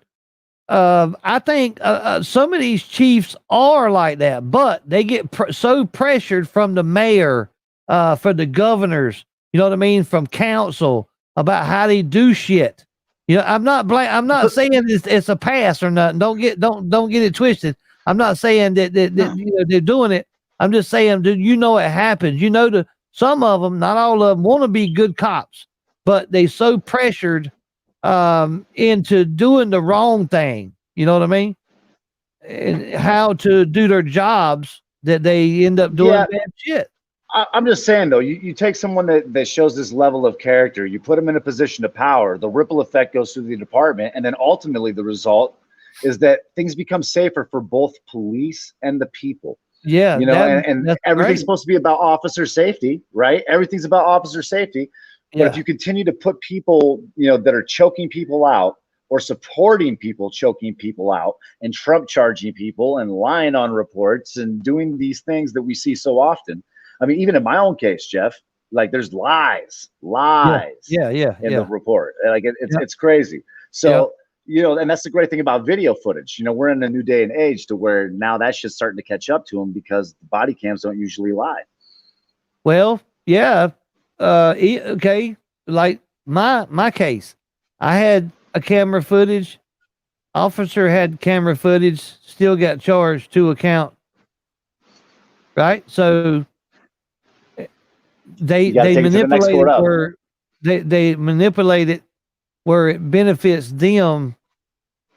I think some of these chiefs are like that, but they get so pressured from the mayor, from the governors, you know what I mean, from council about how they do shit. You know, I'm not saying it's a pass or nothing. Don't get it twisted. I'm not saying that you know, they're doing it. I'm just saying, dude, you know it happens. You know, some of them, not all of them, want to be good cops, but they so pressured into doing the wrong thing, you know what I mean, and how to do their jobs that they end up doing bad shit. I'm just saying though, you take someone that shows this level of character, you put them in a position of power, the ripple effect goes through the department, and then ultimately the result is that things become safer for both police and the people. Yeah, you know, and everything's supposed to be about officer safety, right? Everything's about officer safety. But if you continue to put people, you know, that are choking people out or supporting people choking people out and Trump charging people and lying on reports and doing these things that we see so often. I mean, even in my own case, Jeff, like there's lies in the report. Like it's crazy. So, you know, and that's the great thing about video footage. You know, we're in a new day and age to where now that shit's starting to catch up to them because the body cams don't usually lie. Well, yeah. Okay, like my case, I had a camera footage. Officer had camera footage, still got charged to account. Right, so they manipulate it where they manipulate it where it benefits them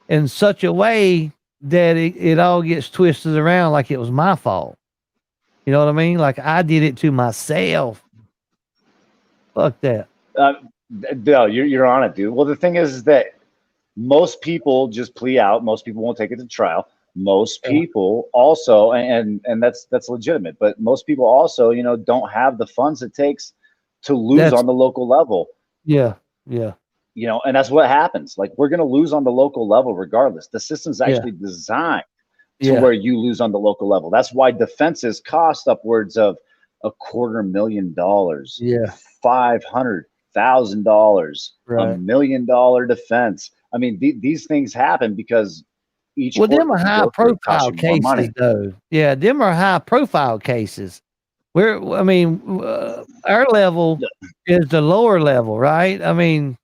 in such a way that it all gets twisted around like it was my fault. You know what I mean? Like I did it to myself. Fuck that. No, you're on it, dude. Well, the thing is that most people just plea out. Most people won't take it to trial. Most people also, and that's legitimate. But most people also, you know, don't have the funds it takes to lose on the local level. Yeah. You know, and that's what happens. Like we're gonna lose on the local level regardless. The system's actually designed to where you lose on the local level. That's why defenses cost upwards of $250,000. Yeah. $500,000. Right. $1 million defense. I mean, these things happen because each them are high profile cases though. Yeah, them are high profile cases. Our level is the lower level, right? I mean,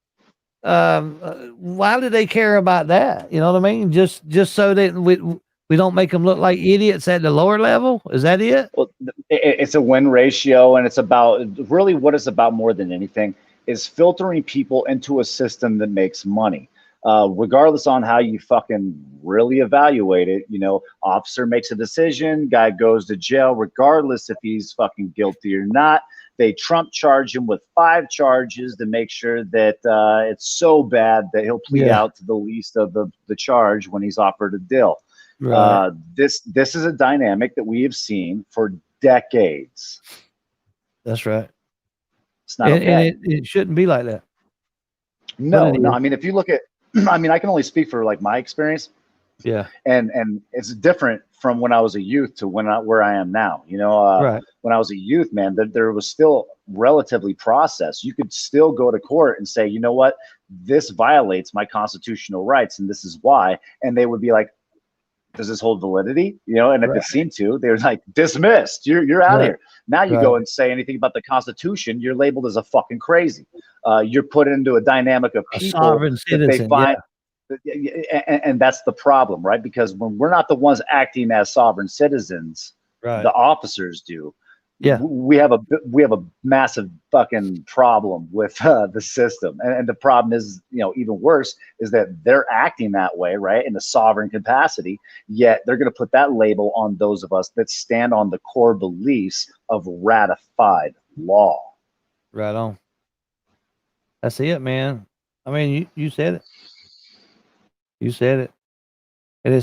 why do they care about that? You know what I mean? Just so that we don't make them look like idiots at the lower level. Is that it? Well, it's a win ratio, and it's about really what it's about more than anything is filtering people into a system that makes money. Regardless on how you fucking really evaluate it, you know, officer makes a decision, guy goes to jail, regardless if he's fucking guilty or not. They Trump charge him with 5 charges to make sure that it's so bad that he'll plead out to the least of the charge when he's offered a deal. Right. This is a dynamic that we have seen for decades. That's right. It's not okay. And it shouldn't be like that. No. I mean, if you look at, I mean, I can only speak for like my experience. Yeah. And it's different from when I was a youth to where I am now. You know, when I was a youth, man, there was still relatively process. You could still go to court and say, you know what, this violates my constitutional rights, and this is why. And they would be like, does this hold validity? You know, and if it seemed to, they were like, dismissed. You're out of here. Now you go and say anything about the Constitution, you're labeled as a fucking crazy. You're put into a dynamic of people sovereign citizen, that they find. And that's the problem, right? Because when we're not the ones acting as sovereign citizens, the officers do. Yeah, we have a massive fucking problem with the system, and the problem is, you know, even worse is that they're acting that way, right, in a sovereign capacity. Yet they're going to put that label on those of us that stand on the core beliefs of ratified law. Right on. That's it, man. I mean, you said it. You said it. And it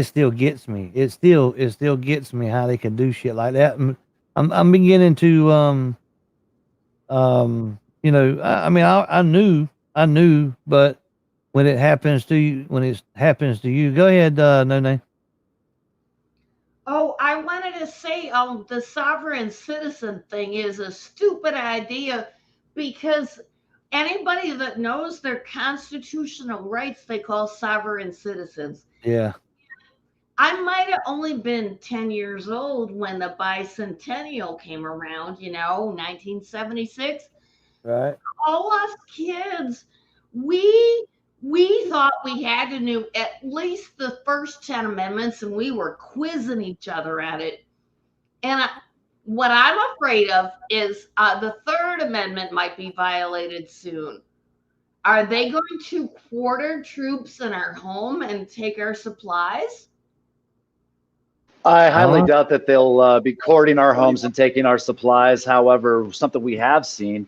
still gets me. It still gets me how they can do shit like that. And I'm beginning to I mean, I knew, but when it happens to you, go ahead, no name. Oh, I wanted to say, the sovereign citizen thing is a stupid idea because anybody that knows their constitutional rights, they call sovereign citizens. Yeah. I might have only been 10 years old when the bicentennial came around, 1976. Right. All us kids, we thought we had to know at least the first 10 amendments and we were quizzing each other at it. And what I'm afraid of is the third amendment might be violated soon. Are they going to quarter troops in our home and take our supplies? I highly doubt that they'll be courting our homes and taking our supplies. However, something we have seen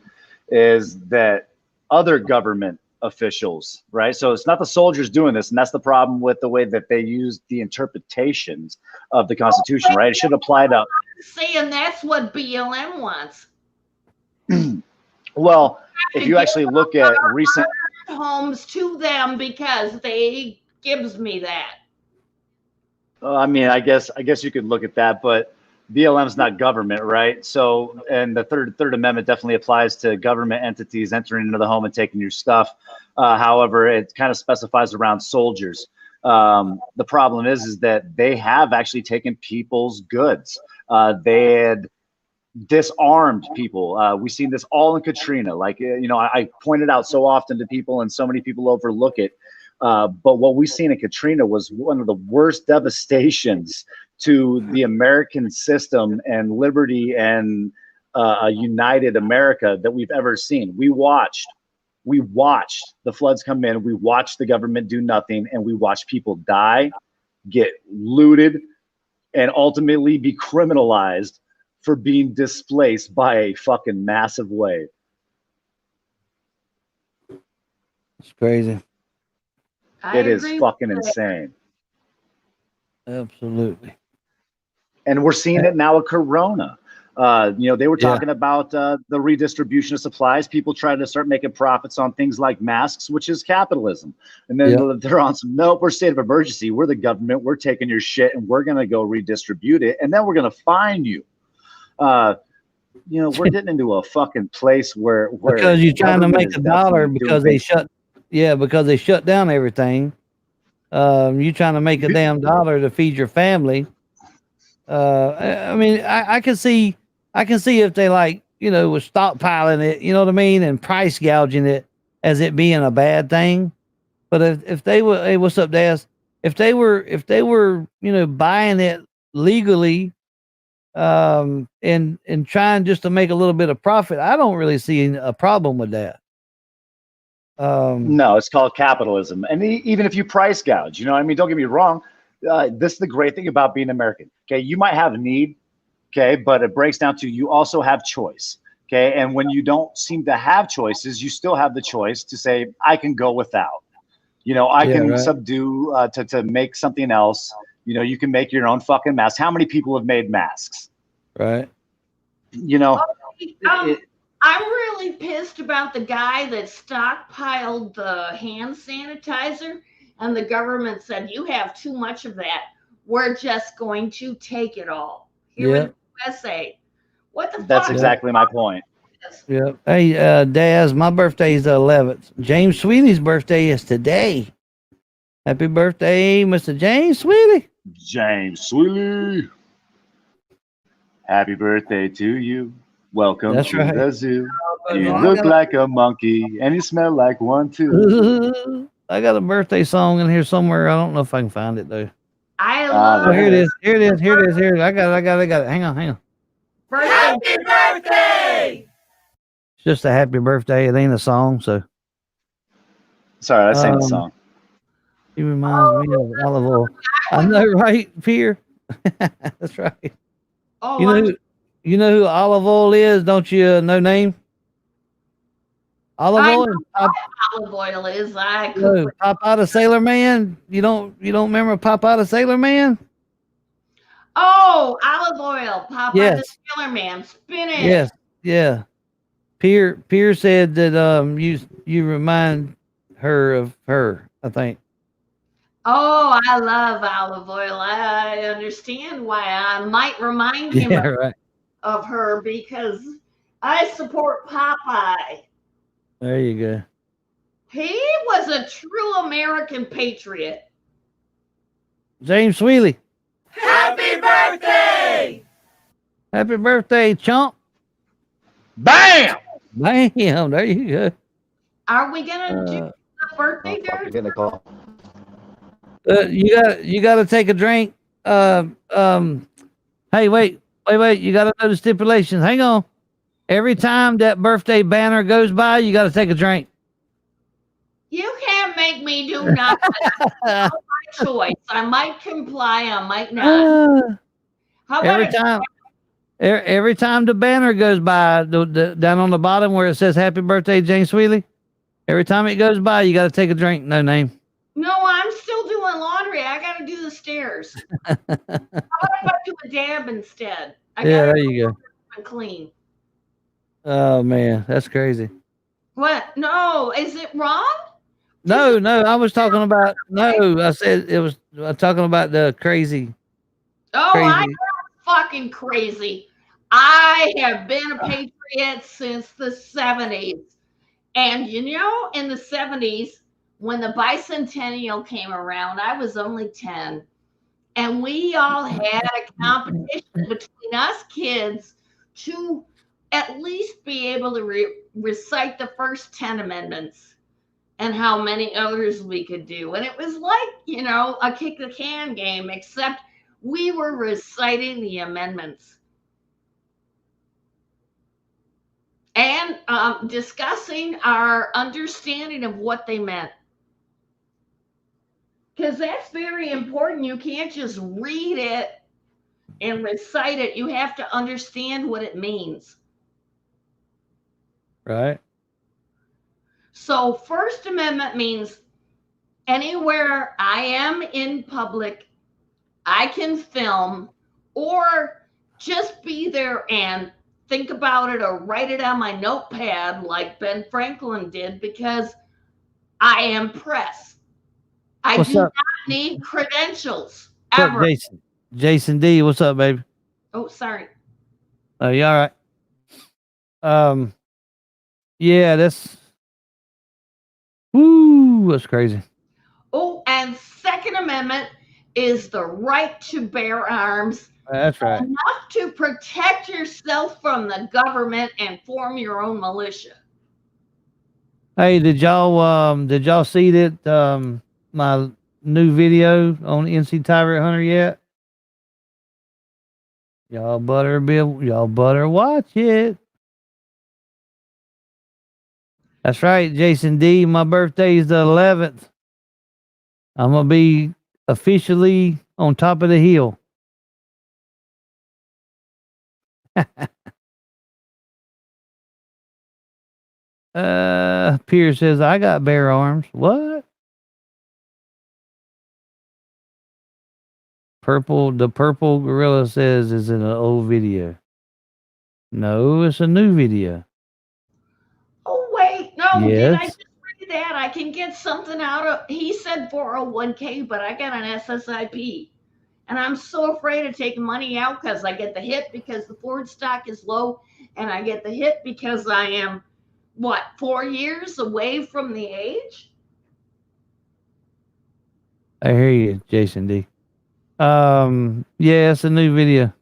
is that other government officials, right? So it's not the soldiers doing this, and that's the problem with the way that they use the interpretations of the Constitution, right? It should apply to. Saying that's what BLM wants. Well, if you actually look at recent homes to them because they gives me that. I mean, I guess you could look at that, but BLM's not government, right? So, and the third amendment definitely applies to government entities entering into the home and taking your stuff. However, it kind of specifies around soldiers. The problem is that they have actually taken people's goods. They had disarmed people. We've seen this all in Katrina. Like, I pointed out so often to people, and so many people overlook it. But what we've seen in Katrina was one of the worst devastations to the American system and liberty and a united America that we've ever seen. We watched the floods come in. We watched the government do nothing, and we watched people die, get looted, and ultimately be criminalized for being displaced by a fucking massive wave. It's crazy. It is fucking insane. Absolutely. And we're seeing it now with Corona. They were talking about the redistribution of supplies. People trying to start making profits on things like masks, which is capitalism. And then they're on some, nope, we're state of emergency. We're the government. We're taking your shit and we're going to go redistribute it. And then we're going to fine you. We're getting into a fucking place where because you're trying to make a dollar because they shut down everything. You trying to make a damn dollar to feed your family. I mean, I can see if they was stockpiling it, you know what I mean, and price gouging it as it being a bad thing. But if they were, hey, what's up, Daz? If they were, buying it legally, and trying just to make a little bit of profit, I don't really see a problem with that. No, it's called capitalism. And even if you price gouge, don't get me wrong. This is the great thing about being American. Okay. You might have need. Okay. But it breaks down to, you also have choice. Okay. And when you don't seem to have choices, you still have the choice to say, I can go without, I can subdue, to make something else. You can make your own fucking mask. How many people have made masks? Right. I'm really pissed about the guy that stockpiled the hand sanitizer, and the government said, you have too much of that. We're just going to take it all here in the USA. What the fuck? That's exactly my point. Yeah. Hey, Daz, my birthday is the 11th. James Sweeley's birthday is today. Happy birthday, Mr. James Sweeley. James Sweeley. Happy birthday to you. Welcome to the zoo. You look like a monkey and you smell like one too. I got a birthday song in here somewhere. I don't know if I can find it though. I love here it is. Here it is. I got it. Hang on. Happy birthday! It's just a happy birthday. It ain't a song, so. Sorry, I sang the song. He reminds me of olive oil. I know, right, Pierre? That's right. Oh, you know who olive oil is, don't you? No name. Olive I oil. know what olive oil is. I cook No, with. Popeye the Sailor Man. You don't remember Popeye the Sailor Man? Oh, olive oil. Popeye the Yes. Sailor Man. Spinach. Yes. Yeah. Pierre said that you remind her of her, I think. Oh, I love olive oil. I understand why I might remind him Yeah, right. of her because I support Popeye. There you go. He was a true American patriot. James Sweeley. Happy birthday! Happy birthday, chump. Bam! Bam. There you go. Are we gonna do the birthday You're getting a call. You gotta take a drink. Hey, wait. You gotta know the stipulations. Hang on. Every time that birthday banner goes by, you gotta take a drink. You can't make me do nothing. It's my choice. I might comply, I might not. How about Every time the banner goes by, down on the bottom where it says "Happy Birthday, James Sweeley," every time it goes by, you got to take a drink. No name. No, I'm still doing laundry. I gotta do the stairs. How about if I do a dab instead? I Yeah, gotta there you go. and clean. Oh man, that's crazy. What? No, is it wrong? No, I was talking about I said it was talking about the crazy. Oh, Crazy. I am fucking crazy. I have been a patriot since the 70s. And you know, in the 70s, when the bicentennial came around, I was only 10. And we all had a competition between us kids to at least be able to recite the first 10 amendments and how many others we could do. And it was like, you know, a kick the can game, except we were reciting the amendments and discussing our understanding of what they meant. Because that's very important. You can't just read it and recite it, you have to understand what it means. Right. So, First Amendment means anywhere I am in public, I can film or just be there and think about it or write it on my notepad like Ben Franklin did because I am press. I What's do up? not need credentials What's up, ever. Jason? Jason D. What's up, baby? Oh, sorry. Oh, you all right? Yeah, that's that's crazy. Oh, and Second Amendment is the right to bear arms. That's right. Enough to protect yourself from the government and form your own militia. Hey, did y'all see that my new video on NC Tyrant Hunter yet? Y'all better watch it. That's right, Jason D. My birthday is the 11th. I'm gonna be officially on top of the hill. Pierce says I got bare arms. What? The purple gorilla says is in an old video. No, it's a new video. Oh, wait. No, did I Yes. just read that? I can get something out of, he said 401k, but I got an SSIP. And I'm so afraid of taking money out because I get the hit because the Ford stock is low. And I get the hit because I am, 4 years away from the age? I hear you, Jason D. Yeah, it's a new video.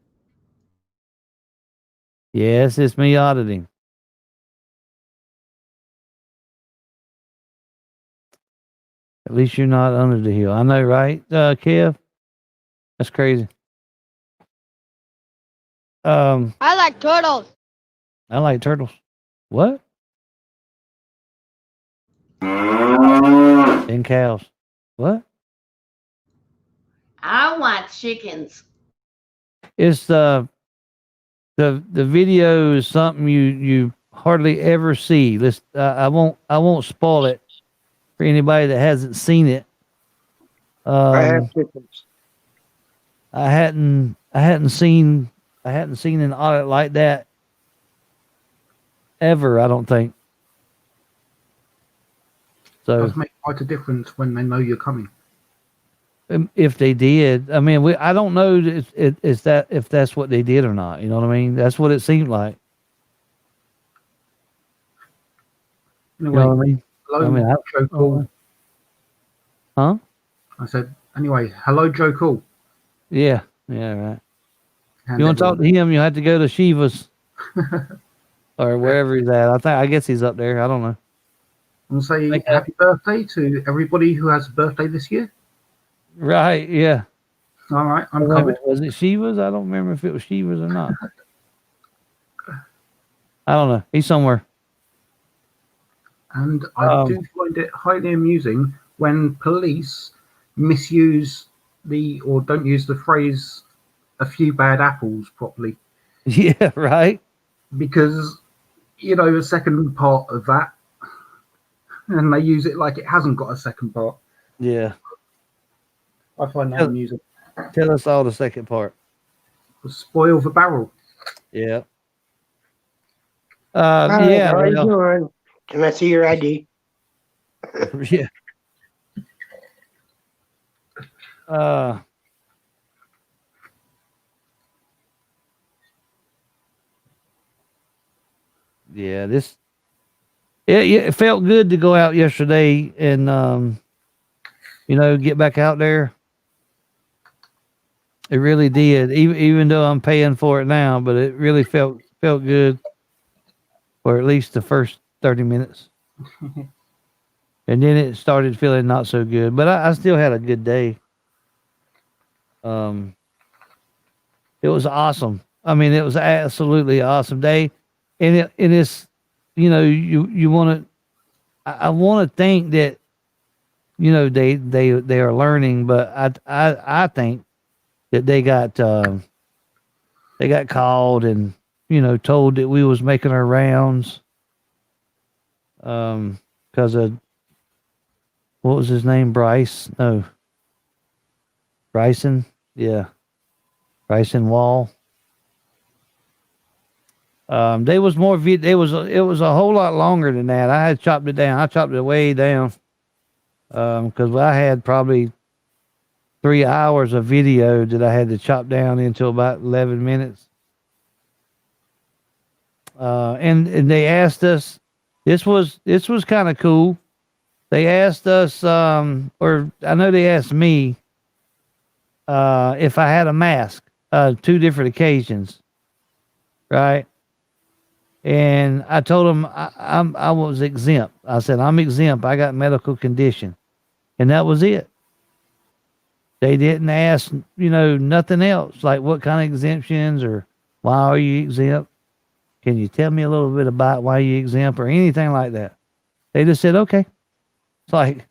Yes, it's me auditing. At least you're not under the hill. I know, right, Kev? That's crazy. I like turtles. I like turtles. What? And cows. What? I want chickens. It's the video is something you hardly ever see. Let's. I won't spoil it for anybody that hasn't seen it. I have Um, chickens. I hadn't seen an audit like that ever. I don't think so. Does make quite a difference when they know you're coming. If they did, I mean, I don't know if that's what they did or not. You know what I mean? That's what it seemed like. Anyway, You know what I mean? hello, I mean, Joe Cool. Huh? I said, anyway, hello, Joe Cool. Yeah, right. And You want to talk to everyone. him? You have to go to Shiva's or wherever he's at. I guess he's up there. I don't know. And say happy birthday to everybody who has a birthday this year. Right? Yeah. All right, I'm Wait a covered. minute, was it Shiva's? I don't remember if it was Shiva's or not. I don't know. He's somewhere. And I do find it highly amusing when police misuse or don't use the phrase "a few bad apples" properly. Yeah, right. Because the second part of that, and they use it like it hasn't got a second part. Yeah. I find that amusing. Tell us all the second part. Spoil the barrel. Yeah. Hi, Yeah. how are you Well, doing? Can I see your ID? yeah. Yeah. It felt good to go out yesterday and get back out there. It really did. Even though I'm paying for it now, but it really felt good for at least the first 30 minutes. And then it started feeling not so good, but I still had a good day. It was awesome. I mean, it was absolutely awesome day. And it's, you want to, I want to think that, they are learning, but I think that they got called and, told that we was making our rounds. Because of, what was his name? Bryson. Yeah. Bryson Wall. They was more, it was a whole lot longer than that. I had chopped it down. I chopped it way down. Cause I had probably 3 hours of video that I had to chop down into about 11 minutes. And they asked us, this was kind of cool. They asked us, or I know they asked me, if I had a mask, 2 different occasions. Right. And I told them I was exempt. I said, I'm exempt. I got medical condition. And that was it. They didn't ask, nothing else. Like what kind of exemptions or why are you exempt? Can you tell me a little bit about why you exempt or anything like that? They just said, okay. It's like,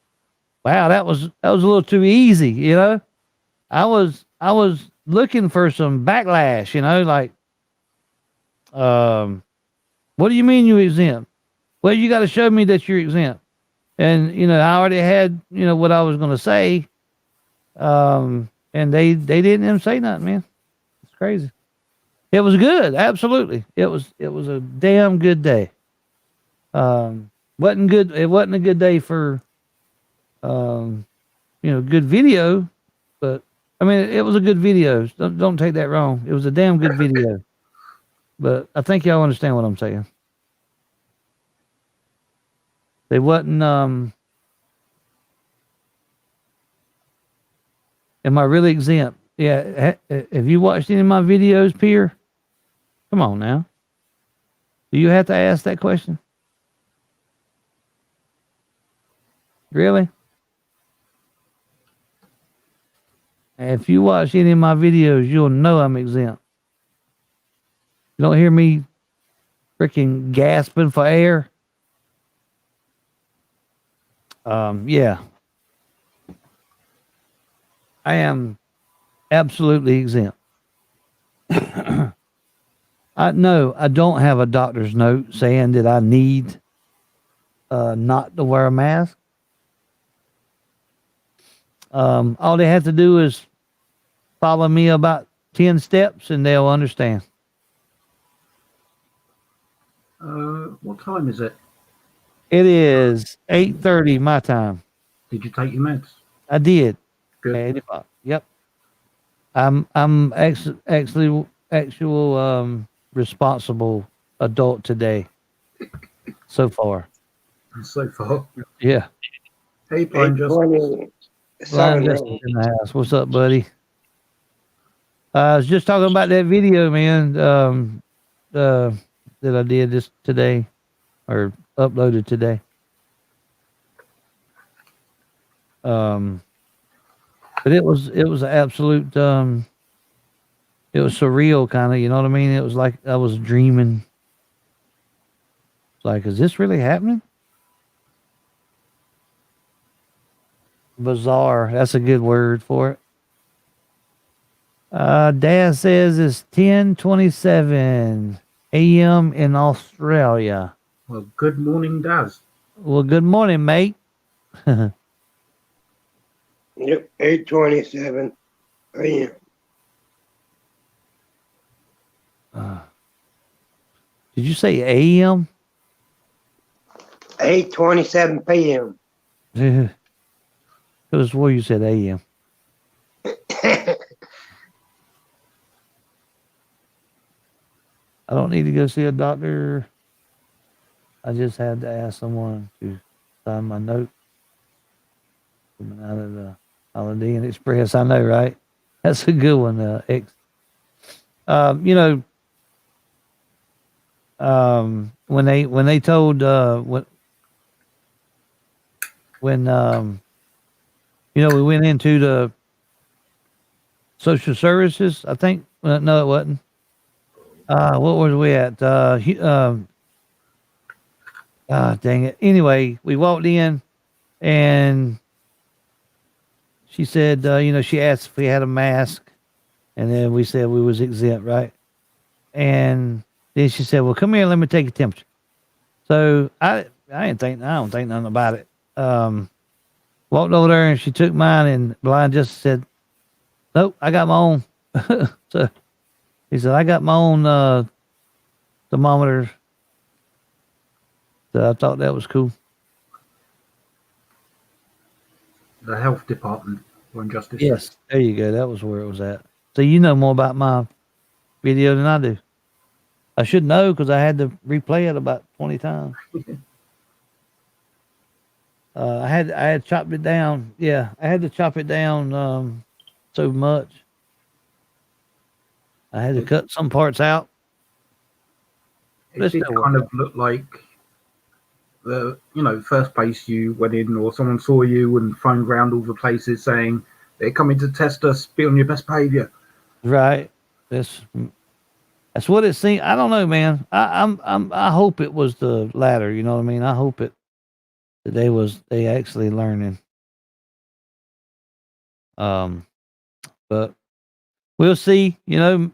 wow, that was a little too easy, I was looking for some backlash, like, what do you mean you exempt? Well, you got to show me that you're exempt. And, I already had, what I was going to say. And they didn't even say nothing, man. It's crazy. It was good. Absolutely. It was a damn good day. Wasn't good. It wasn't a good day for, good video, but I mean, it was a good video. Don't take that wrong. It was a damn good video, but I think y'all understand what I'm saying. They wasn't, am I really exempt? Yeah. Have you watched any of my videos, Pierre? Come on now. Do you have to ask that question? Really? If you watch any of my videos, you'll know I'm exempt. You don't hear me freaking gasping for air? Yeah. I am absolutely exempt. No, I don't have a doctor's note saying that I need not to wear a mask. All they have to do is follow me about 10 steps and they'll understand. What time is it? It is 8:30 my time. Did you take your meds? I did. Good. 8 o'clock. Yep. I'm actual responsible adult today. So far. So far. Yeah. Hey, Blind Justice. Blind Justice in the house. What's up, buddy? I was just talking about that video, man. That I did this today, or uploaded today. But it was an absolute. It was surreal, kind of. You know what I mean? It was like I was dreaming. It's like, is this really happening? Bizarre. That's a good word for it. Dad says it's 10:27 a.m. in Australia. Well, good morning, Daz. Well, good morning, mate. Yep, 8:27 a.m. Did you say a.m.? 8:27 p.m. It was where you said a.m. I don't need to go see a doctor. I just had to ask someone to sign my note coming out of the Holiday Inn Express. I know, right? That's a good one, X. You know, when they told when you know, we went into the social services, I think. No, it wasn't. What was we at? Dang it. Anyway, we walked in and she said, you know, she asked if we had a mask, and then we said we was exempt, right? And then she said, well, come here, let me take your temperature. So I don't think nothing about it. Walked over there and she took mine, and Blind just said, nope, I got my own. So he said, I got my own thermometers. So I thought that was cool. The health department for injustice. Yes, there you go. That was where it was at. So you know more about my video than I do. I should know because I had to replay it about 20 times. I had chopped it down. Yeah, I had to chop it down so much. I had to cut some parts out. It did kind of look like the, you know, first place you went in, or someone saw you and phoned round all the places saying they're coming to test us, be on your best behavior. Right. That's what it seemed. I don't know, man. I hope it was the latter. You know what I mean? I hope that they actually learning. But we'll see. You know,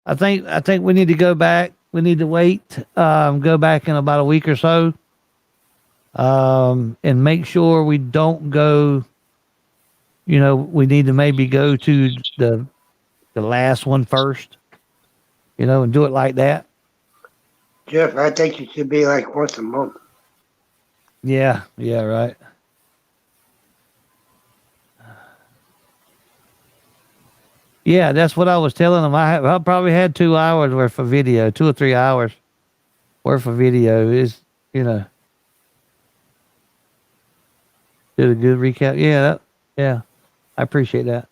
I think we need to go back. We need to wait. Go back in about a week or so. And make sure we don't go. You know, we need to maybe go to the last one first. You know, and do it like that. Jeff, I think it should be like once a month. Yeah, right. Yeah, that's what I was telling them. I probably had 2 hours worth of video, 2 or 3 hours worth of video. Is, you know, did a good recap. Yeah, I appreciate that.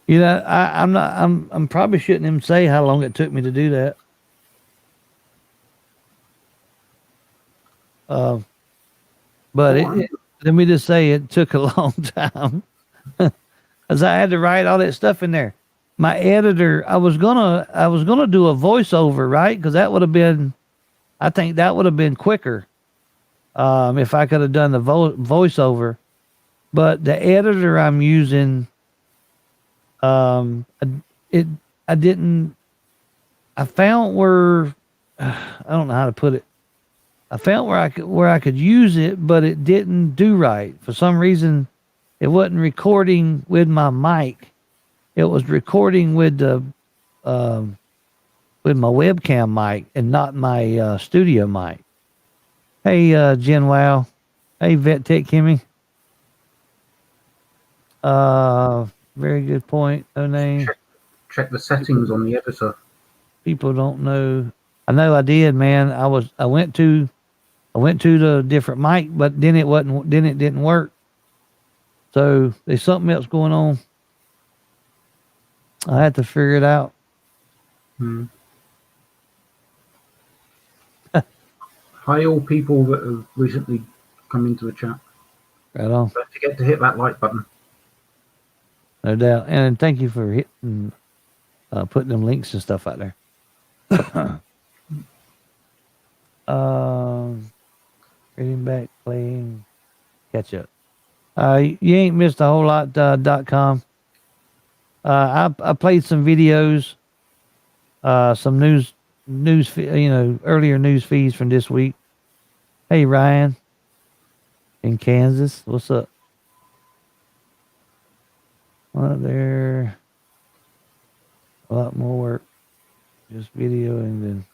You know, I'm probably shouldn't even say how long it took me to do that. But let me just say it took a long time. Because I had to write all that stuff in there. My editor, I was gonna do a voiceover, right? Because that would have been, I think that would have been quicker, if I could have done the voiceover. But the editor I'm using, I didn't I found where I don't know how to put it. I found where I could use it, but it didn't do right. For some reason, it wasn't recording with my mic. It was recording with the with my webcam mic and not my studio mic. Hey, Jen Wow. Hey, Vet Tech Kimmy. Very good point. No name. Check the settings on the editor. People don't know. I know I did, man. I went to the different mic, but then it didn't work. So there's something else going on. I had to figure it out. Hi, all people that have recently come into the chat. Right on. Don't forget to hit that like button. No doubt. And thank you for hitting, putting them links and stuff out there. Reading back, playing, catch up. You ain't missed a whole lot. .com. I played some videos, some news, earlier news feeds from this week. Hey, Ryan in Kansas, what's up? Well, there a lot more work. Just videoing than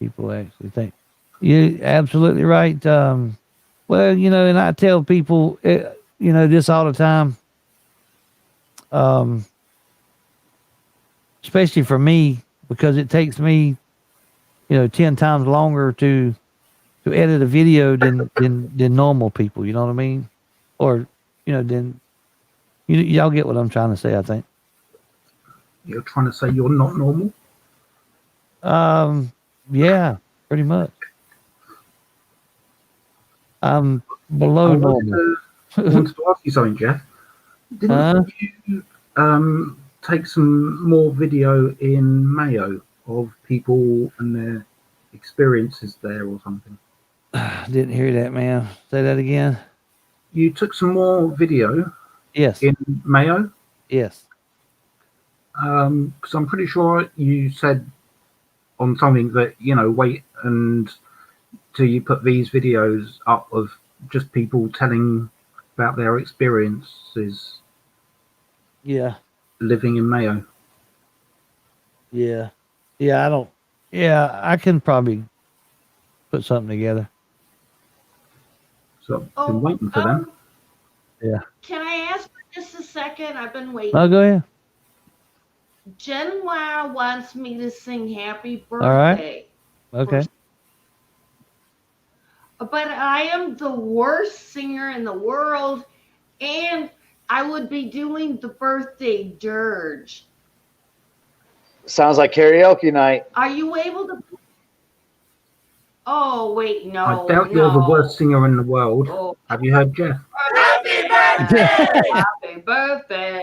people actually think. You're absolutely right. Well, and I tell people, this all the time. Especially for me, because it takes me, 10 times longer to edit a video than normal people. You know what I mean? Or, than y'all get what I'm trying to say, I think. You're trying to say you're not normal? Yeah, pretty much. I'm below normal. I wanted to ask you something, Jeff. Didn't you take some more video in Mayo of people and their experiences there or something? Didn't hear that, man. Say that again. You took some more video. Yes. In Mayo. Yes. Because I'm pretty sure you said on something that wait until you put these videos up of just people telling about their experiences. Yeah. Living in Mayo. Yeah. I can probably put something together. So I've been waiting for them. Yeah. Can I ask for just a second? I've been waiting. Oh, go ahead. Jen Wow wants me to sing Happy Birthday. All right. Okay. But I am the worst singer in the world, and I would be doing the birthday dirge. Sounds like karaoke night. Are you able to? Oh, wait, no. I doubt you're the worst singer in the world. Oh. Have you heard Jeff? Happy birthday! Happy birthday!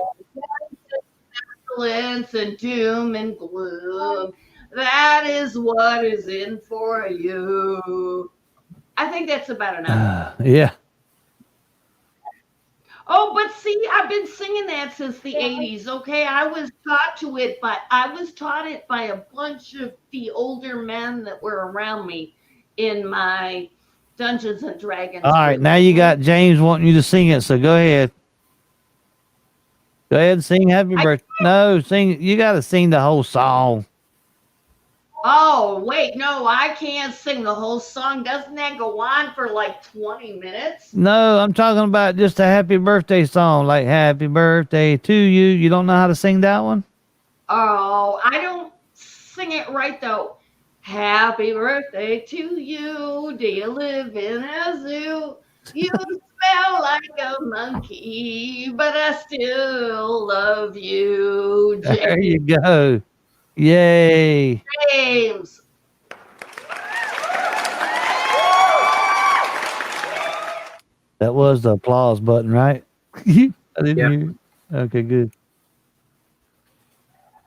Pestilence and doom and gloom. That is what is in for you. I think that's about enough. Yeah. Oh, but see, I've been singing that since the 80s, okay? I was taught it by a bunch of the older men that were around me in my Dungeons and Dragons. All right, now you got James wanting you to sing it, so go ahead. Go ahead and sing Happy Birthday. No, sing. You got to sing the whole song. Oh, wait, no, I can't sing the whole song. Doesn't that go on for like 20 minutes? No, I'm talking about just a happy birthday song, like Happy Birthday to You. You don't know how to sing that one? Oh, I don't sing it right, though. Happy birthday to you. Do you live in a zoo? You smell like a monkey, but I still love you, James. There you go. Yay. James. That was the applause button, right? I didn't hear. Okay, good.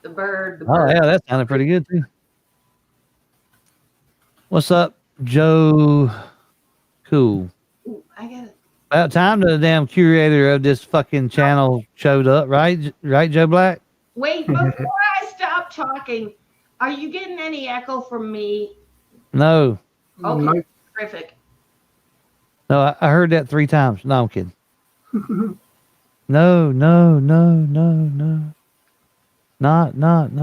The bird. Oh, yeah, that sounded pretty good, too. What's up, Joe? Cool. Ooh, I got it. About time the damn curator of this fucking channel showed up, right? Right, Joe Black? Wait, before I stop talking, Are you getting any echo from me? No. Okay, No. terrific. No, I heard that 3 times. No, I'm kidding. No, no, no, no, no. Not now. Wait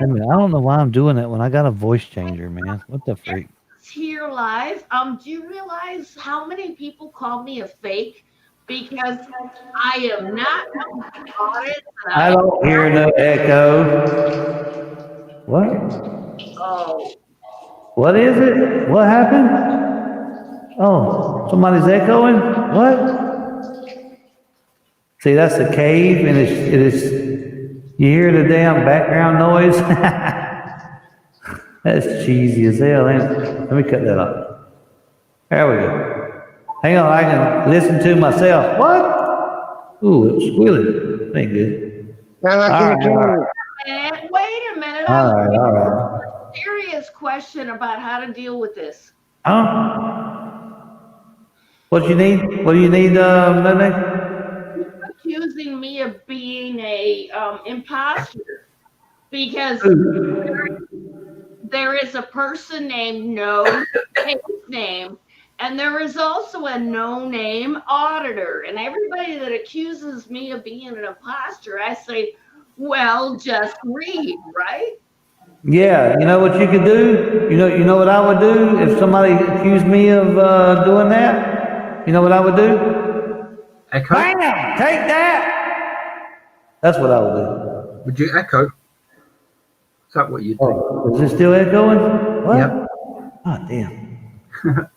a minute, I don't know why I'm doing that when I got a voice changer, man. What the freak? Here live. Do you realize how many people call me a fake? Because I am not audit. I don't hear no echo. What? Oh, What is it? What happened? Oh, somebody's echoing? What? See, that's the cave, and it is. You hear the damn background noise? That's cheesy as hell, ain't it? Let me cut that off. There we go. Hang on, I can listen to myself. What? Ooh, it's squealing. Ain't good. All right. and wait a minute. All right. A serious question about how to deal with this. What you need? What do you need, Lily? Accusing me of being a imposter because there is a person named No Name, and there is also a no name auditor. And everybody that accuses me of being an imposter, I say, well, just read, right? Yeah, you know what you could do? You know what I would do if somebody accused me of doing that? You know what I would do? Echo? Bam! Take that! That's what I would do. Would you echo? Is that what you do? Oh, is it still echoing? What? Yep. Oh, damn.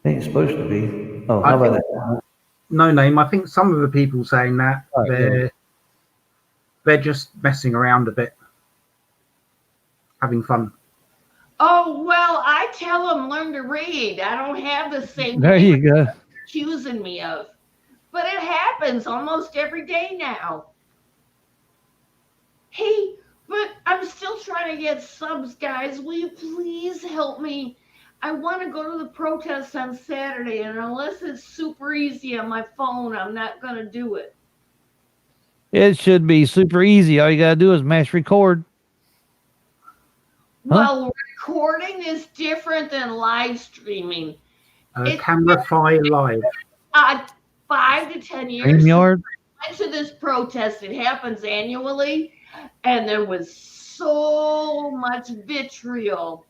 Ain't supposed to be. Oh, how about that? No name. I think some of the people saying that they're just messing around a bit, having fun. Oh, well, I tell them learn to read. I don't have the same There you go. accusing me of. But it happens almost every day now. Hey, but I'm still trying to get subs, guys. Will you please help me? I want to go to the protest on Saturday, and unless it's super easy on my phone, I'm not going to do it. It should be super easy. All you gotta do is mash record. Well, recording is different than live streaming. Camerify live. 5 to 10 years. StreamYard? I went to this protest. It happens annually, and there was so much vitriol.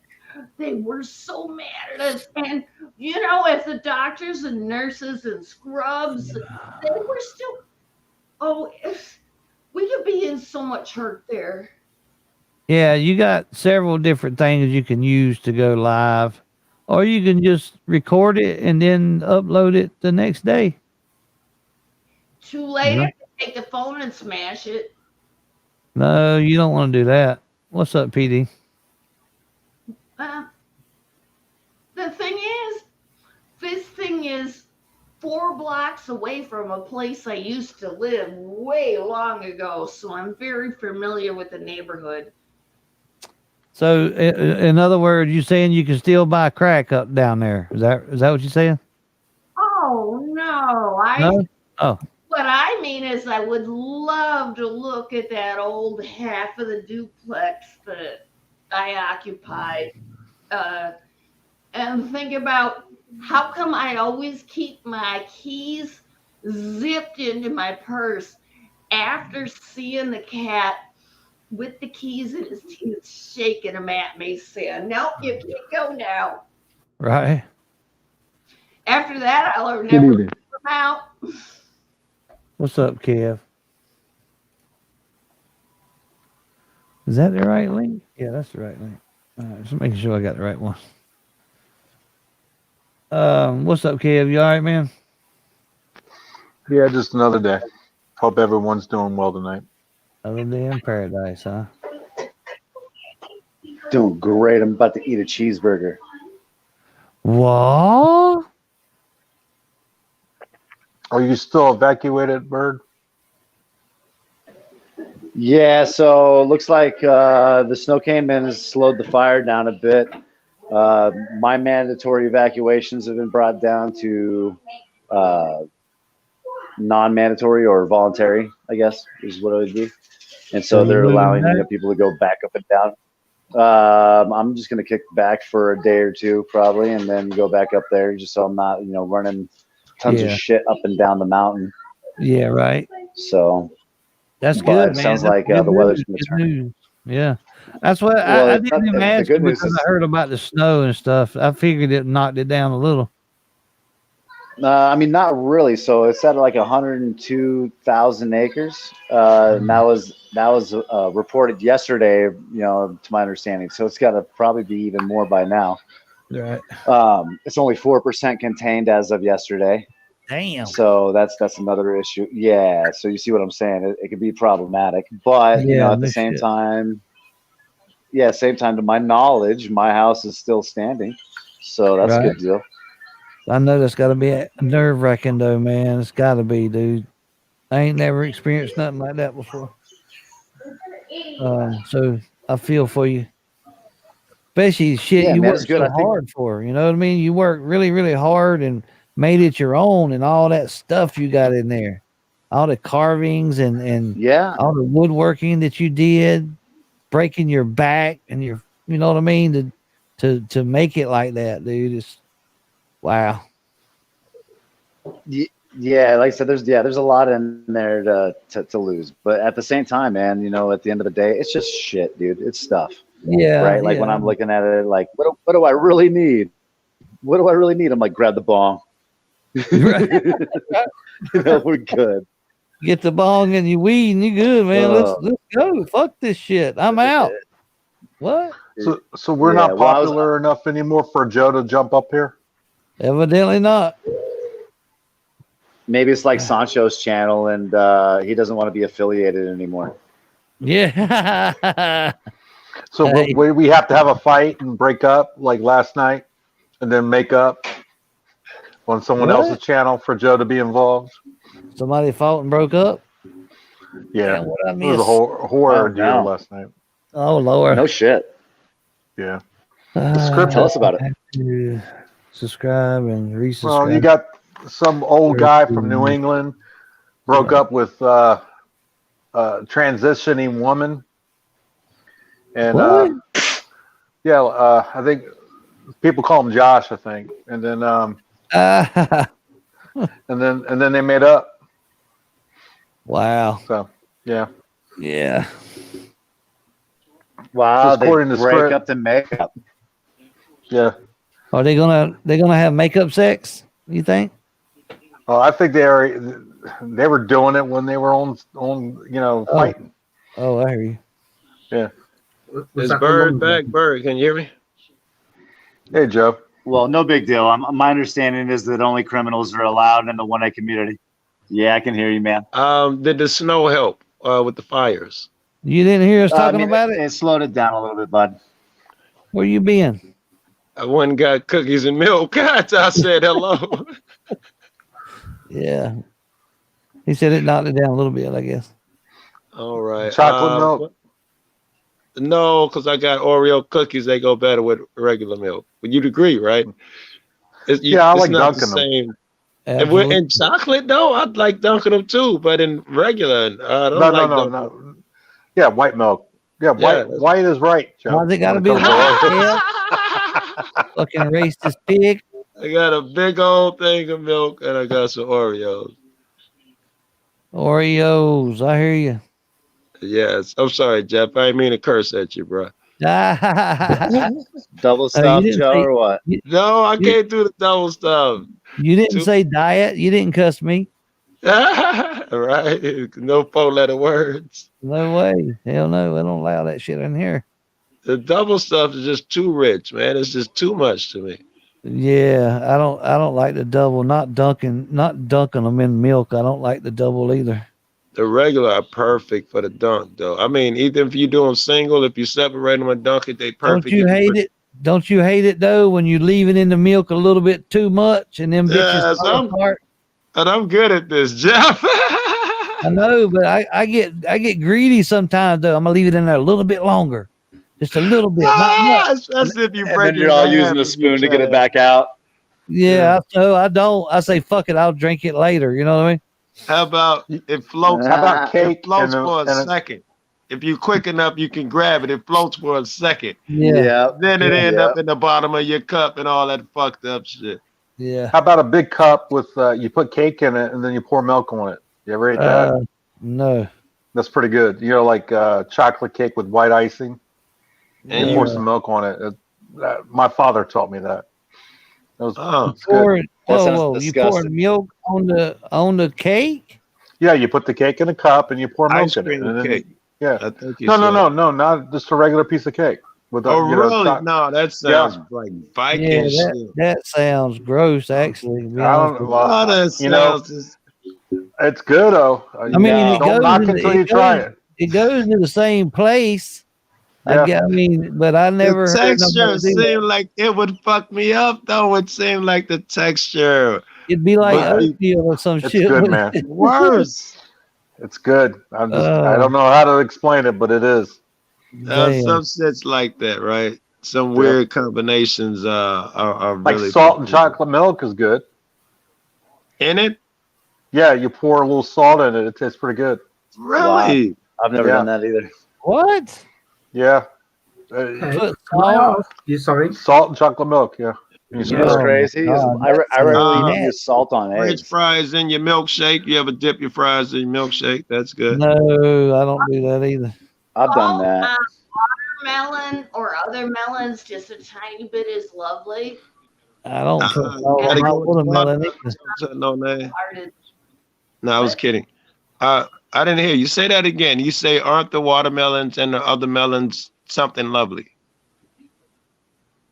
They were so mad at us. And, you know, as the doctors and nurses and scrubs, they were still, we could be in so much hurt there. Yeah, you got several different things you can use to go live, or you can just record it and then upload it the next day. Too late. I can take the phone and smash it. No, you don't want to do that. What's up, PD? The thing is, this thing is 4 blocks away from a place I used to live way long ago, so I'm very familiar with the neighborhood. So, in other words, you saying you can still buy crack up down there? Is that what you're saying? Oh no! No? Oh. What I mean is, I would love to look at that old half of the duplex that I occupied, and think about how come I always keep my keys zipped into my purse after seeing the cat with the keys in his teeth, shaking them at me, saying, "Nope, you can't go now." Right. After that, I learned never to put them out. What's up, Kev? Is that the right link? Yeah, that's the right link. All right, just making sure I got the right one. What's up, Kev? You all right, man? Yeah, just another day. Hope everyone's doing well tonight. Another day in paradise, huh? Doing great. I'm about to eat a cheeseburger. What? Are you still evacuated, Bird? Yeah, so looks like the snow came in and slowed the fire down a bit. My mandatory evacuations have been brought down to non-mandatory or voluntary, I guess, is what it would be. And so So you they're moving allowing back? people to go back up and down. I'm just gonna kick back for a day or two probably, and then go back up there just so I'm not, running tons of Yeah. shit up and down the mountain. Yeah, right. So That's but good, it man. sounds That's like good the weather's news. gonna Good turn. news. Yeah. That's what Well, I it's didn't not, even the ask good you news because is, I heard about the snow and stuff. I figured it knocked it down a little. I mean, not really. So it's at like 102,000 acres. And that was reported yesterday, to my understanding. So it's got to probably be even more by now. Right. It's only 4% contained as of yesterday. Damn. So that's another issue. Yeah. So you see what I'm saying? It could be problematic, but Yeah, at the no same shit. time, to my knowledge, my house is still standing. So that's a Right. good deal. I know that's got to be nerve wracking, though, man. It's got to be, dude. I ain't never experienced nothing like that before. So I feel for you. Especially shit Yeah, you man, it's worked good. so I think hard for. You know what I mean? You worked really, really hard and made it your own, and all that stuff you got in there, all the carvings and yeah, all the woodworking that you did, breaking your back and your, you know what I mean, to make it like that, dude. It's wow. Yeah, like I said, there's a lot in there to lose, but at the same time, man, at the end of the day, it's just shit, dude. It's stuff, Yeah, right? Like when I'm looking at it, like what do I really need? What do I really need? I'm like, grab the bong. We're good. Get the bong and you weed and you good, man. Let's go. Fuck this shit. I'm out. What? So we're Yeah, not well, I was- popular enough anymore for Joe to jump up here? Evidently not. Maybe it's like Sancho's channel, and he doesn't want to be affiliated anymore. Yeah. So Hey. we have to have a fight and break up like last night, and then make up on someone What? else's channel for Joe to be involved. Somebody fought and broke up. Yeah, Damn, what I it was a miss? horror deal no. last night. Oh Lord. No shit. Yeah. Tell us about it. I have to subscribe and resubscribe. Well, you got some old guy from New England broke up with a transitioning woman, and I think people call him Josh, I think, and then and then they made up. Wow. So yeah. Yeah. Wow, Just they according to break script. up the makeup. Yeah. Are they gonna have makeup sex? You think? Well, I think they were doing it when they were on fighting. Oh, I hear you. Yeah. Was Is that Bird the back? Bird, can you hear me? Hey, Joe. Well, no big deal. My understanding is that only criminals are allowed in the 1A community. Yeah, I can hear you, man. Did the snow help with the fires? You didn't hear us talking about it? It slowed it down a little bit, bud. Where you been? I went and got cookies and milk. I said hello. Yeah. He said it knocked it down a little bit, I guess. All right. Chocolate milk? No, because I got Oreo cookies. They go better with regular milk. But you'd agree, right? Yeah, I like not dunking the them. same. Absolutely. In chocolate, though, I'd like dunking them too. But in regular, I don't like dunking. No. Yeah, white milk. Yeah, white is right, Joe. Why's it gotta be When it comes to Oreo. white? Fucking racist pig. I got a big old thing of milk and I got some Oreos. Oreos. I hear you. Yes. I'm sorry, Jeff. I didn't mean to curse at you, bro. Double stuff, Joe, or what? No, I can't do the double stuff. You didn't say diet. You didn't cuss me. Right? No 4-letter words. No way. Hell no. I don't allow that shit in here. The double stuff is just too rich, man. It's just too much to me. Yeah, I don't like the double. Not dunking them in milk. I don't like the double either. The regular are perfect for the dunk, though. I mean, even if you do them single, if you separate them and dunk it, they perfect. Don't you hate it? Don't you hate it though when you leave it in the milk a little bit too much and them bitches fall apart? And I'm good at this, Jeff. I know, but I get greedy sometimes though. I'm gonna leave it in there a little bit longer, just a little bit, not much. That's if you And break then you're all using a spoon to get it back out. Yeah, so I don't. I say fuck it. I'll drink it later. You know what I mean? How about it floats? How about cake It floats and for a a second. if you quick enough, you can grab it. It floats for a second. Yeah. Then it ends up in the bottom of your cup and all that fucked up shit. Yeah. How about a big cup with you put cake in it and then you pour milk on it? You ever ate that? No. That's pretty good. You know, like chocolate cake with white icing. And you pour some milk on it. My father taught me that. That was good. Whoa! You pour milk on the cake? Yeah, you put the cake in a cup and you pour milk Ice in it. cream And then, cake. Yeah. I think you No, said. not just a regular piece of cake. With Oh, you know, really? No, that sounds like Viking shit. That sounds gross. Actually, to be I honest don't with know. you. That You know, sounds it's good though. I mean, it don't goes knock in, until you try it. It goes to the same place. Yeah. I mean, but I never the heard texture nobody do that. seemed like it would fuck me up though. It seemed like the texture. It'd be like would be oatmeal or some It's shit. good, wouldn't man. it? worse. It's good. I don't know how to explain it, but it is. Some shit's like that, right? Some weird combinations are Like really salt and chocolate milk is good. in it. Yeah, you pour a little salt in it. It tastes pretty good. Really? Wow. I've never done that either. What? Yeah. Can I ask you something? Salt and chocolate milk, yeah. You know what's crazy? I rarely use salt on French eggs. fries in your milkshake. You ever dip your fries in your milkshake? That's good. No, I don't do that either. I've done that. Watermelon or other melons, just a tiny bit is lovely. I don't put salt gotta on my go with the watermelon either. No name. No, I was kidding. I didn't hear you say that again. You say aren't the watermelons and the other melons something lovely?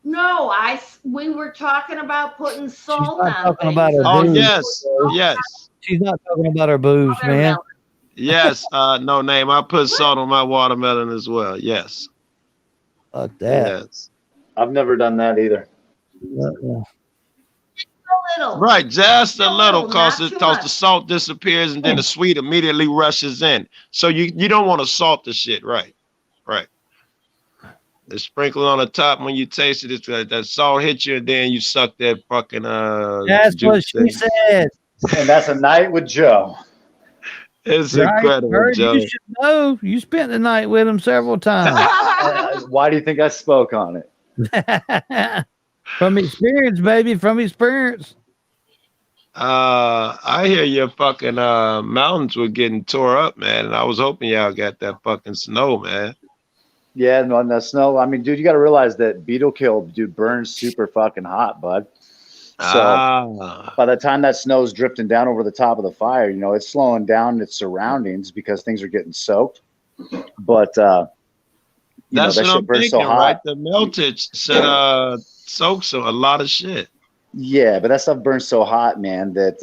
No, we were talking about putting salt on talking things. about her Oh booze. yes. She's not talking about her booze, man. Yes, no name. I put salt on my watermelon as well. Yes. Fuck that. Yes. I've never done that either. Right, just a little, not cause too the salt disappears and then the sweet immediately rushes in. So you don't want to salt the shit, right? Right. The sprinkle on the top when you taste it, it's that salt hits you and then you suck that fucking That's what juice she thing. said. And that's a night with Joe. It's Right, incredible, Bird, Joe. you should know. You spent the night with him several times. Why do you think I spoke on it? From experience, baby. From experience. I hear your fucking mountains were getting tore up, man, and I was hoping y'all got that fucking snow, man. Yeah, no, the snow. I mean, dude, you got to realize that beetle kill, dude, burns super fucking hot, bud. So by the time that snow's drifting down over the top of the fire, you know, it's slowing down its surroundings because things are getting soaked. But That's that what shit I'm burns thinking, so hot. right? The meltage should soak so a lot of shit. Yeah, but that stuff burns so hot, man, that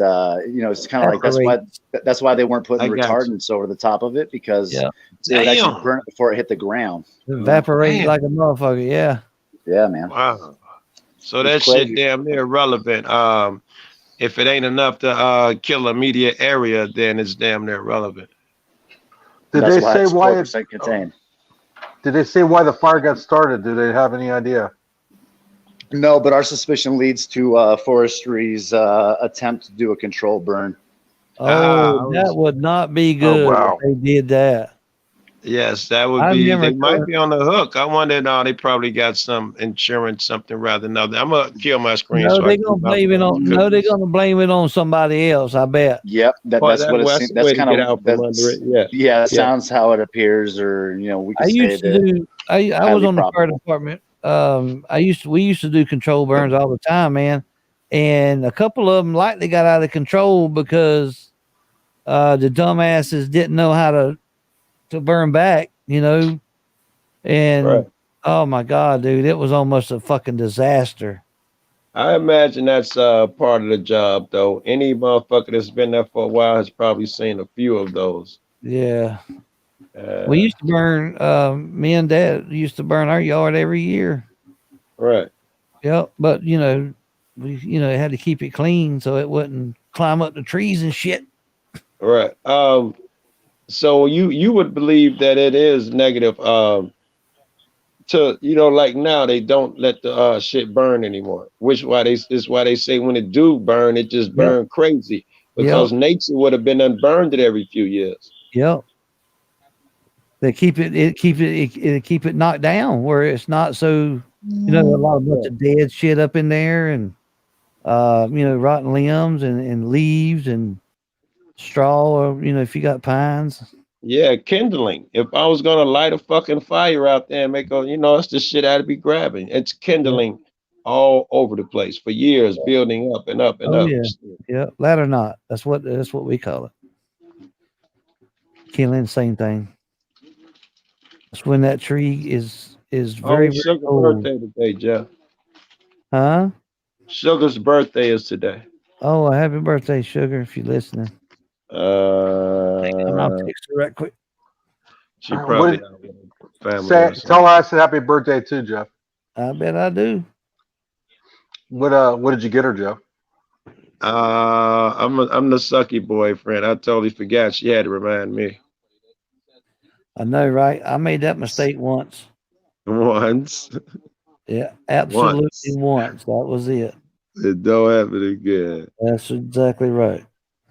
it's kind of like that's why they weren't putting I got retardants over the top of it because it would actually burn it before it hit the ground. Evaporate Man. like a motherfucker. Yeah. Yeah, man. Wow. So It's that crazy. shit damn near irrelevant. If it ain't enough to kill a immediate area, then it's damn near relevant. Did That's they why say it's why 4% contained? Did they say why the fire got started? Do they have any idea? No, but our suspicion leads to forestry's attempt to do a control burn. Oh, that would not be good if they did that. Yes, that would I've be. never They might done- be on the hook. I wonder now. They probably got some insurance, something rather than other. I'm gonna kill my screen. No, so I they're can gonna keep my blame it on. cookies. No, they're gonna blame it on somebody else. I bet. Yep, Well, that's what it that's seems. the That's way to kind get of out from under it. Yeah. Yeah, it Yeah. sounds how it appears, or we I could say used to that. do. I was highly on the fire probable. department. We used to do control burns all the time, man. And a couple of them likely got out of control because the dumbasses didn't know how to burn back, And Right. oh my god, dude, it was almost a fucking disaster. I imagine that's part of the job, though. Any motherfucker that's been there for a while has probably seen a few of those. Yeah. We used to burn. Me and Dad used to burn our yard every year. Right. Yep, but we had to keep it clean so it wouldn't climb up the trees and shit. Right. So you would believe that it is negative. To like now they don't let the shit burn anymore. Which is why they say when it do burn, it just burn crazy because nature would have been unburned it every few years. Yep. They keep it knocked down where it's not so, a lot of bunch of dead shit up in there and rotten limbs and leaves and straw, or if you got pines. Yeah, kindling. If I was gonna light a fucking fire out there and make it's the shit I'd be grabbing. It's kindling all over the place for years, building up and up and Oh up. yeah, ladder knot. That's what we call it. Killing, same thing. That's when that tree is very, very Sugar's old. birthday today, Jeff. Huh? Sugar's birthday is today. Oh, happy birthday, Sugar! If you're listening. I'll text her right quick. She probably What- out with her family. or something. Tell her I said happy birthday too, Jeff. I bet I do. What did you get her, Jeff? I'm the sucky boyfriend. I totally forgot. She had to remind me. I know, right? I made that mistake once. Once. Yeah, absolutely once. That was it. It don't happen again. That's exactly right.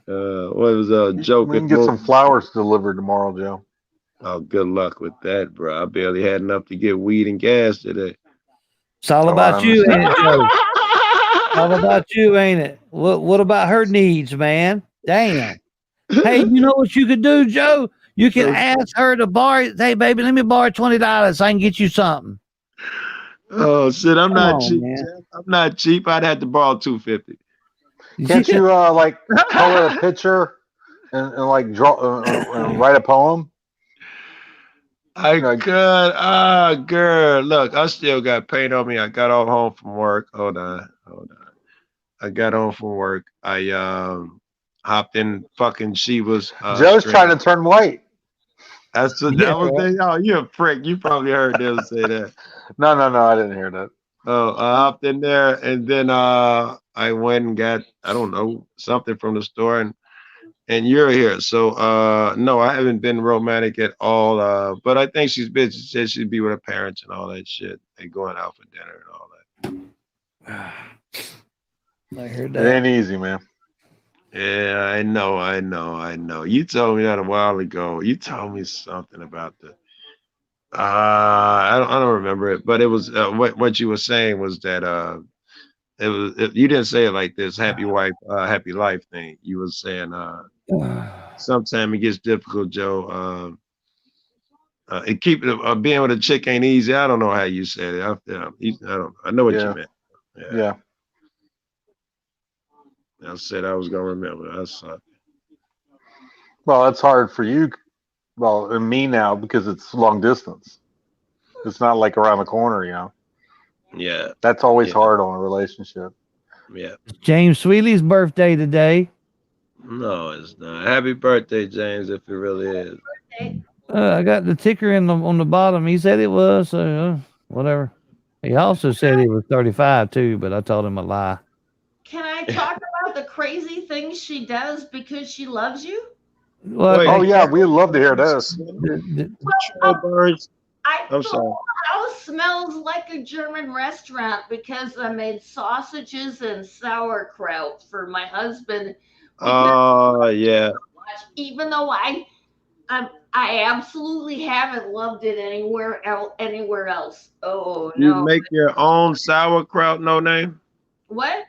What was a joke? We can get some flowers delivered tomorrow, Joe. Oh, good luck with that, bro. I barely had enough to get weed and gas today. It's all about you, ain't it, Joe? All about you, ain't it? What about her needs, man? Damn. Hey, you know what you could do, Joe? You can ask her to borrow. Hey, baby, let me borrow $20 so I can get you something. Oh shit, I'm Come not on, cheap. man. Jeff. I'm not cheap. I'd have to borrow $250. Can't you color a picture and draw and write a poem? I could. Girl, look, I still got paint on me. I got all home from work. Hold on. I got home from work. I hopped in fucking Shiva's. Joe's stream. trying to turn white. That's what that was. Oh, you're a prick. You probably heard them say that. No, I didn't hear that. Oh, I hopped in there and then I went and got, I don't know, something from the store and you're here. So no, I haven't been romantic at all. But I think she's busy. She said she'd be with her parents and all that shit. They going out for dinner and all that. I heard It that. ain't easy, man. Yeah, I know. You told me that a while ago. You told me something about the I don't remember it, but it was what you were saying was that you didn't say it like this happy wife, happy life thing. You were saying sometimes it gets difficult, Joe. And being with a chick ain't easy. I don't know how you said it. I know what you meant. Yeah. I said I was gonna remember. That's Well, it's hard for you. Well, and me now because it's long distance. It's not like around the corner, Yeah. That's always hard on a relationship. Yeah. James Sweeley's birthday today. No, it's not. Happy birthday, James, if it really is. I got the ticker on the bottom. He said it was, so whatever. He also said he was 35 too, but I told him a lie. Can I talk about the crazy things she does because she loves you? Well, we'd love to hear this. I'm sorry. The house smells like a German restaurant because I made sausages and sauerkraut for my husband. Oh, yeah. Even though I absolutely haven't loved it anywhere else. Oh You no! make your own sauerkraut, no name? What?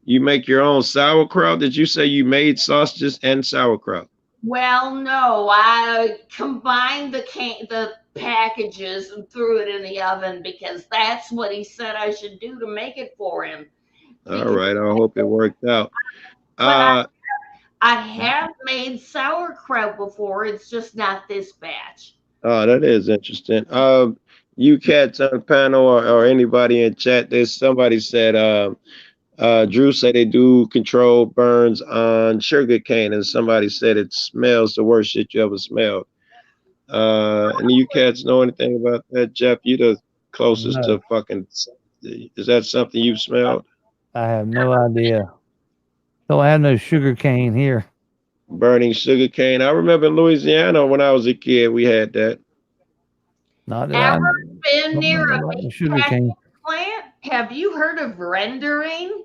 You make your own sauerkraut? Did you say you made sausages and sauerkraut? Well, no. I combined the packages and threw it in the oven because that's what he said I should do to make it for him. All right. I hope it worked out. I have made sauerkraut before. It's just not this batch. Oh, that is interesting. You cats on the panel or anybody in chat, somebody said Drew said they do controlled burns on sugarcane, and somebody said it smells the worst shit you ever smelled. And you cats know anything about that? Jeff, you the closest to fucking. Is that something you've smelled? I have no idea. Don't have no sugar cane here. Burning sugarcane. I remember in Louisiana when I was a kid, we had that. Not that Ever been near a like meat sugar cane. plant? Have you heard of rendering?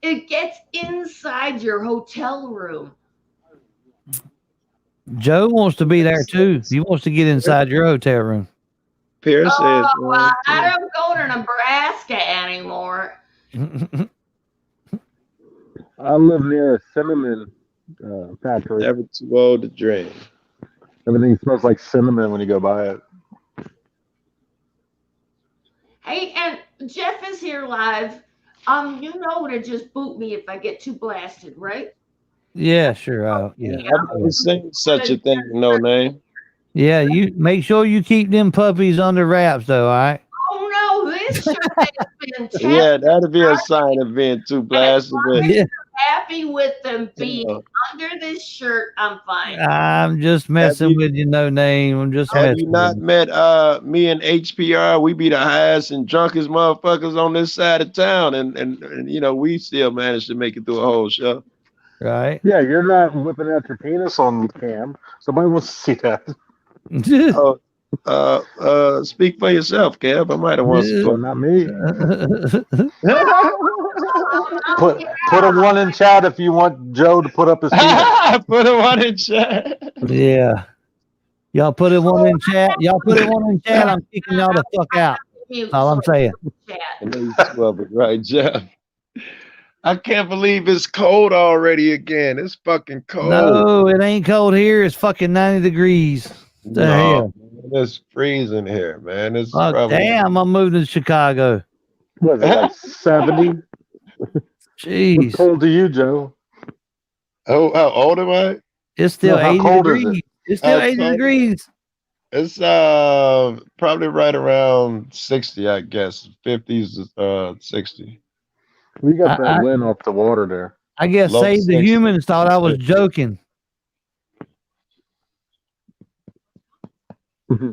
It gets inside your hotel room. Joe wants to be there too. He wants to get inside your hotel room. Pierce says, Well, I don't go to Nebraska anymore. I live near a cinnamon factory. never too old to drink. Everything smells like cinnamon when you go by it. Hey, and Jeff is here live. You know to just boot me if I get too blasted, right? Yeah, sure. Yeah. I've never seen such a thing. No name. Yeah, you make sure you keep them puppies under wraps, though. All right. Oh no, this shirt has been tested. Yeah, that'd be a sign of being too blasted. I'm happy with them being under this shirt. I'm fine. I'm just messing with you, no name. I'm just Have messing you not with met me and HPR? We be the highest and drunkest motherfuckers on this side of town, and you know we still managed to make it through a whole show. you. Right. Yeah, you're not whipping out your penis on cam. Somebody wants to see that. Speak for yourself, Kev. I might have once. Well, not me. put a one in chat if you want Joe to put up his penis. Put a one in chat. Yeah. Y'all put it one in chat. Y'all put it one in chat. I'm kicking y'all the fuck out. That's all I'm saying. Right, Jeff. I can't believe it's cold already again. It's fucking cold. No, it ain't cold here. It's fucking 90 degrees. The hell? It's freezing here, man. It's Oh, probably damn, I'm moving to Chicago. What is it, like 70? Jeez. What's cold to you, Joe? Oh, how old am I? It's still No, how 80 cold is degrees. it? It's still How 80 cold? degrees. It's probably right around 60, I guess. 50s, 60. We got that I- wind off the water there. I guess Low Save the 60s. Humans thought I was joking.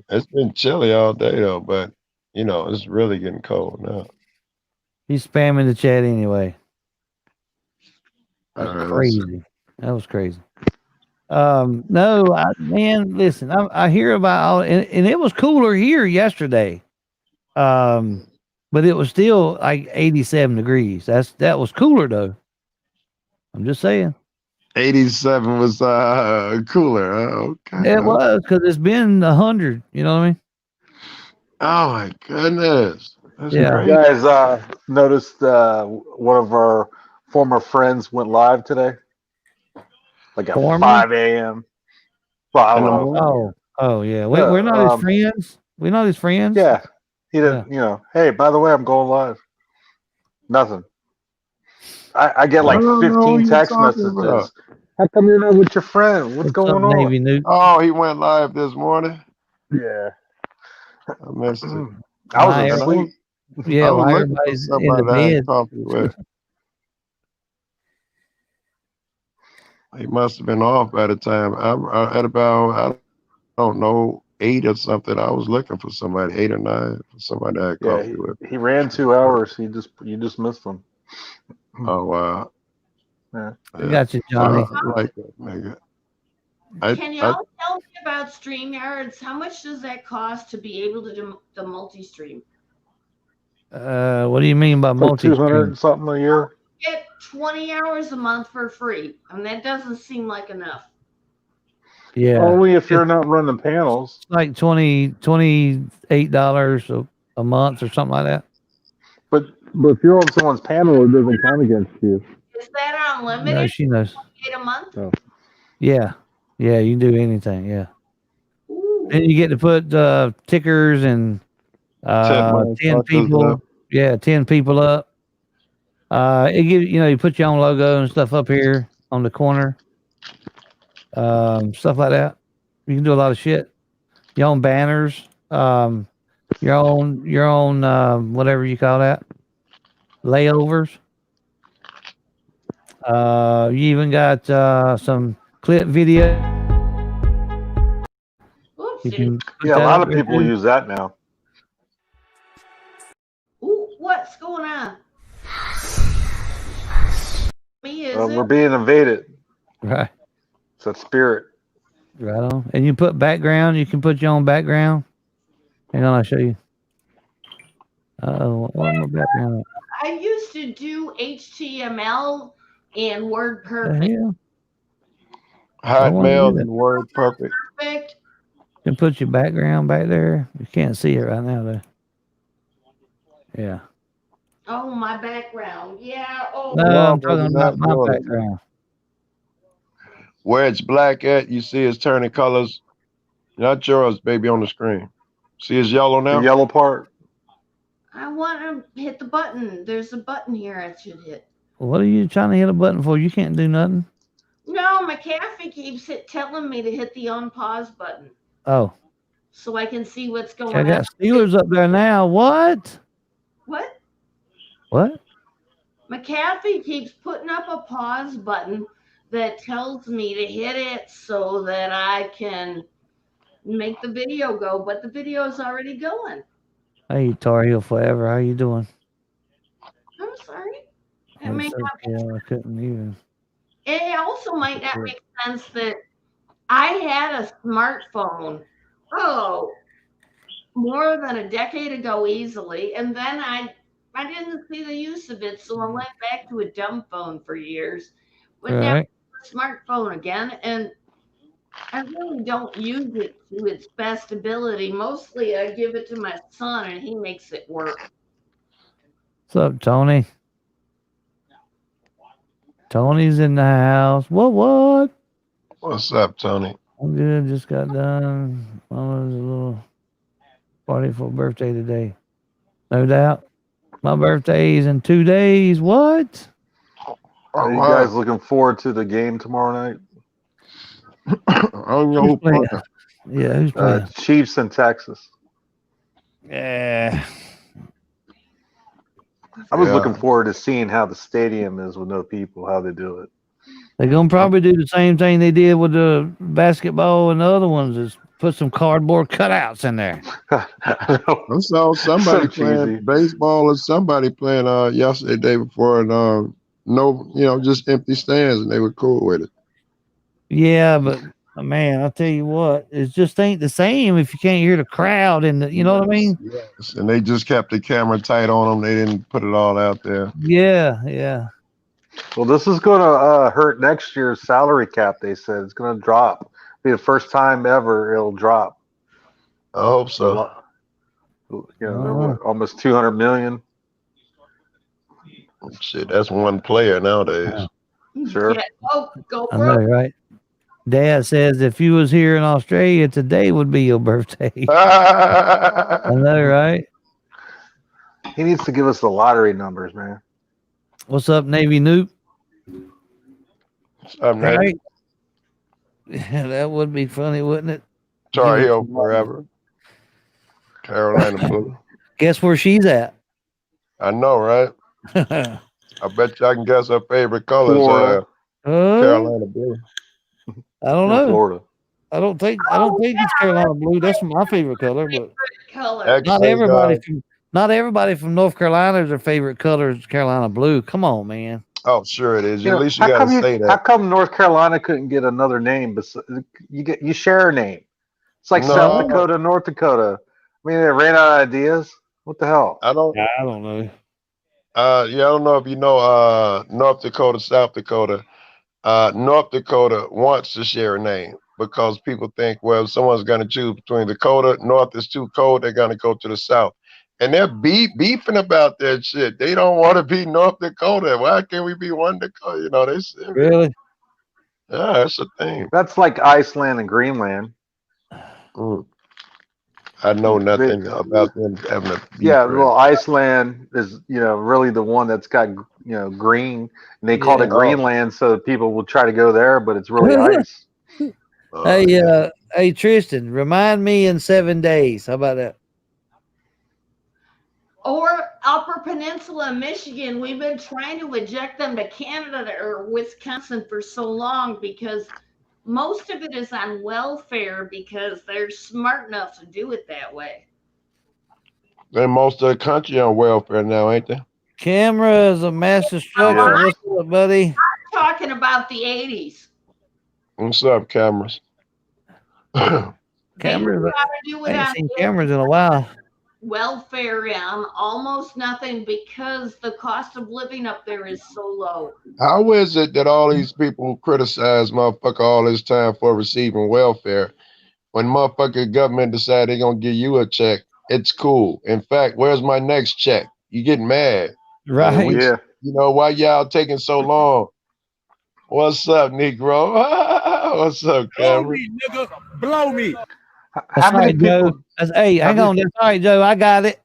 It's been chilly all day though, but you know it's really getting cold now. He's spamming the chat anyway. That's All right, let's see. crazy. That was crazy. No, man, listen, I hear about all, and it was cooler here yesterday. But it was still like 87 degrees. That was cooler though. I'm just saying. 87 was cooler. Okay. It was because it's been 100. You know what I mean? Oh my goodness. That's Yeah. You guys noticed one of our former friends went live today? Like at Former? 5 a.m. Well, I don't know. Oh yeah. We're not his friends. We're not his friends. Yeah. He didn't, you know, hey, by the way, I'm going live. Nothing. I get like I don't know 15 what you're text talking messages. about. How come you're not with your friend? What's going on? Navy Newt? Oh, he went live this morning. Yeah. I missed it. I was asleep. Yeah, I was while looking for everybody's in somebody the to have bed. coffee with. He must have been off by the time I at about I don't know 8 or something. I was looking for somebody 8 or 9 for somebody to have Yeah, coffee with. he ran 2 hours. You just missed him. Oh wow. Yeah. I got you, Johnny. I like that nigga. Can y'all tell me about StreamYards? How much does that cost to be able to do the multi-stream? What do you mean by Like multi? 200 something a year. Get 20 hours a month for free, and that doesn't seem like enough. Yeah. Only if you're not running panels. Like $28 a month or something like that. But if you're on someone's panel, it doesn't count against you. Is that unlimited? No, she knows. 28 a month? Oh. Yeah. Yeah, you can do anything. Yeah. Then you get to put tickers and 10 people. Up. Yeah, 10 people up. It gives you put your own logo and stuff up here on the corner. Stuff like that. You can do a lot of shit. Your own banners. Your own whatever you call that. Layovers. You even got some clip video. You can put Yeah, a that lot up of there, people too. use that now. Ooh, what's going on? Me, is We're it? being invaded. Right. It's a spirit. Right on. And you put background. You can put your own background. Hang on, I'll show you. What my background? I used to do HTML and The WordPerfect. hell? Hotmail and Word Perfect. Perfect. You can put your background back there. You can't see it right now, though. Yeah. Oh, my background. Yeah. Oh. No, No, I'm brother, talking not about my doing it. background. Where it's black at, you see it's turning colors. Not yours, baby, on the screen. See it's yellow now? The yellow part. I want to hit the button. There's a button here I should hit. What are you trying to hit a button for? You can't do nothing. No, McAfee keeps telling me to hit the unpause button Oh, so I can see what's going I on. got Steelers up there now. What? What? What? McAfee keeps putting up a pause button that tells me to hit it so that I can make the video go, but the video is already going. Hey, Tar Heel Forever. How you doing? I'm sorry. It may not Yeah, I couldn't even. It also might not make sense that I had a smartphone, more than a decade ago easily, and then I didn't see the use of it, so I went back to a dumb phone for years. But now Right. it's a smartphone again, and I really don't use it to its best ability. Mostly I give it to my son and he makes it work. What's up, Tony? Tony's in the house. What? What's up, Tony? I'm good. Just got done. Mama's a little party for birthday today. No doubt. My birthday is in 2 days. What? Are you guys looking forward to the game tomorrow night? I don't know who playing. Yeah, who's playing? Chiefs in Texas. Yeah. I was looking forward to seeing how the stadium is with no people, how they do it. They're going to probably do the same thing they did with the basketball and the other ones is put some cardboard cutouts in there. I saw somebody playing baseball or somebody playing yesterday, day before, and just empty stands, and they were cool with it. Yeah, but man, I'll tell you what, it just ain't the same if you can't hear the crowd and you know what I mean? Yes, and they just kept the camera tight on them. They didn't put it all out there. Yeah. Well, this is going to hurt next year's salary cap, they said. It's going to drop. Be the first time ever it'll drop. I hope so. Almost 200 million. Shit, that's one player nowadays. Sure. Yeah. Oh, go I know, right? Dad says if you was here in Australia today would be your birthday. I know, right? He needs to give us the lottery numbers, man. What's up, Navy Nuke? Right? Yeah, that would be funny, wouldn't it? Cariel forever. Carolina Blue. Guess where she's at? I know, right? I bet you I can guess her favorite colors. Florida. Carolina Blue. I don't know. Florida. I don't think it's Carolina Blue. That's my favorite color, but color. not everybody from North Carolina, their favorite color is Carolina Blue. Come on, man. Oh, sure it is. You At know, least you got to say that. How come North Carolina couldn't get another name? But you share a name. It's like South Dakota, North Dakota. I mean, they ran out of ideas. What the hell? I don't know. I don't know if you know North Dakota, South Dakota. North Dakota wants to share a name because people think, well, if someone's going to choose between Dakota, North is too cold, they're going to go to the South. And they're beefing about that shit. They don't want to be North Dakota. Why can't we be one Dakota? You know, they say. Really? Yeah, that's a thing. That's like Iceland and Greenland. I know nothing about them having a beef. Yeah, well, Iceland is, really the one that's got, green. And they called it Greenland so people will try to go there, but it's really ice. Hey, Tristan, remind me in 7 days. How about that? Or Upper Peninsula, Michigan. We've been trying to eject them to Canada or Wisconsin for so long because most of it is on welfare because they're smart enough to do it that way. They're most of the country on welfare now, ain't they? Camera is a mass destruction. What's up, buddy? I'm talking about the 80s. What's up, cameras? Cameras. I ain't seen cameras in a while. welfare almost nothing because the cost of living up there is so low. How is it that all these people criticize motherfucker all this time for receiving welfare? When motherfucker government decide they're gonna give you a check, it's cool. In fact, where's my next check? You get mad. Right. You know, why y'all taking so long? What's up, Negro? What's up, Blow Cameron? me, nigga. Blow me. That's right, Joe. Hey, hang on. That's all right, Joe. I got it.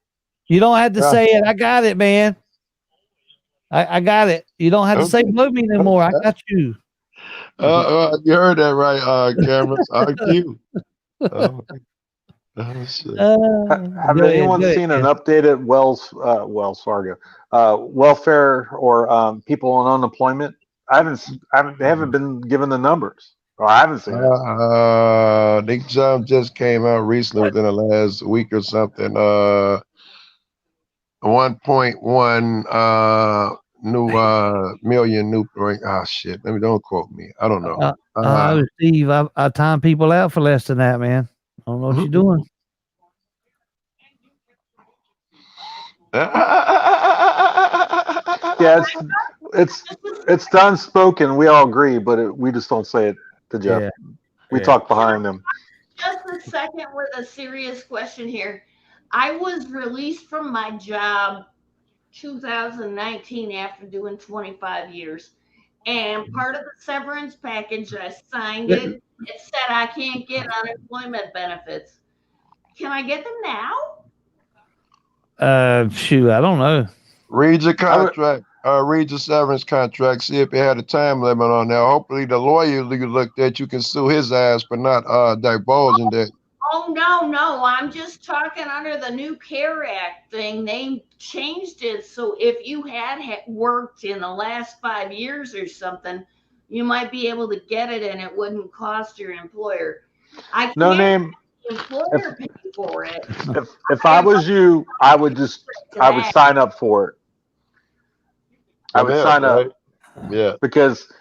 You don't have to say it. I got it, man. I got it. You don't have to say blow me anymore. I got you. You heard that right, Cameron. IQ. Shit. Have Go ahead, anyone go ahead, seen an Ken. updated Wells Fargo welfare or people on unemployment? They haven't been given the numbers, or I haven't seen it. Nick Jump just came out recently within the last week or something. 1.1 million new. Shit. Don't quote me. I don't know. Steve, I time people out for less than that, man. I don't know what you're doing. Yeah, it's done spoken. We all agree, but we just don't say it to Jeff. Yeah. We talk behind him. Just a second with a serious question here. I was released from my job 2019 after doing 25 years. And part of the severance package, I signed it. It said I can't get unemployment benefits. Can I get them now? Shoot, I don't know. Read your contract. Read your severance contract. See if it had a time limit on there. Hopefully, the lawyer you looked at, you can sue his ass for not divulging that. Oh, no. I'm just talking under the new CARE Act thing. They changed it. So if you had worked in the last 5 years or something, you might be able to get it and it wouldn't cost your employer. I can't No name. the employer pay for it. If I was you, I would sign up for it. I would sign up. Yeah. Because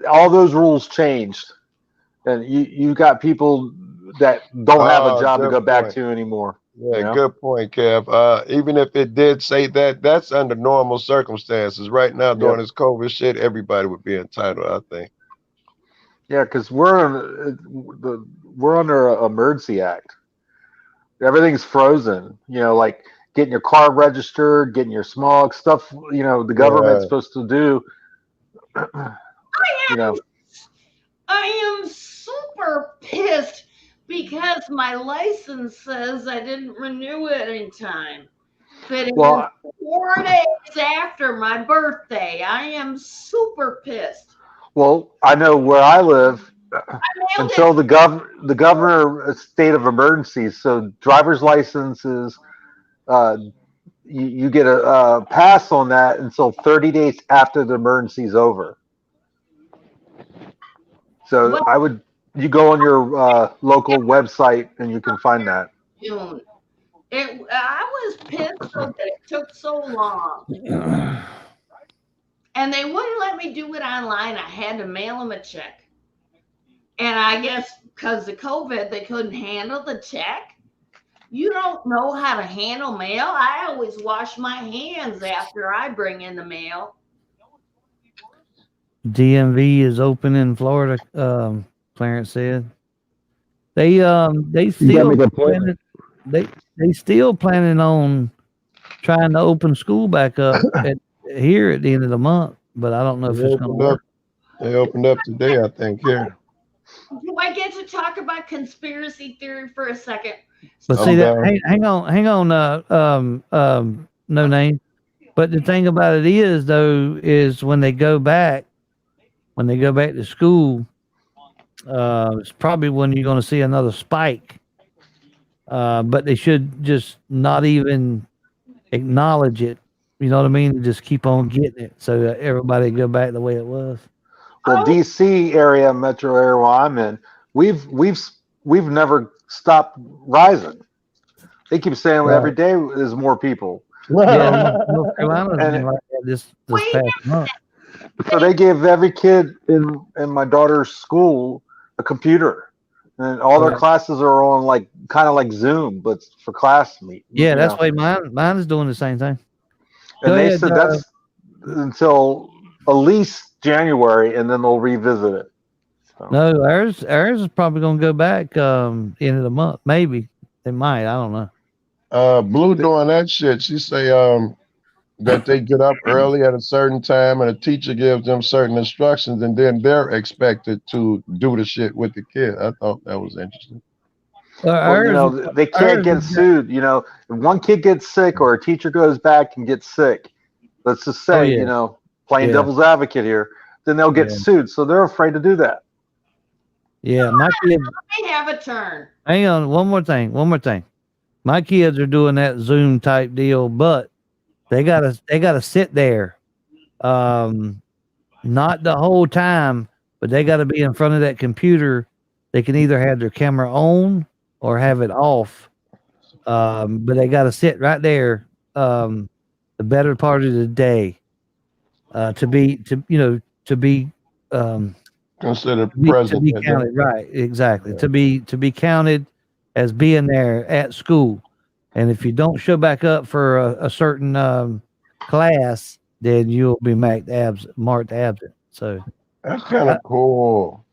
all those rules changed, and you got people that don't have a job to go back to anymore. Yeah, you know? good point, Kev. Even if it did say that, that's under normal circumstances. Right now, during this COVID shit, everybody would be entitled, I think. Yeah, because we're under an emergency act. Everything's frozen. Like getting your car registered, getting your smog stuff. The government's supposed to do. I am super pissed because my license says I didn't renew it in time. But it was 4 days after my birthday. I am super pissed. Well, I know where I live. Until the governor state of emergency, so driver's licenses, you get a pass on that until 30 days after the emergency is over. So you go on your local website and you can find that. June. I was pissed that it took so long. And they wouldn't let me do it online. I had to mail them a check. And I guess because of COVID, they couldn't handle the check. You don't know how to handle mail. I always wash my hands after I bring in the mail. DMV is open in Florida. Clarence said they still they still planning on trying to open school back up here at the end of the month, but I don't know if it's going to work. They opened up today, I think. Here. Do I get to talk about conspiracy theory for a second? But see that hang on, no name. But the thing about it is though, is when they go back to school, it's probably when you're going to see another spike. But they should just not even acknowledge it. You know what I mean? Just keep on getting it so that everybody go back the way it was. Well, DC area, metro area where I'm in, we've never stopped rising. They keep saying every day there's more people. Yeah, North Carolina's been like that this past month. So they give every kid in my daughter's school a computer, And all their classes are on like kind of like Zoom, but for class meet. Yeah, you that's know. why mine is doing the same thing. And Go they ahead. said that's until at least January, and then they'll revisit it. So. No, ours is probably gonna go back end of the month. Maybe they might. I don't know. Blue doing that shit. She say that they get up early at a certain time and a teacher gives them certain instructions and then they're expected to do the shit with the kid. I thought that was interesting. Well, you know, they can't get sued. You know, if one kid gets sick or a teacher goes back and gets sick, let's just say, you know, playing devil's advocate here, then they'll get sued. So they're afraid to do that. Yeah, my kids. They have a turn. Hang on, one more thing. My kids are doing that Zoom type deal, but they gotta sit there, not the whole time, but they gotta be in front of that computer. They can either have their camera on or have it off, but they gotta sit right there, the better part of the day, to be considered to be president. counted, right? Exactly. To be counted as being there at school, and if you don't show back up for a certain class, then you'll be marked absent. So that's kind of cool.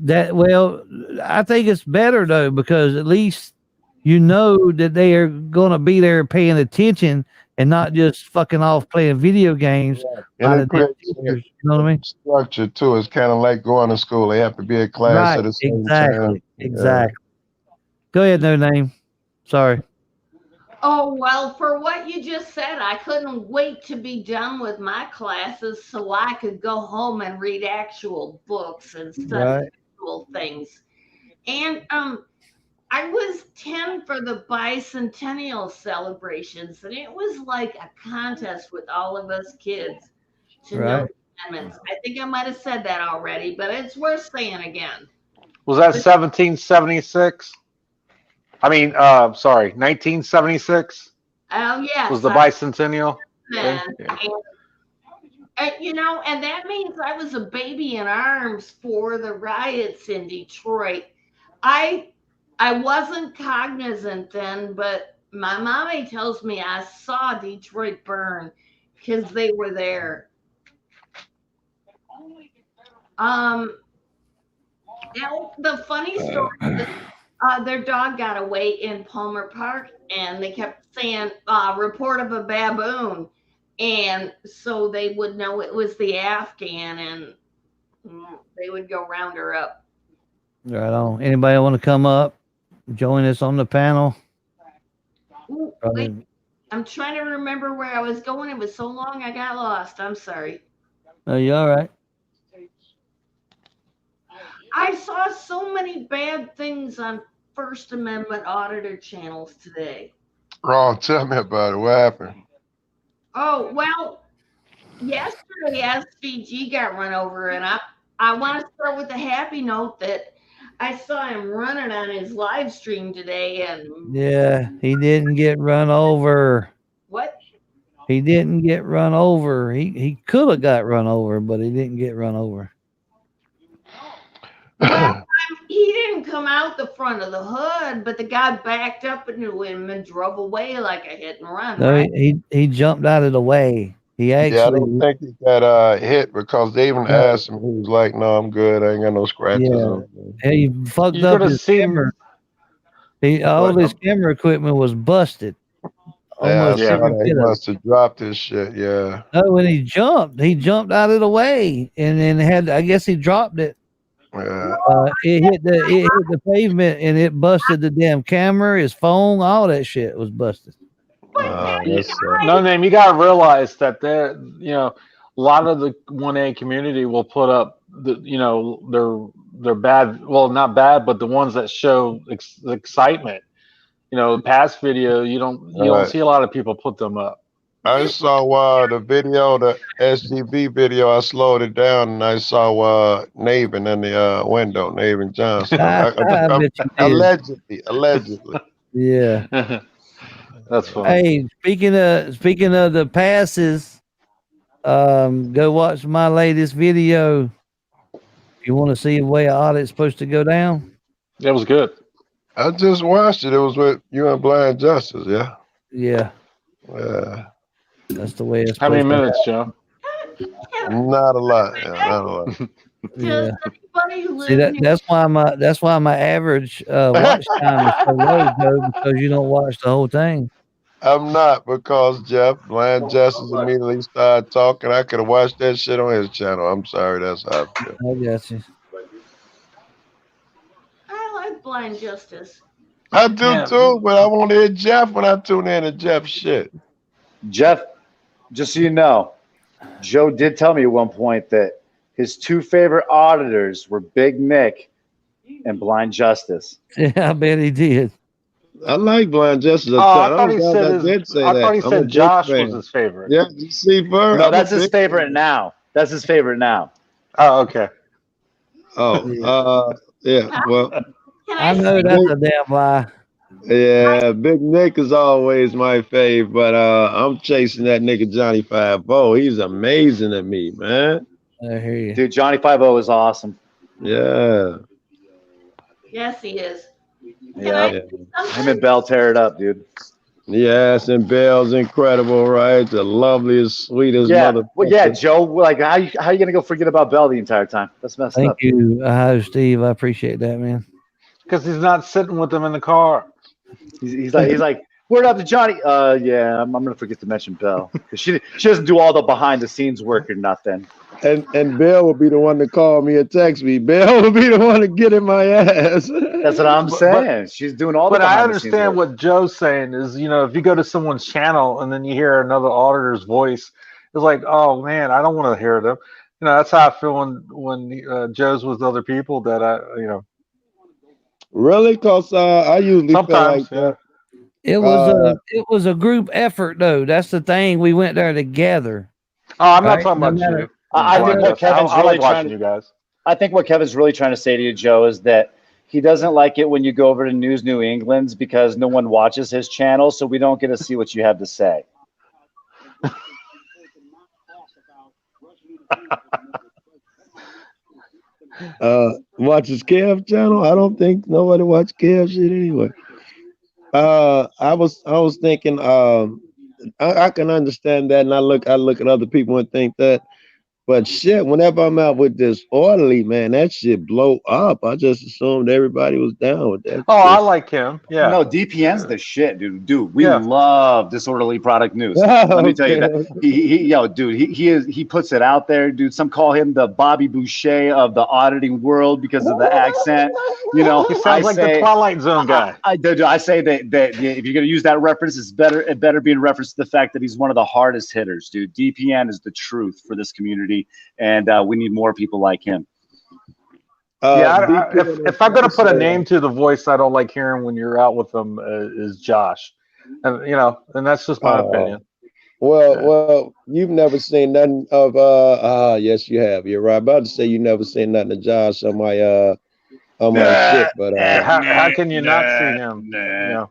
I think it's better though, because at least you know that they are going to be there paying attention and not just fucking off playing video games. And it creates you know what I mean? Structure too. It's kind of like going to school. They have to be at class at the same time. Exactly. Go ahead, no name. Sorry. Oh, well, for what you just said, I couldn't wait to be done with my classes so I could go home and read actual books and study actual things. And I was 10 for the bicentennial celebrations, and it was like a contest with all of us kids to know the amendments. I think I might have said that already, but it's worth saying again. Was that 1776? I mean, sorry, 1976. Oh yes, was the bicentennial? And, you know, and that means I was a baby in arms for the riots in Detroit. I wasn't cognizant then, but my mommy tells me I saw Detroit burn because they were there. The funny story is, their dog got away in Palmer Park, and they kept saying, report of a baboon. And so they would know it was the Afghan, and they would go round her up. Right on. Anybody want to come up, join us on the panel? Ooh, wait. I'm trying to remember where I was going. It was so long I got lost. I'm sorry. Oh, you all right? I saw so many bad things on First Amendment auditor channels today. Ron, tell me about it. What happened? Oh, well, yesterday SVG got run over, and I want to start with a happy note that I saw him running on his live stream today, and Yeah, he didn't get run over. What? He didn't get run over. He could have got run over, but he didn't get run over. Well, he didn't come out the front of the hood, but the guy backed up into him and drove away like a hit and run. No, Right? he jumped out of the way. He actually. Yeah, I don't think he got hit because they even asked him. He was like, "No, I'm good. I ain't got no scratches." Yeah, he fucked You up could have his seen- camera. All his camera equipment was busted. Yeah, Almost every he bit of it. must have dropped his shit. Yeah. No, when he jumped out of the way, and then I guess he dropped it. Yeah. It hit the pavement, and it busted the damn camera, his phone, all that shit was busted. No name. You got to realize that a lot of the 1A community will put up they're bad. Well, not bad, but the ones that show excitement. The past video, you don't see a lot of people put them up. I saw the video, the SGV video. I slowed it down and I saw Navin in the window, Navin Johnson. Allegedly. Yeah. That's funny. Hey, speaking of the passes, go watch my latest video. If you want to see the way an audit's supposed to go down. It was good. I just watched it. It was with you and Blind Justice, yeah. Yeah, Yeah. that's the way it's How many supposed to minutes, Joe? Not a lot. Yeah, not a lot. happen. Does Yeah. anybody who See lives near that's why my average watch time is so low, Joe, because you don't watch the whole thing. I'm not, because Jeff, Blind Justice immediately started talking. I could have watched that shit on his channel. I'm sorry, that's how I feel. I got you. I like Blind Justice. I do too, but I want to hear Jeff when I tune in to Jeff shit. Jeff, just so you know, Joe did tell me at one point that his two favorite auditors were Big Nick and Blind Justice. Yeah, I bet he did. I like Blind Justice. I thought he said I thought he said Josh was his favorite. Yeah, you see, Bird. No, that's his favorite now. That's his favorite now. Oh, okay. Oh, yeah. Well, I know that's a damn lie. yeah, Big Nick is always my fave, but I'm chasing that nigga Johnny 5-0. He's amazing at me, man. I hear you. Dude, Johnny 5-0 is awesome. Yeah. Yes, he is. Yeah. Him and Bell tear it up, dude. Yes, and Bell's incredible, right? The loveliest, sweetest mother. Well, yeah, Joe. Like, how you gonna go forget about Bell the entire time? That's messed up. Thank you, Steve. I appreciate that, man. Because he's not sitting with them in the car. He's like, word up to Johnny. Yeah, I'm gonna forget to mention Bell because she doesn't do all the behind the scenes work or nothing. And Bill will be the one to call me or text me. Bill will be the one to get in my ass. That's what I'm saying. She's doing all the But I behind the scenes understand work. what Joe's saying is, if you go to someone's channel and then you hear another auditor's voice, it's like, oh man, I don't want to hear them. That's how I feel when Joe's with other people that Really? Because I usually sometimes, feel like It was a group effort, though. That's the thing. We went there together. Oh, I'm not talking about you. I think what Kevin's really like trying to you guys. I think what Kevin's really trying to say to you, Joe, is that he doesn't like it when you go over to News New England's because no one watches his channel, so we don't get to see what you have to say. Watch his Kev channel. I don't think nobody watch Kev shit anyway. I was thinking I can understand that, and I look at other people and think that, but shit, whenever I'm out with this orderly, man, that shit blow up. I just assumed everybody was down with that. Oh, I like him. Yeah. No, DPN's the shit, dude. We love disorderly product news. Let me tell you that. He puts it out there, dude. Some call him the Bobby Boucher of the auditing world because of the accent. He sounds like the Twilight Zone guy. I say that if you're gonna use that reference, it better be in reference to the fact that he's one of the hardest hitters, dude. DPN is the truth for this community, and we need more people like him. If I'm going to put a name to the voice I don't like hearing when you're out with them is Josh, and and that's just my opinion. Well, you've never seen nothing of yes, you have. You're right. About to say you never seen nothing of Josh on my shit, but how can you not see him?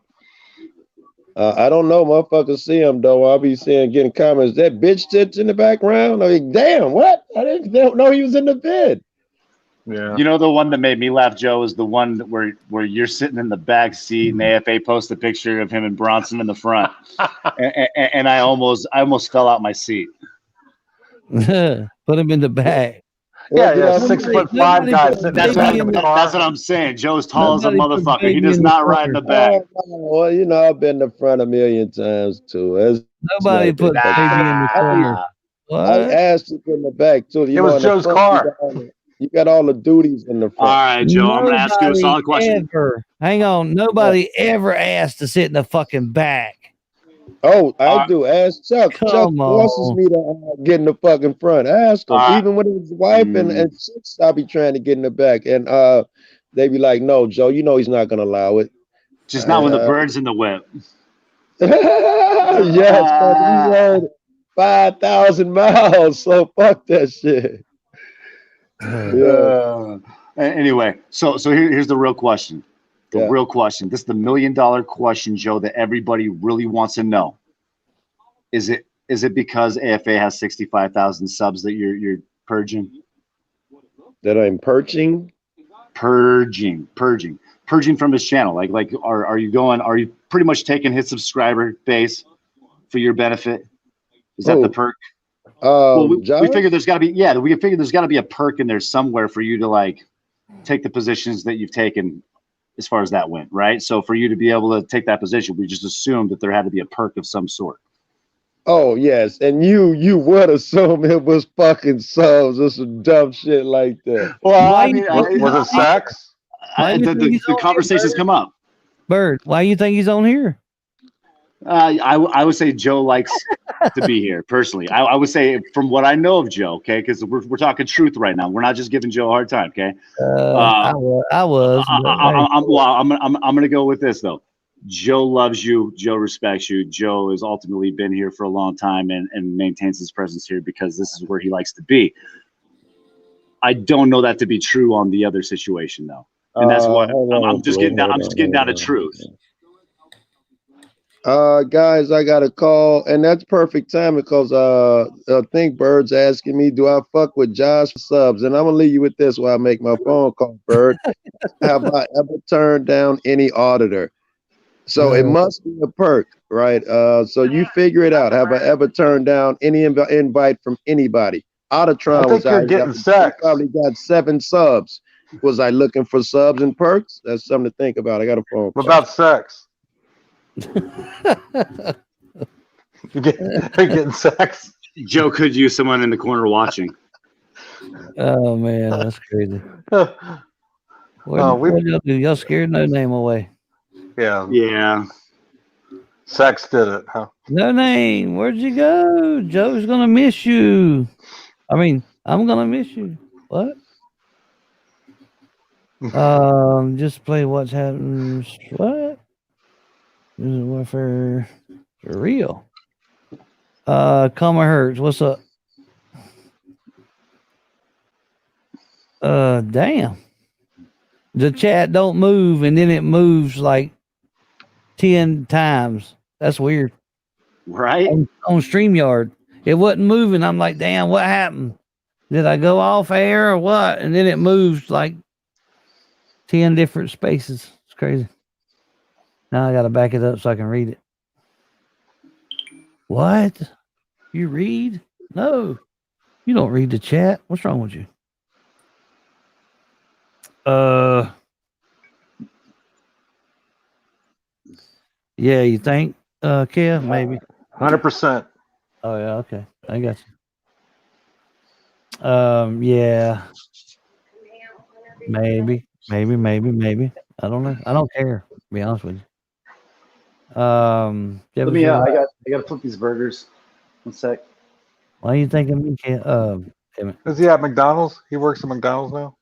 I don't know, motherfuckers see him though. I'll be getting comments. That bitch sits in the background. I mean, damn, what? I didn't know he was in the bed. Yeah. You know, the one that made me laugh, Joe, is the one where you're sitting in the back seat and AFA posts a picture of him and Bronson in the front, and I almost fell out my seat. Put him in the back. Yeah, 6'5" guy sitting That's what I'm saying. Joe's tall as a motherfucker. He does not ride in the back. Well, I've been in the front a million times too. Nobody put baby in the corner. I asked you in the back too. It was Joe's car. You got all the duties in the front. All right, Joe. I'm gonna ask you a solid question. Hang on. Nobody ever asked to sit in the fucking back. Oh, I do. Ask Chuck. Chuck forces me to get in the fucking front. Ask him. Even when his wife and chicks, I be trying to get in the back, and they be like, "No, Joe, he's not gonna allow it." Just not when the bird's in the whip. Yes, we rode 5,000 miles, so fuck that shit. Anyway, so here's the real question. Real question. This is the $1 million question, Joe, that everybody really wants to know. Is it because AFA has 65,000 subs that you're purging? That I'm purging? purging from his channel? Like are you pretty much taking his subscriber base for your benefit? Is that the perk? Well, we figure there's got to be a perk in there somewhere for you to like take the positions that you've taken as far as that went, right? So for you to be able to take that position, we just assumed that there had to be a perk of some sort. Oh yes, and you would assume it was fucking subs or some dumb shit like that. Well, was it sex? The conversations come up. Bird, why you think he's on here? I would say Joe likes to be here personally. I would say from what I know of Joe, okay, because we're talking truth right now. We're not just giving Joe a hard time, okay? I was. I'm gonna go with this though. Joe loves you. Joe respects you. Joe has ultimately been here for a long time and maintains his presence here because this is where he likes to be. I don't know that to be true on the other situation though, and that's what I'm just getting down to truth. Guys, I got a call, and that's perfect time because I think Bird's asking me, do I fuck with Josh for subs? And I'm gonna leave you with this while I make my phone call, Bird. Have I ever turned down any auditor? So it must be a perk, right? So you figure it out. Have I ever turned down any invite from anybody? Auditron was you're getting sex. Probably got 7 subs. Was I looking for subs and perks? That's something to think about. I got a phone call. What about sex? You're getting sex. Joe could use someone in the corner watching. Oh man, that's crazy. What y'all do? Y'all scared No Name away? Yeah. Sex did it, huh? No Name, where'd you go? Joe's gonna miss you. I mean, I'm gonna miss you. What? Just play what's happening. What? This is warfare for real. Comma Hertz, what's up? Damn. The chat don't move and then it moves like 10 times. That's weird. Right? On StreamYard. It wasn't moving. I'm like, damn, what happened? Did I go off air or what? And then it moves like 10 different spaces. It's crazy. Now I got to back it up so I can read it. What? You read? No. You don't read the chat. What's wrong with you? Yeah, you think, Kev? Maybe. 100%. Oh, yeah, okay. I got you. Yeah. Maybe. I don't know. I don't care, to be honest with you. Let me. I got to flip these burgers. 1 sec. Why are you thinking me can't? Is he at McDonald's? He works at McDonald's now.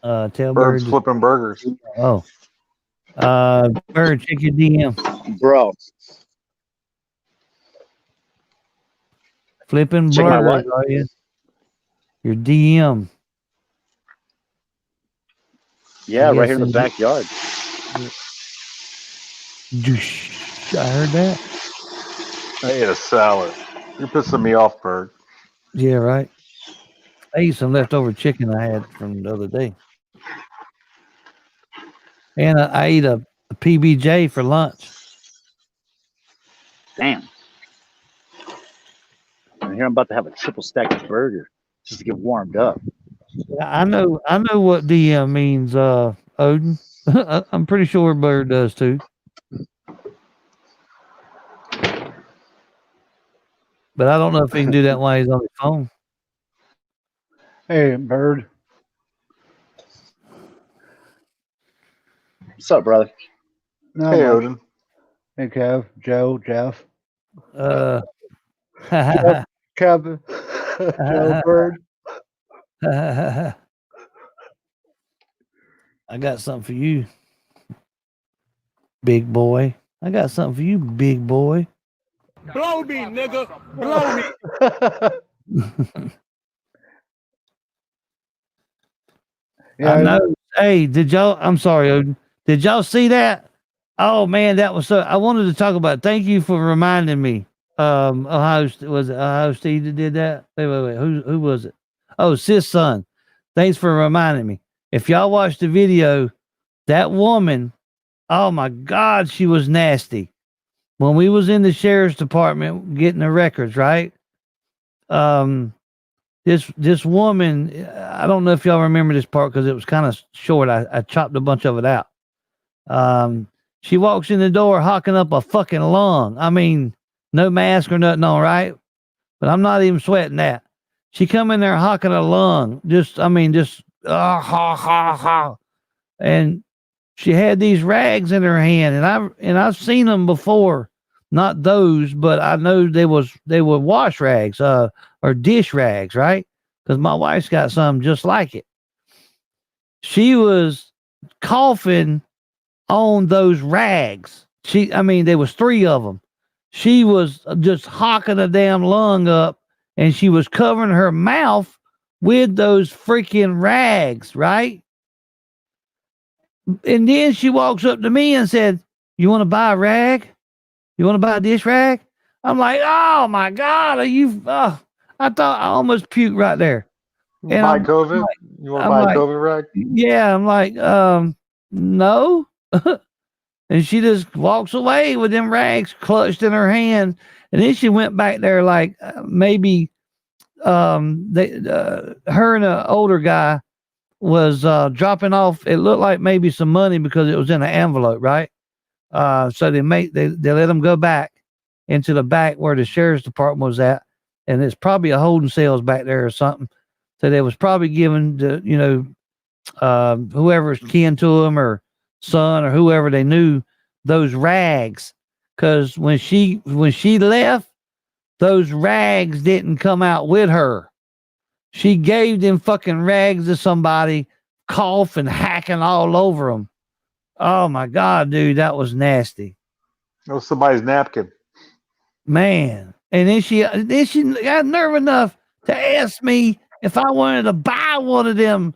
Tell Bird's Bird. flipping burgers. Oh. Bird, check your DM, bro. Flipping Check my burgers, what? are you? Your DM. Yeah, right here in the backyard. I heard that. I ate a salad. You're pissing me off, Bird. Yeah, right. I ate some leftover chicken I had from the other day. And I ate a PBJ for lunch. Damn. I hear I'm about to have a triple stack burger just to get warmed up. I know what DM means, Odin. I'm pretty sure Bird does too. But I don't know if he can do that while he's on his phone. Hey, Bird. What's up, brother? No, Hey, much. Odin. Hey, Kev, Joe, Jeff. Jeff, Kevin, Joe, Bird. I got something for you, big boy. I got something for you, big boy. Blow me, nigga. Blow me. Yeah, I know. Hey, did y'all? I'm sorry, Odin. Did y'all see that? Oh man, that was so. I wanted to talk about. Thank you for reminding me. Ohio State that did that? Wait. Who was it? Oh, Sis son. Thanks for reminding me. If y'all watch the video, that woman, oh my God, she was nasty. When we was in the sheriff's department getting the records, right? This woman, I don't know if y'all remember this part because it was kind of short. I chopped a bunch of it out. She walks in the door hocking up a fucking lung. I mean, no mask or nothing on, right? But I'm not even sweating that. She come in there hocking a lung. Just ha ha ha. And she had these rags in her hand, and I've seen them before. Not those, but I know they were wash rags, or dish rags, right? Because my wife's got some just like it. She was coughing on those rags. There was 3 of them. She was just hocking a damn lung up, and she was covering her mouth with those freaking rags, right? And then she walks up to me and said, "You want to buy a rag? You want to buy a dish rag?" I'm like, "Oh my God, are you?" I thought I almost puked right there. And buy COVID? You want to buy a COVID rag? Yeah, I'm like, no. And she just walks away with them rags clutched in her hand. And then she went back there like maybe her and an older guy was dropping off. It looked like maybe some money because it was in an envelope, right? So they let them go back into the back where the sheriff's department was at, and it's probably a holding cells back there or something. So they was probably giving the whoever's kin to them or son or whoever they knew those rags, because when she left, those rags didn't come out with her. She gave them fucking rags to somebody, coughing, hacking all over them. Oh my God, dude, that was nasty. That was somebody's napkin. Man. And then she got nerve enough to ask me if I wanted to buy one of them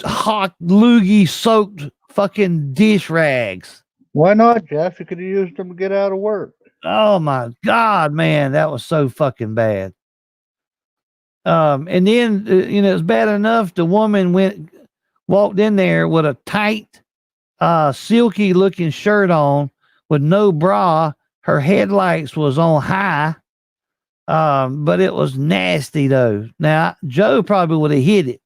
hot loogie soaked fucking dish rags. Why not, Jeff? You could have used them to get out of work. Oh my God, man, that was so fucking bad. And then it was bad enough. The woman walked in there with a tight, silky looking shirt on with no bra. Her headlights was on high. But it was nasty though. Now Joe probably would have hit it.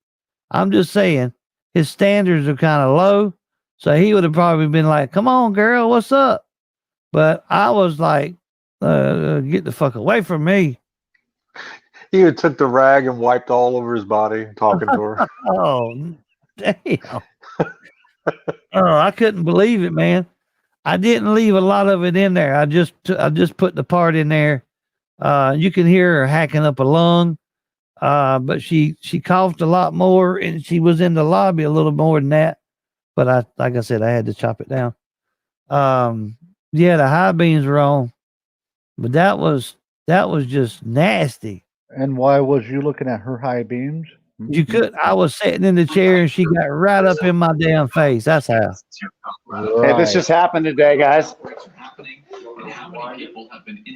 I'm just saying his standards are kind of low. So he would have probably been like, "Come on, girl, what's up?" But I was like, "Get the fuck away from me." He had took the rag and wiped all over his body talking to her. Oh, damn. Oh, I couldn't believe it, man. I didn't leave a lot of it in there. I just put the part in there. You can hear her hacking up a lung. But she coughed a lot more, and she was in the lobby a little more than that. But like I said, I had to chop it down. Yeah, the high beams were on, but that was just nasty. And why was you looking at her high beams? You could. I was sitting in the chair, and she got right up in my damn face. That's how. Hey, this just happened today, guys.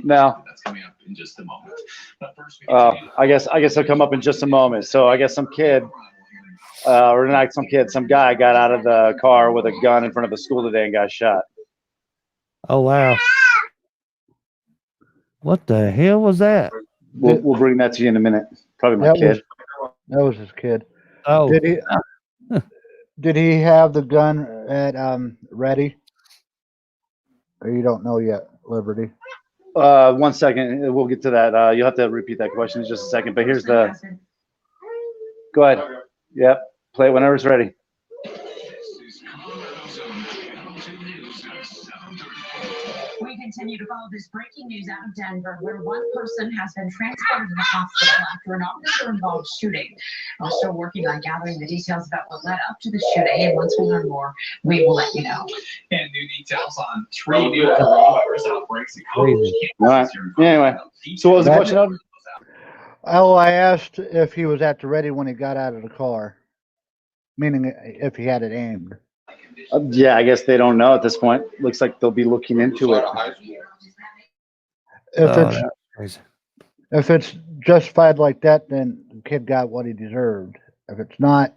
No. I guess it'll come up in just a moment. So I guess some kid, or not some kid, some guy got out of the car with a gun in front of a school today and got shot. Oh wow! What the hell was that? We'll bring that to you in a minute. Probably my kid. That was his kid. Oh, did he have the gun at ready? Or you don't know yet, Liberty? 1 second. We'll get to that. You'll have to repeat that question in just a second. But here's the. Go ahead. Yep. Play it whenever it's ready. We continue to follow this breaking news out of Denver, where one person has been transported to the hospital after an officer-involved shooting. We're still working on gathering the details about what led up to the shooting, and once we learn more, we will let you know. And new details on 3 new coronavirus outbreaks in All right. Anyway, so what was the question on? Oh, I asked if he was at the ready when he got out of the car, meaning if he had it aimed. Yeah, I guess they don't know at this point. Looks like they'll be looking into it. If it's justified like that, then the kid got what he deserved. If it's not,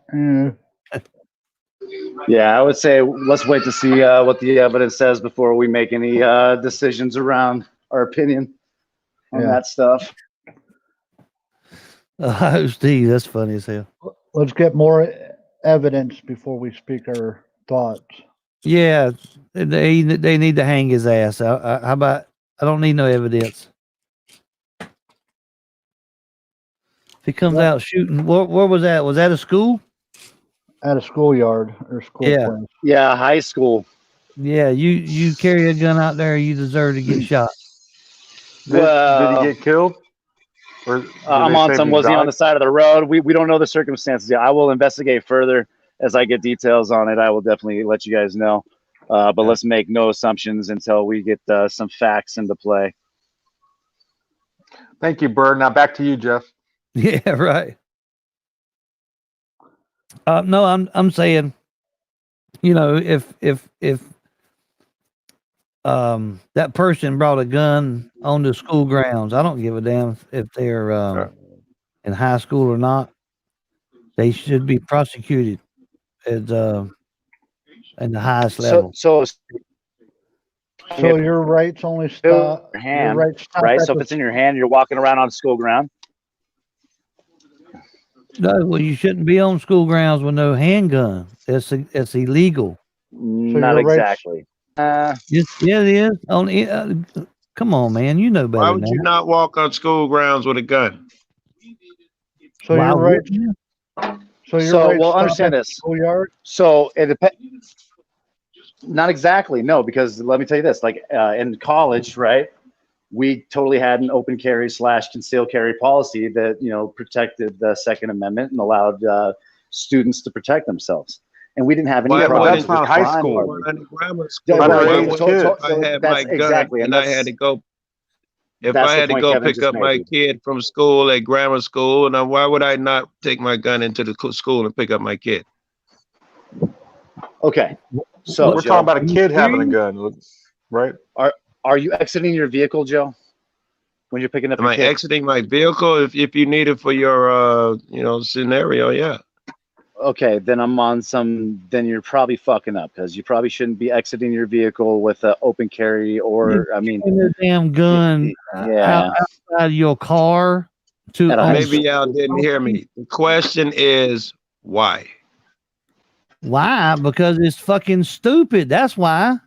Yeah, I would say let's wait to see what the evidence says before we make any decisions around our opinion on that stuff. Steve, that's funny as hell. let's get more evidence before we speak our thoughts. Yeah, they need to hang his ass. How about? I don't need no evidence. If he comes out shooting, where was that? Was that a school? At a schoolyard or school place. Yeah, high school. Yeah, you carry a gun out there, you deserve to get shot. Did he get killed? Or I'm on some. Was he on the side of the road? We don't know the circumstances yet. I will investigate further as I get details on it. I will definitely let you guys know. But let's make no assumptions until we get some facts into play. Thank you, Bird. Now back to you, Jeff. Yeah, right. No, I'm saying, you know, if that person brought a gun on the school grounds, I don't give a damn if they're in high school or not. They should be prosecuted at the highest level. So your rights only stop. Your hand, your rights stop right? at So if the it's in your hand, you're walking around on school ground. No, well, you shouldn't be on school grounds with no handgun. It's illegal. Not exactly. Yeah, it is. Come on, man. You know better. Why would than you that. not walk on school grounds with a gun? So Why your rights. wouldn't you? So your So rights well, stop understand at this. the schoolyard. So it depends. Not exactly, no, because let me tell you this: like in college, right? We totally had an open carry / concealed carry policy that protected the Second Amendment and allowed students to protect themselves. And we didn't have any Why problems wouldn't with not high crime school? hardly. in grammar Yeah, school? right, Why so- wouldn't so- so- if I so had that's my gun exactly, and I had to go? If that's I the had to point go Kevin pick just up made, my dude. kid from school at grammar school, and why would I not take my gun into the school and pick up my kid? Okay, so we're Joe, talking about a kid having a gun, right? Are you exiting your vehicle, Joe? When you're picking up Am your I kid? exiting my vehicle? If you need it for your scenario, yeah. Okay, then I'm on some. Then you're probably fucking up because you probably shouldn't be exiting your vehicle with an open carry or I mean, Carrying a damn gun yeah. outside your car to At a high Maybe school. y'all didn't hear me. The question is why? Why? Because it's fucking stupid. That's why.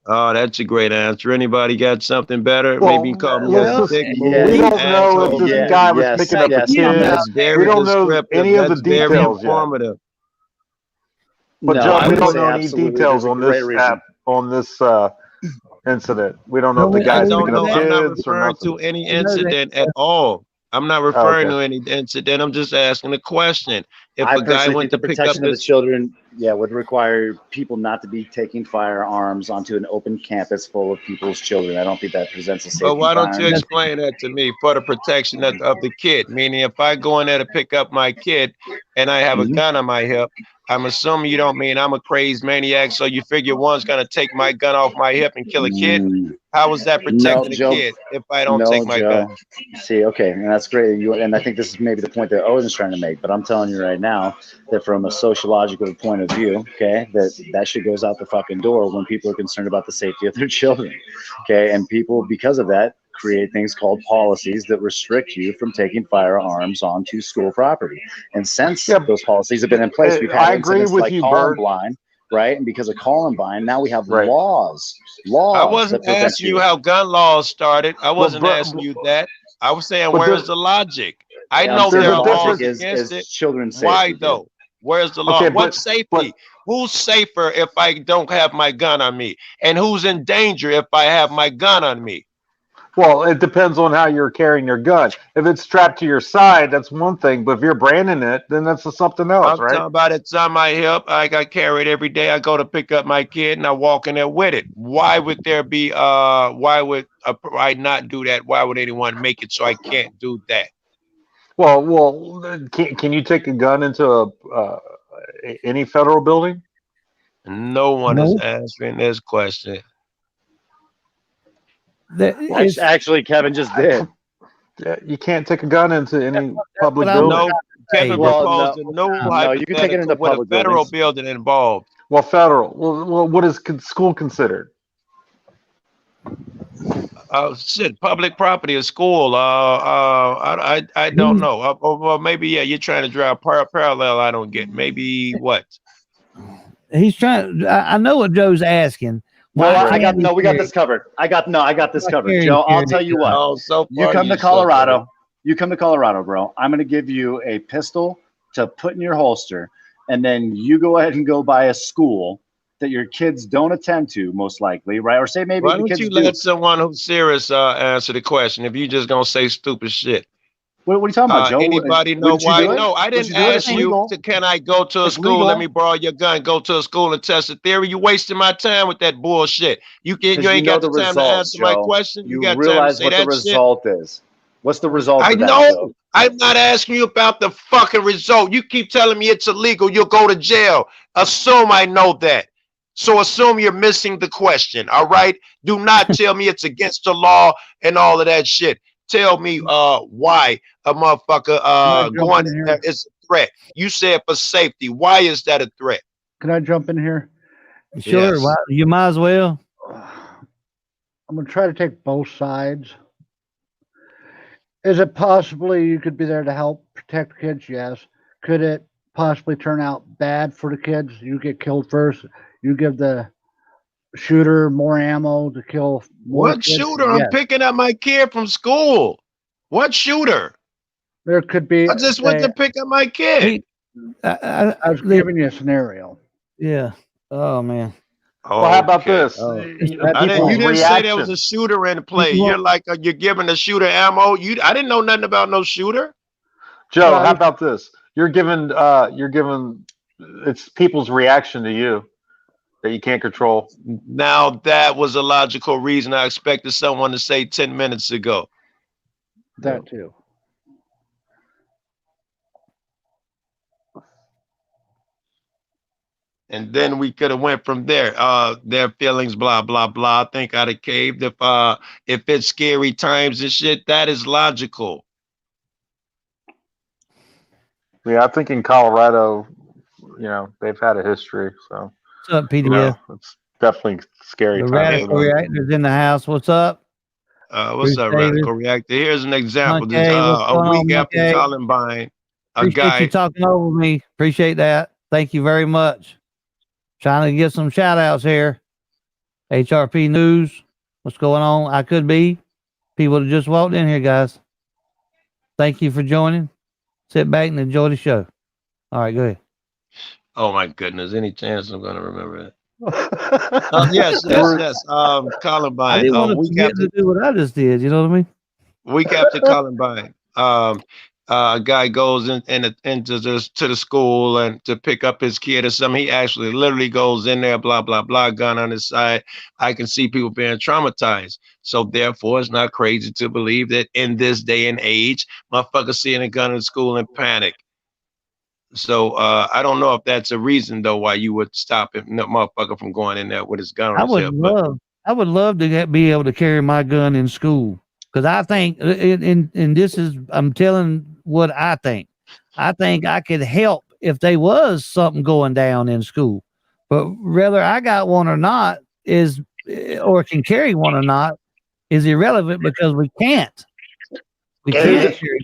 Oh, that's a great answer. Anybody got something better? Well, Maybe call me let's a just, sick we bully, don't know if asshole. this guy was picking up a yes. kid. That's very We don't know descriptive. any of the That's very details yet. informative. But No, Joe, I we would don't say know any absolutely. details There's a on great this reason. on this incident. We don't know No, if the we- I guy's don't picking up know. I'm not kids or referring nothing. to any I know that- incident at all. I'm not referring okay. to any incident. I'm just asking a question. If I a guy personally went think to the pick up protection of the his children, would require people not to be taking firearms onto an open campus full of people's children. I don't think that presents a safe Well, why don't you environment. explain that to me for the protection of the kid? Meaning, if I go in there to pick up my kid and I have a gun on my hip, I'm assuming you don't mean I'm a crazed maniac, so you figure one's going to take my gun off my hip and kill a kid? How is that No, protecting a Joe. kid if I don't No, take my Joe. gun? See, okay, and that's great. And I think this is maybe the point that Owen's trying to make. But I'm telling you right now that from a sociological point of view, okay, that shit goes out the fucking door when people are concerned about the safety of their children. Okay, and people, because of that, create things called policies that restrict you from taking firearms onto school property. And since those policies have been in place, we've had I agree incidents with like you, Bert. Columbine, right? And because of Columbine, now we have Right. laws I that wasn't prevent asking you how gun laws started. I wasn't Bert, asking you that. I was saying, but where's the logic? I I'm know saying there the are logic laws against it. children's Why safety. though? Where's the law? Okay, What but safety? Who's safer if I don't have my gun on me? And who's in danger if I have my gun on me? well, it depends on how you're carrying your gun. If it's strapped to your side, that's one thing. But if you're branding it, then that's something else, I'm right? talking about it's on my hip. I got carried every day. I go to pick up my kid and I walk in there with it. Why would there be why would I not do that? Why would anyone make it so I can't do that? Well, can you take a gun into any federal building? No one is answering this question. Actually, Kevin just did. You can't take a gun into any public what I'm- building. No, Kevin Well, proposed no, a new no, you can take it hypothetical into with a public federal buildings. building involved. Well, federal. Well, what is school considered? Shit, public property, a school. I don't know. Well, maybe yeah. You're trying to draw a parallel. I don't get. Maybe what? He's trying. I know what Joe's asking. Well, Why can't he we got carry- this covered. I got this Why covered. can't he Joe, I'll carry tell a you gun? what. Oh, so You far come to you so Colorado. good. You come to Colorado, bro. I'm going to give you a pistol to put in your holster, and then you go ahead and go buy a school that your kids don't attend to, most likely, right? Or say maybe Why the don't kids you do. let someone who's serious answer the question? If you just gonna say stupid shit. What are you talking about, Joe? Anybody know Wouldn't you why? do it? No, I Wouldn't didn't you do it? ask It's you legal. to, can I go to a It's school? legal. Let me borrow your gun. Go to a school and test the theory. You wasting my time with that bullshit. You Because ain't know got the the time to results, answer my Joe. question. You You got time to realize say what the that shit. result is. What's the result I of that, know. Joe? I'm not asking you about the fucking result. You keep telling me it's illegal. You'll go to jail. Assume I know that. So assume you're missing the question. All right. Do not tell me it's against the law and all of that shit. Tell me why a motherfucker going in there is a threat. You said for safety. Why is that a threat? Can I jump in here? Sure. Yes. Why, you might as well. I'm going to try to take both sides. Is it possibly you could be there to help protect kids? Yes. Could it possibly turn out bad for the kids? You get killed first. You give the shooter more ammo to kill more What kids? shooter? I'm Yes. picking up my kid from school. What shooter? There could be. I just went to pick up my kid. I was giving you a scenario. Yeah. Oh man. Well, how about Okay. this? Oh. You didn't say there was a shooter in play. You're like you're giving the shooter ammo. I didn't know nothing about no shooter. Joe, Well, how about this? You're given it's people's reaction to you that you can't control. Now that was a logical reason I expected someone to say 10 minutes ago. That too. And then we could have went from there. Their feelings, blah, blah, blah. I think I'd have caved if it's scary times and shit. That is logical. Yeah, I think in Colorado, they've had a history, so What's up, PDF? it's definitely scary The times. radical reactor's in the house. What's up? What's Bruce up, Davis. Radical Reactor? Here's an example. This, Monkey, what's a going on, week after Monkey? Columbine, a Appreciate guy. you talking over me. Appreciate that. Thank you very much. Trying to get some shout outs here. HRP News. What's going on? I could be. People that just walked in here, guys. Thank you for joining. Sit back and enjoy the show. All right, go ahead. Oh my goodness! Any chance I'm going to remember that? Yes. Columbine. I didn't want to Week forget after to do what I just did. You know what I mean? week after Columbine, a guy goes into the school and to pick up his kid or something. He actually literally goes in there, blah blah blah, gun on his side. I can see people being traumatized. So therefore, it's not crazy to believe that in this day and age, motherfuckers seeing a gun in school and panic. So I don't know if that's a reason though why you would stop a motherfucker from going in there with his gun on his hip. I would love to be able to carry my gun in school, because I think, and this is, I'm telling what I think. I think I could help if there was something going down in school, but whether I got one or not or can carry one or not is irrelevant, because we can't. We can't carry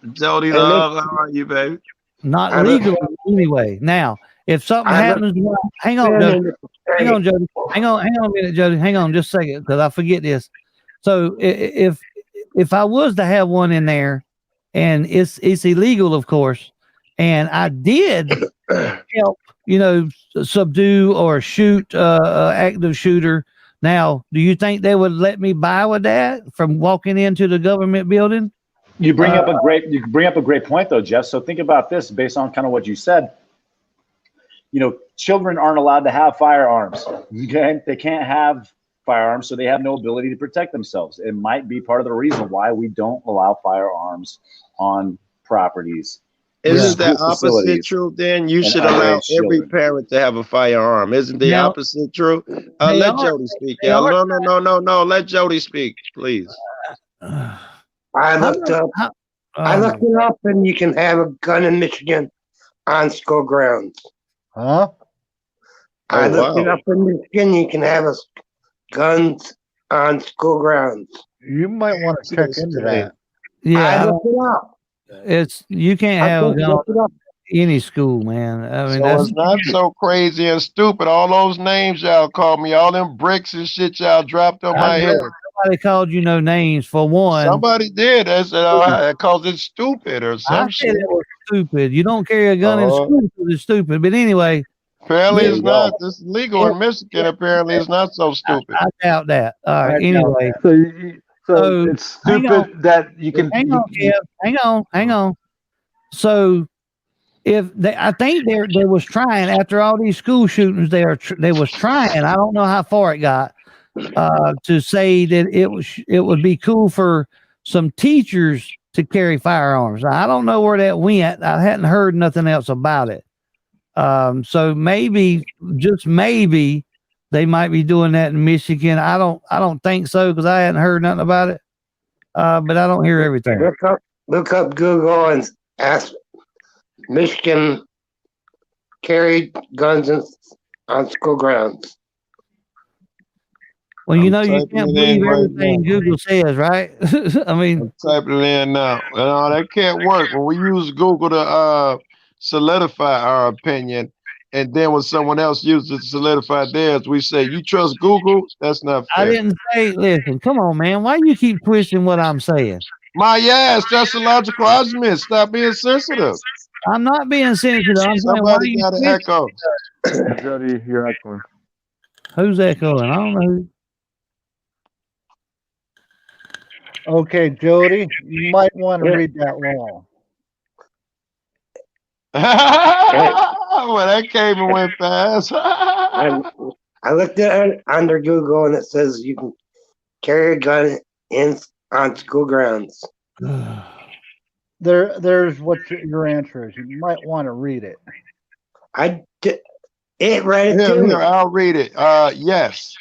one. Jody Love, how are you, baby? Not legal anyway. Now, if something happens, hang on, Jody. Hang on, Jody. Hang on a minute, Jody. Hang on just a second, because I forget this. So if I was to have one in there, and it's illegal, of course, and I did help, subdue or shoot active shooter. Now, do you think they would let me buy with that from walking into the government building? You bring up a great point though, Jeff. So think about this based on kind of what you said. Children aren't allowed to have firearms. Okay, they can't have firearms, so they have no ability to protect themselves. It might be part of the reason why we don't allow firearms on properties. Isn't that opposite true? Then you should allow every parent to have a firearm. Isn't the opposite true? Let Jody speak. Yeah, no. Let Jody speak, please. I looked up. I looked it up, and you can have a gun in Michigan on school grounds. Huh? I Oh, looked it wow. up in Michigan. You can have guns on school grounds. You might want to check into that. Yeah, I I looked don't, it up. it's you can't I have a gun looked it on up. any school, man. I mean, So that's it's not so crazy and stupid. All those names y'all called me, all them bricks and shit y'all dropped on my head. Nobody called you no names for one. Somebody did. I said, cause it's stupid or I some said shit. it was stupid. You don't carry a gun in Oh. school because it's stupid. But anyway, Apparently yeah, it's not. It's legal in Michigan. Apparently it's not so stupid. I doubt that. All right. I doubt Anyway, that. so it's hang on. stupid that you can. Hang on, Kev. Hang on. So if they, I think they was trying after all these school shootings, they was trying. I don't know how far it got to say that it would be cool for some teachers to carry firearms. Now, I don't know where that went. I hadn't heard nothing else about it. So maybe, just maybe, they might be doing that in Michigan. I don't think so because I hadn't heard nothing about it. But I don't hear everything. Look up Google and ask Michigan carried guns on school grounds. Well, you know, you typing can't it believe in right everything now. Google says, right? I mean, I'm typing it in now. No, that can't work. When we use Google to solidify our opinion, and then when someone else uses it to solidify theirs, we say, "You trust Google?" That's not I fair. didn't say. Listen, come on, man. Why you keep twisting what I'm saying? My ass, that's a logical argument. Stop being sensitive. I'm not being sensitive. I'm saying, why Somebody you got an twisting? echo. Jody, you're echoing. Who's echoing? I don't know. Who. Okay, Jody, you might want to read that law. Well, that came and went fast. I looked at it under Google, and it says you can carry a gun on school grounds. There's what your answer is. You might want to read it. It read it to Here, me. I'll read it. Yes.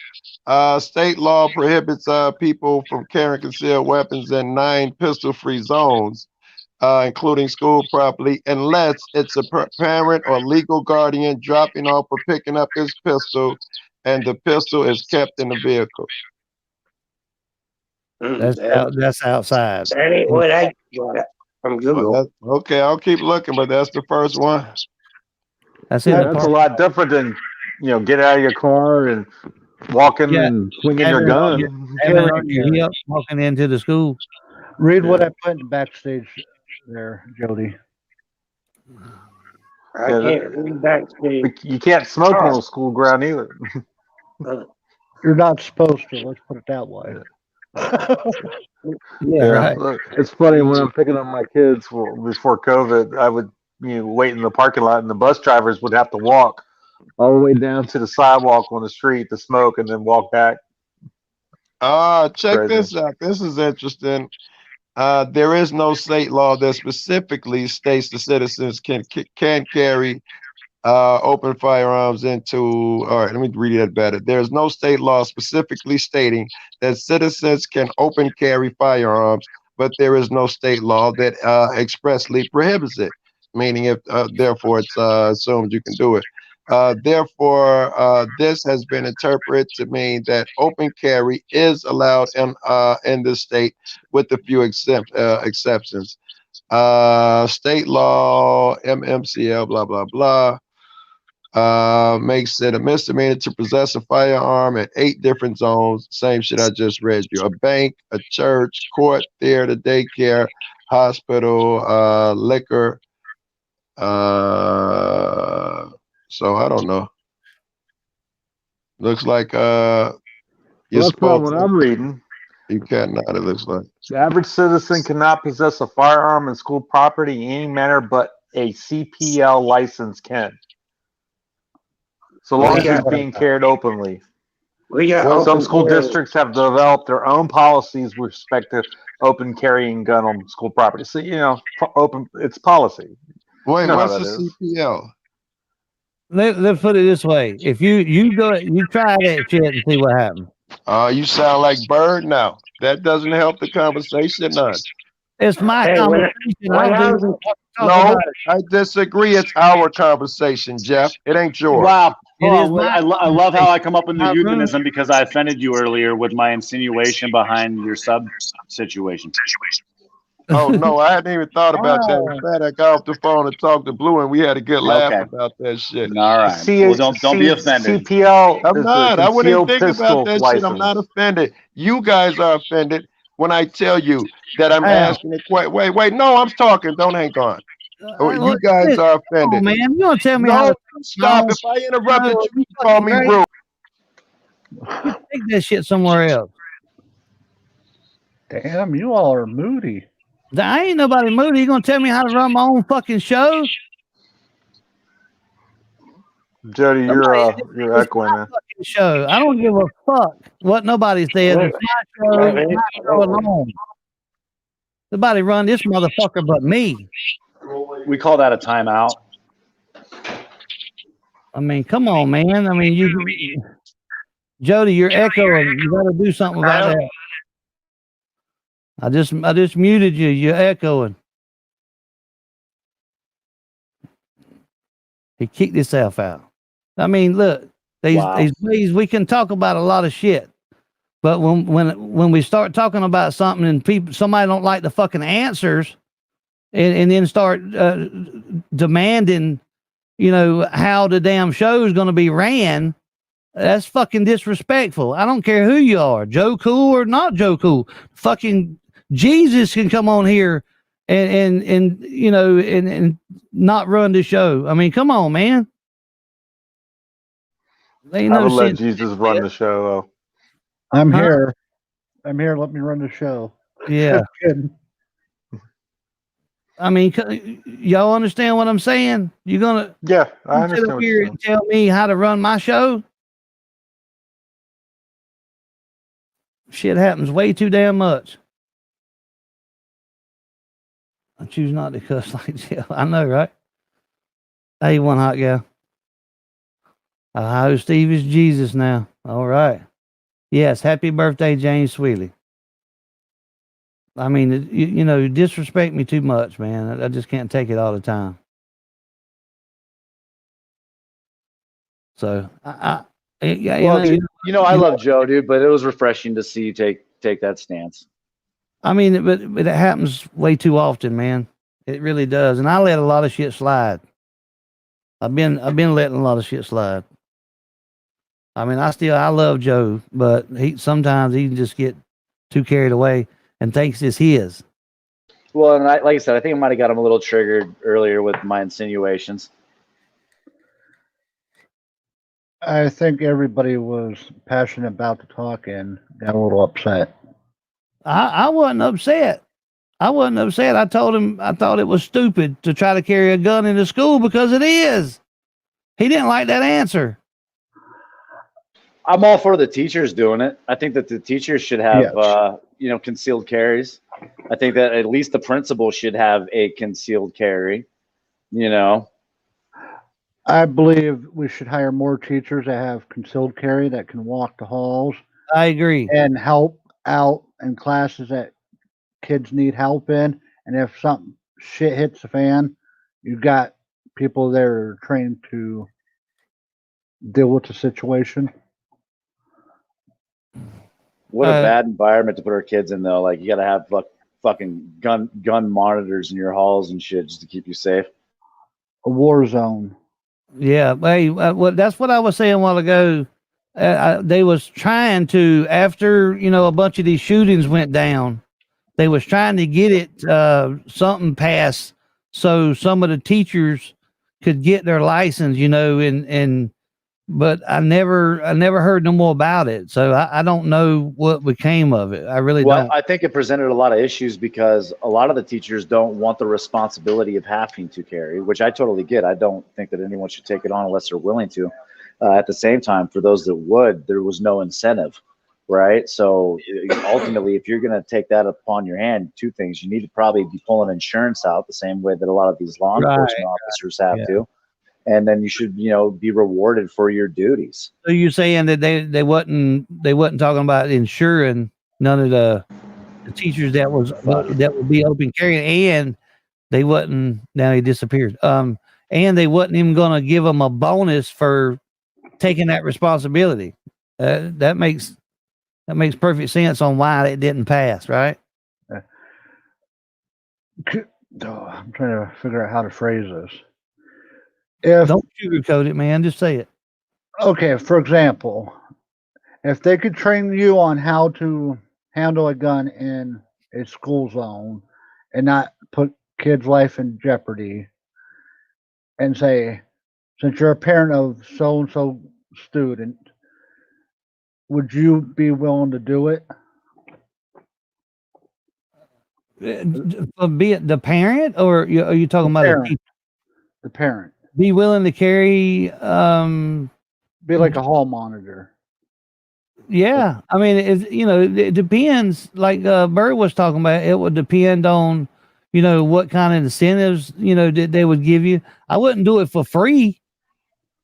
State law prohibits people from carrying concealed weapons in 9 pistol-free zones, including school property, unless it's a parent or legal guardian dropping off or picking up his pistol, and the pistol is kept in the vehicle. That's outside. That ain't what I got from Google. Well, okay, I'll keep looking, but that's the first one. That's in the That's a park. lot different than get out of your car and walking and swinging your gun. Having your hip walking into the school. Read what I put in the backstage there, Jody. I can't read backstage. You can't smoke on a school ground either. You're not supposed to. Let's put it that way. Right. Look, it's funny when I'm picking up my kids before COVID, I would wait in the parking lot, and the bus drivers would have to walk all the way down to the sidewalk on the street to smoke, and then walk back. Check Crazy. this out. This is interesting. There is no state law that specifically states the citizens can carry open firearms into. All right, let me read that better. There's no state law specifically stating that citizens can open carry firearms, but there is no state law that expressly prohibits it. Meaning, if therefore it's assumed you can do it. Therefore, this has been interpreted to mean that open carry is allowed in this state, with a few exceptions. State law, MMCL, blah blah blah, makes it a misdemeanor to possess a firearm at 8 different zones. Same shit I just read you: a bank, a church, court, theater, daycare, hospital, liquor. So I don't know. Looks like you're That's not what to. I'm reading. You cannot. It looks like The average citizen cannot possess a firearm in school property in any manner, but a CPL license can. So long as it's being carried openly. Some school districts have developed their own policies with respect to open carrying gun on school property. So open. It's policy. Wait, what's the the CPL? Let's put it this way: if you go, you try that shit and see what happens. You sound like Bird now. That doesn't help the conversation none. It's my Hey, conversation. when I was in, No, I disagree. It's our conversation, Jeff. It ain't yours. Wow. It Hold is on. my I love how I come up in the my room. euphemism because I offended you earlier with my insinuation behind your sub situation. Oh no, I hadn't even thought about that. In fact, I got off the phone and talked to Blue, and we had a good laugh Okay. about that shit. All right. Well, don't be offended. CPL I'm is not. a I wouldn't even concealed think about pistol that shit. I'm not license. offended. You guys are offended when I tell you that I'm How? asking it. Wait. No, I'm talking. Don't hang on. Oh, you Look, guys listen, are come on, offended. man. You gonna tell me how No, to stop. no, If I interrupted no, you, you you call fucking me great. rude. Take that shit somewhere else. Damn, you all are moody. I ain't nobody moody. You gonna tell me how to run my own fucking show? Jody, you're It's echoing, my man. fucking show. I don't give a fuck what nobody says. It's my show, my show alone. Nobody run this motherfucker but me. We call that a timeout. I mean, come on, man. I mean, you, Jody, you're echoing. You got to do something about that. I just muted you. You're echoing. He kicked himself out. I mean, look, these ways we can talk about a lot of shit, but when we start talking about something and somebody don't like the fucking answers, and then start demanding, how the damn show is going to be ran, that's fucking disrespectful. I don't care who you are, Joe Cool or not Joe Cool. Fucking Jesus can come on here and not run the show. I mean, come on, man. Ain't I no would let sense. Jesus run the show, though. I'm Huh? here. I'm here. Let me run the show. Yeah. Just kidding. I mean, y'all understand what I'm saying? You're gonna I sit understand up what here you're and tell me how to run my show? Shit happens way too damn much. I choose not to cuss like Jill. I know, right? Hey, one hot gal. Ohio Steve is Jesus now. All right. Yes, happy birthday, James Sweeley. I mean, you disrespect me too much, man. I just can't take it all the time. So, I love Joe, dude, but it was refreshing to see you take that stance. I mean, but it happens way too often, man. It really does, and I let a lot of shit slide. I've been letting a lot of shit slide. I mean, I love Joe, but sometimes he can just get too carried away and thinks it's his. Well, and like I said, I think I might have got him a little triggered earlier with my insinuations. I think everybody was passionate about the talk and got a little upset. I wasn't upset. I told him I thought it was stupid to try to carry a gun into school because it is. He didn't like that answer. I'm all for the teachers doing it. I think that the teachers should have, concealed carries. I think that at least the principal should have a concealed carry, I believe we should hire more teachers that have concealed carry that can walk the halls. I agree. And help out in classes that kids need help in. And if something shit hits the fan, you've got people there trained to deal with the situation. What a bad environment to put our kids in, though. Like, you got to have fucking gun monitors in your halls and shit just to keep you safe. A war zone. Yeah, hey, that's what I was saying a while ago. They was trying to, after a bunch of these shootings went down, they was trying to get it something passed so some of the teachers could get their license, but I never heard no more about it. So I don't know what became of it. I really don't. I think it presented a lot of issues because a lot of the teachers don't want the responsibility of having to carry, which I totally get. I don't think that anyone should take it on unless they're willing to. At the same time, for those that would, there was no incentive, right? So ultimately, if you're going to take that upon your hand, two things: you need to probably be pulling insurance out the same way that a lot of these law enforcement officers have to. And then you should, be rewarded for your duties. So you're saying that they wasn't talking about insuring none of the the teachers that would be open carrying, and they wasn't. Now he disappeared. And they wasn't even going to give them a bonus for taking that responsibility. That makes perfect sense on why it didn't pass, right? I'm trying to figure out how to phrase this. Don't sugarcoat it, man. Just say it. Okay, for example, if they could train you on how to handle a gun in a school zone and not put kids' life in jeopardy, and say, since you're a parent of so and so student, would you be willing to do it? Be it the parent, or are you talking about a teacher? The parent. Be willing to carry. Be like a hall monitor. Yeah, I mean, it depends. Like Bird was talking about, it would depend on, what kind of incentives that they would give you. I wouldn't do it for free,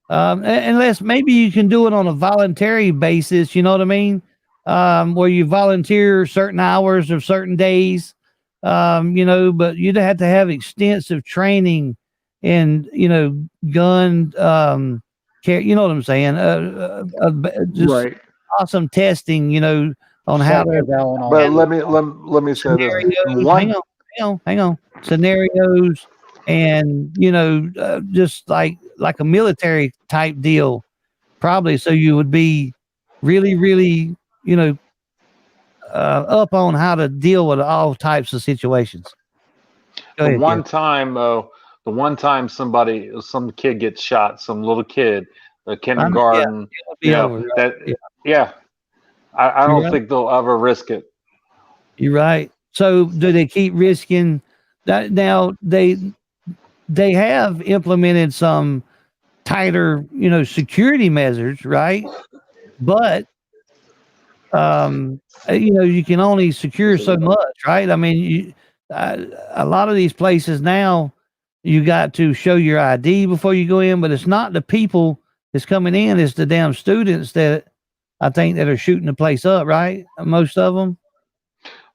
unless maybe you can do it on a voluntary basis. You know what I mean? Where you volunteer certain hours of certain days. But you'd have to have extensive training in gun care. You know what I'm saying? Just right. awesome testing, on how to. But let me say this. Hang on. Scenarios, and just like a military type deal, probably. So you would be really, really, up on how to deal with all types of situations. The one time some kid gets shot, some little kid, a kindergarten, I don't think they'll ever risk it. You're right. So do they keep risking that? Now they have implemented some tighter, security measures, right? But you can only secure so much, right? I mean, a lot of these places now, you got to show your ID before you go in, but it's not the people that's coming in; it's the damn students that I think that are shooting the place up, right? Most of them.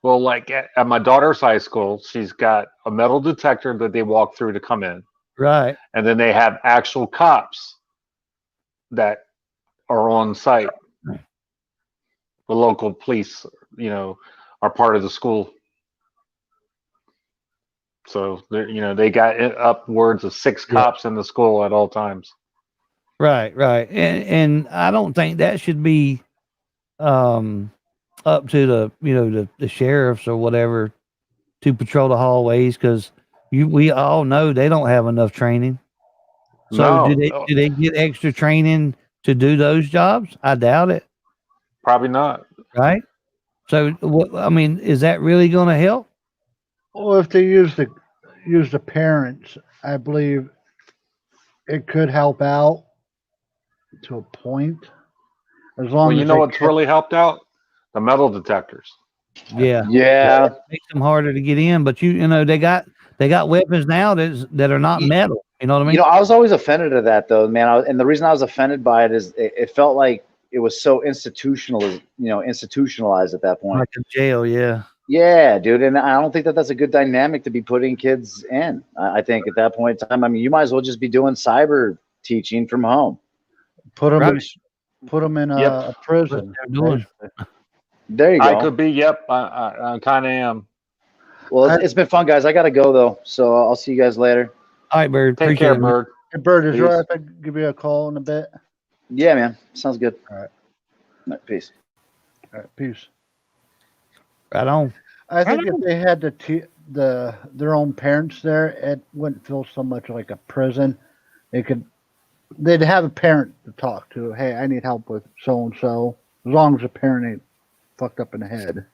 Well, like at my daughter's high school, she's got a metal detector that they walk through to come in. Right. And then they have actual cops that are on site. The local police, are part of the school. So they got upwards of 6 cops in the school at all times. Right. And I don't think that should be up to the sheriffs or whatever to patrol the hallways, because we all know they don't have enough training. So do they get extra training to do those jobs? I doubt it. Probably not. Right. So is that really going to help? Well, if they use the parents, I believe it could help out to a point. As long as what's really helped out? The metal detectors. Yeah. It makes them harder to get in, but they got weapons now that are not metal. You know what I mean? I was always offended at that, though, man. And the reason I was offended by it is it felt like it was so institutionalized at that point. Like a jail, yeah. Yeah, dude. And I don't think that that's a good dynamic to be putting kids in. I think at that point in time, I mean, you might as well just be doing cyber teaching from home. Put them in a prison. There you go. I could be. Yep. I kind of am. Well, it's been fun, guys. I got to go, though. So I'll see you guys later. All right, Bird. Take care, Bird. Hey, Bird, is it all right if I give you a call in a bit? Yeah, man. Sounds good. All right. All right, peace. All right, peace. Right on. I think if they had their own parents there, it wouldn't feel so much like a prison. They'd have a parent to talk to. Hey, I need help with so and so. As long as the parent ain't fucked up in the head.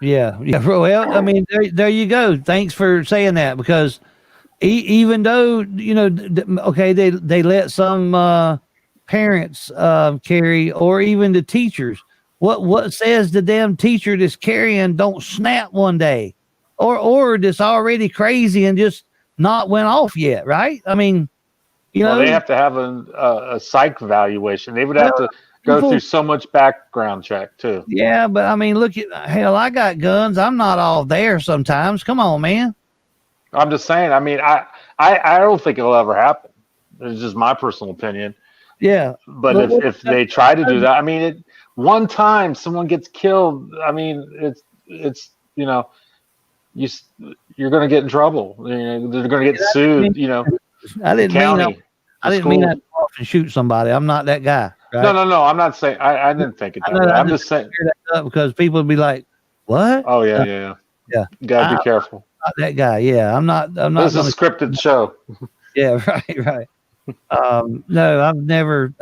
Yeah. Well, I mean, there you go. Thanks for saying that, because even though they let some parents carry, or even the teachers. What says the damn teacher that's carrying don't snap one day, or that's already crazy and just not went off yet, right? I mean, they have to have a psych evaluation. They would have to go through so much background check too. Yeah, but I mean, look at hell. I got guns. I'm not all there sometimes. Come on, man. I'm just saying. I mean, I don't think it'll ever happen. It's just my personal opinion. Yeah, But if they try to do that, I mean, one time someone gets killed. I mean, it's you're going to get in trouble. They're going to get sued. I didn't mean county, I didn't mean I'd go off and shoot somebody. I'm not that guy. Right? No. I'm not saying. I didn't think it that way. I'm just saying that because people would be like, "What?" Oh yeah. Yeah. You gotta be careful. Not that guy. Yeah, I'm not. This is a scripted show. Yeah, right. No, I've never.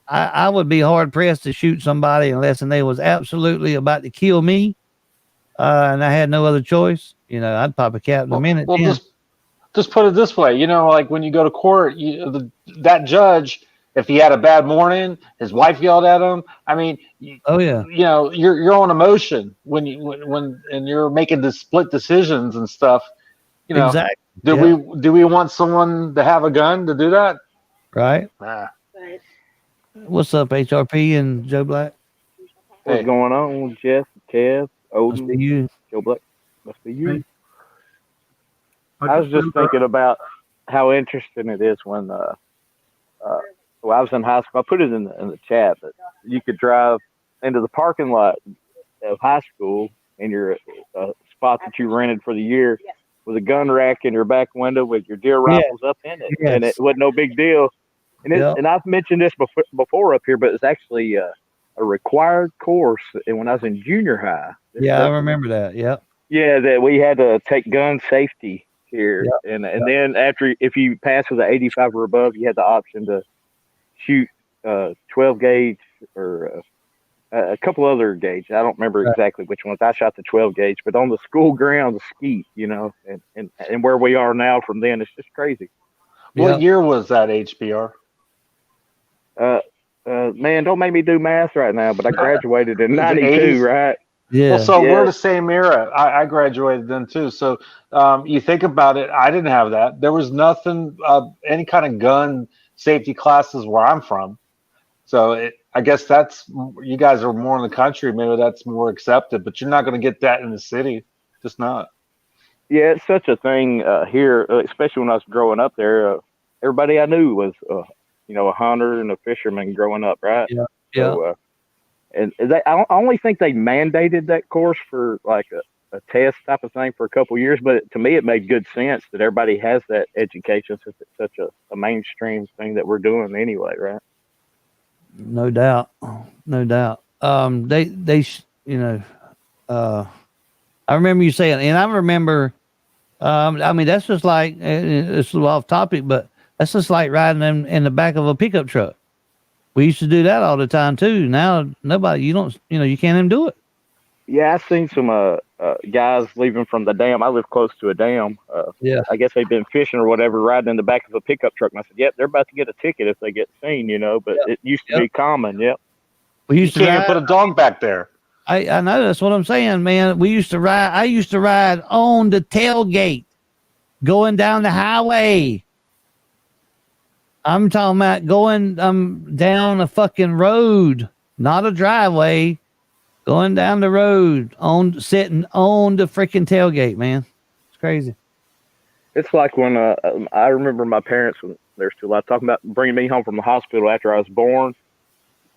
I would be hard pressed to shoot somebody unless they was absolutely about to kill me, and I had no other choice. I'd pop a cap in a minute. Well, just put it this way. Like when you go to court, that judge, if he had a bad morning, his wife yelled at him. I mean, oh yeah, you're on emotion when you're making the split decisions and stuff. Exactly. Do we want someone to have a gun to do that? Right. Nah. What's up, HRP and Joe Black? What's going on, Jeff, Kev, Odin, Must be you. Joe Black? Must be you. Hey. I was just thinking about how interesting it is when, well, I was in high school. I put it in the chat, but you could drive into the parking lot of high school in your spot that you rented for the year with a gun rack in your back window with your deer rifles up in it, and it wasn't no big deal. And and I've mentioned this before up here, but it's actually a required course. And when I was in junior high, I remember that. Yep. Yeah, that we had to take gun safety here, and then if you pass with an 85 or above, you had the option to shoot 12 gauge or a couple other gauge. I don't remember exactly which ones. I shot the 12 gauge, but on the school ground, the skeet, and where we are now from then, it's just crazy. What year was that, HBR? Man, don't make me do math right now, but I graduated in 92, right? Yeah. Well, so we're the same era. I graduated then too. So you think about it, I didn't have that. There was nothing, any kind of gun safety classes where I'm from. So I guess you guys are more in the country. Maybe that's more accepted, but you're not going to get that in the city. Just not. Yeah, it's such a thing here, especially when I was growing up there. Everybody I knew was, a hunter and a fisherman growing up, right? Yeah. So, and I only think they mandated that course for like a test type of thing for a couple of years, but to me it made good sense that everybody has that education since it's such a mainstream thing that we're doing anyway, right? No doubt. I remember you saying, and I remember, I mean, that's just like, it's a little off topic, but that's just like riding in the back of a pickup truck. We used to do that all the time too. Now nobody, you can't even do it. Yeah, I've seen some guys leaving from the dam. I live close to a dam. I guess they've been fishing or whatever, riding in the back of a pickup truck. And I said, yep, they're about to get a ticket if they get seen, but it used to be common. Yep. We used to put a dog back there. I know, that's what I'm saying, man. I used to ride on the tailgate going down the highway. I'm talking about going down a fucking road, not a driveway, going down the road, sitting on the freaking tailgate, man. It's crazy. It's like when I remember my parents, when they're still alive, talking about bringing me home from the hospital after I was born.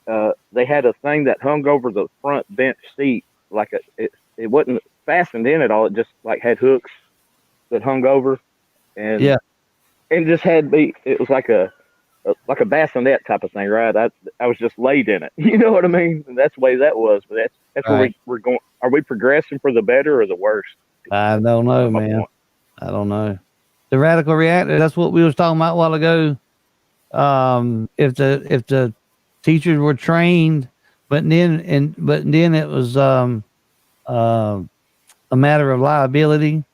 They had a thing that hung over the front bench seat, like it wasn't fastened in at all. It just like had hooks that hung over, and it just had me. It was like a bassinet type of thing, right? I was just laid in it. You know what I mean? And that's the way that was. But that's where we're going. Are we progressing for the better or the worse? I don't know, man. I don't know. The radical reactor. That's what we was talking about a while ago. If the teachers were trained, but then it was a matter of liability,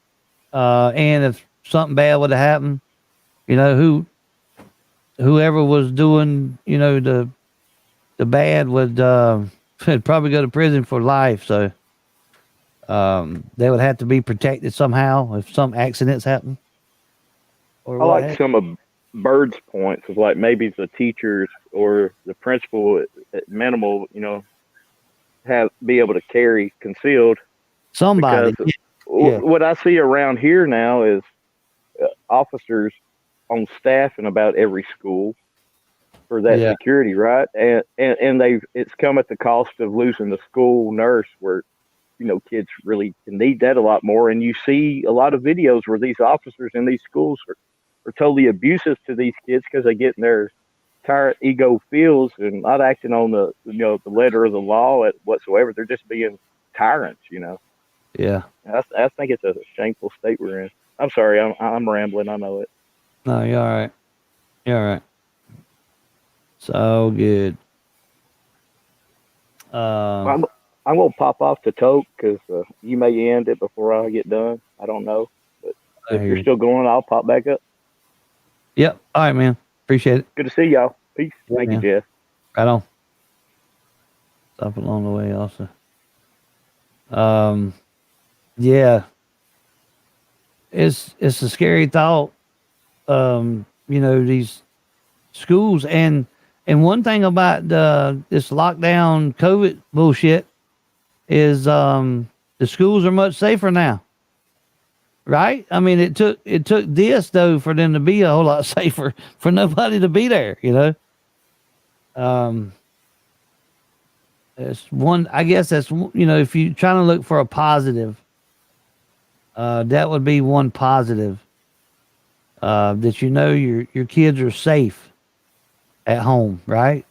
and if something bad would have happened, whoever was doing the bad would probably go to prison for life. So they would have to be protected somehow if some accidents happen. I like some of Bird's points of like maybe the teachers or the principal at minimal, be able to carry concealed. Somebody. Because Yeah. what I see around here now is officers on staff in about every school for that Yeah. security, right? And it's come at the cost of losing the school nurse, where kids really need that a lot more. And you see a lot of videos where these officers in these schools are totally abusive to these kids because they get in their tyrant ego feels and not acting on the the letter of the law whatsoever. They're just being tyrants. Yeah. I think it's a shameful state we're in. I'm sorry, I'm rambling. I know it. No, you're all right. You're all right. So good. I'm gonna pop off to Toke because you may end it before I get done. I don't know, but if you're still going, I'll pop back up. Yep. All right, man. Appreciate it. Good to see y'all. Peace. Yeah, Thank man. you, Jeff. Right on. Stop along the way also. Yeah. It's a scary thought. These schools and one thing about this lockdown COVID bullshit is the schools are much safer now. Right? I mean, it took this though for them to be a whole lot safer, for nobody to be there, It's one, I guess that's, if you're trying to look for a positive, that would be one positive, that your kids are safe at home, right?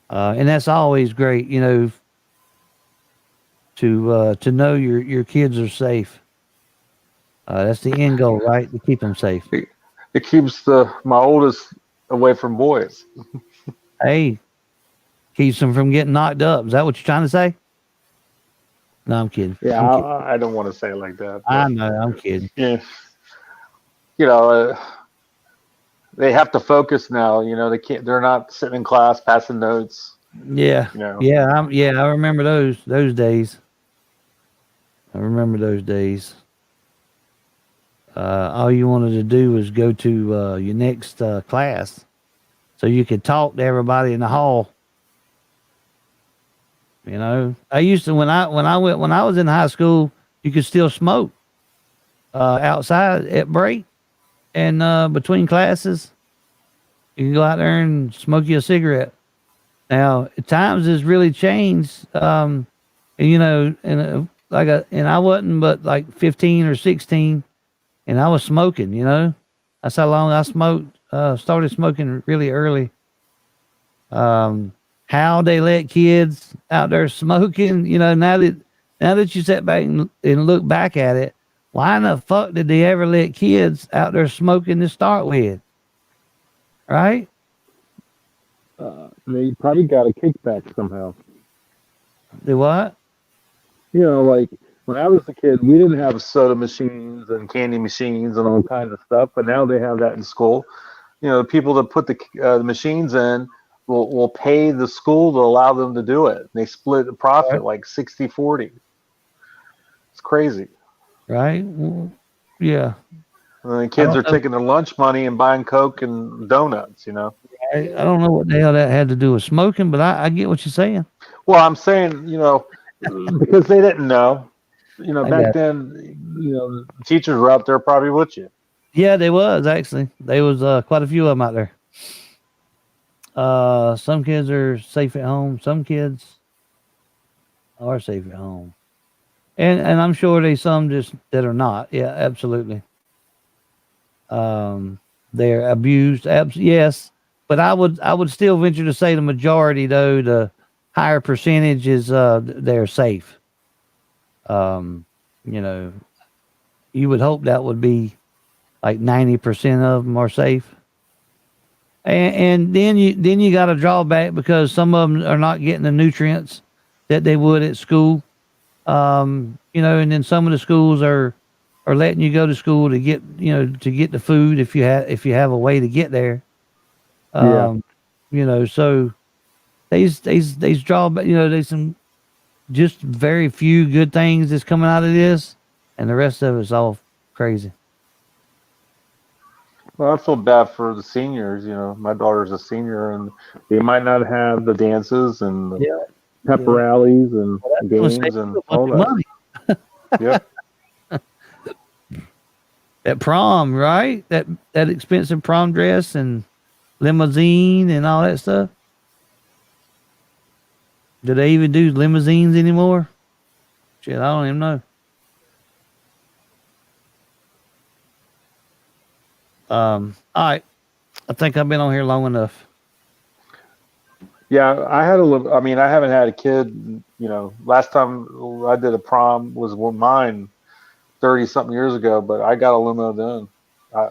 And that's always great, to know your kids are safe. That's the end goal, right? To keep them safe. It keeps my oldest away from boys. Hey, keeps them from getting knocked up. Is that what you're trying to say? No, I'm kidding. Yeah, I'm kidding. I don't want to say it like that. I know, I'm kidding. Yeah. They have to focus now. They can't. They're not sitting in class passing notes. Yeah. Yeah, I remember those days. I remember those days. All you wanted to do was go to your next class so you could talk to everybody in the hall. I used to, when I was in high school, you could still smoke outside at break and between classes. You can go out there and smoke you a cigarette. Now times has really changed. And I wasn't but like 15 or 16, and I was smoking. That's how long I smoked. Started smoking really early. How they let kids out there smoking, now that you sit back and look back at it, why in the fuck did they ever let kids out there smoking to start with? Right? They probably got a kickback somehow. Do what? Like when I was a kid, we didn't have soda machines and candy machines and all kinds of stuff, but now they have that in school. People that put the machines in will pay the school to allow them to do it. They split the profit like 60-40. It's crazy. Right? Well, yeah. And the kids are taking their lunch money and buying Coke and donuts, I don't know what the hell that had to do with smoking, but I get what you're saying. Well, I'm saying, because they didn't know. Back then, teachers were out there probably with you. Yeah, they was actually. There was quite a few of them out there. Some kids are safe at home. Some kids are safe at home, and I'm sure there's some just that are not. Yeah, absolutely. They're abused. Yes, but I would still venture to say the majority, though, the higher percentage is they're safe. You would hope that would be like 90% of them are safe. And then you got a drawback because some of them are not getting the nutrients that they would at school. And then some of the schools are letting you go to school to get the food if you have a way to get there. So these drawback, there's some just very few good things that's coming out of this, and the rest of it's all crazy. Well, I feel bad for the seniors. You know, my daughter's a senior, and they might not have the dances and the pep rallies and games and all that. Money. Yep. At prom, right? That expensive prom dress and limousine and all that stuff. Do they even do limousines anymore? Shit, I don't even know. All right. I think I've been on here long enough. Yeah, I had a little. I mean, I haven't had a kid. You know, last time I did a prom was mine, 30-something years ago. But I got a limo then. I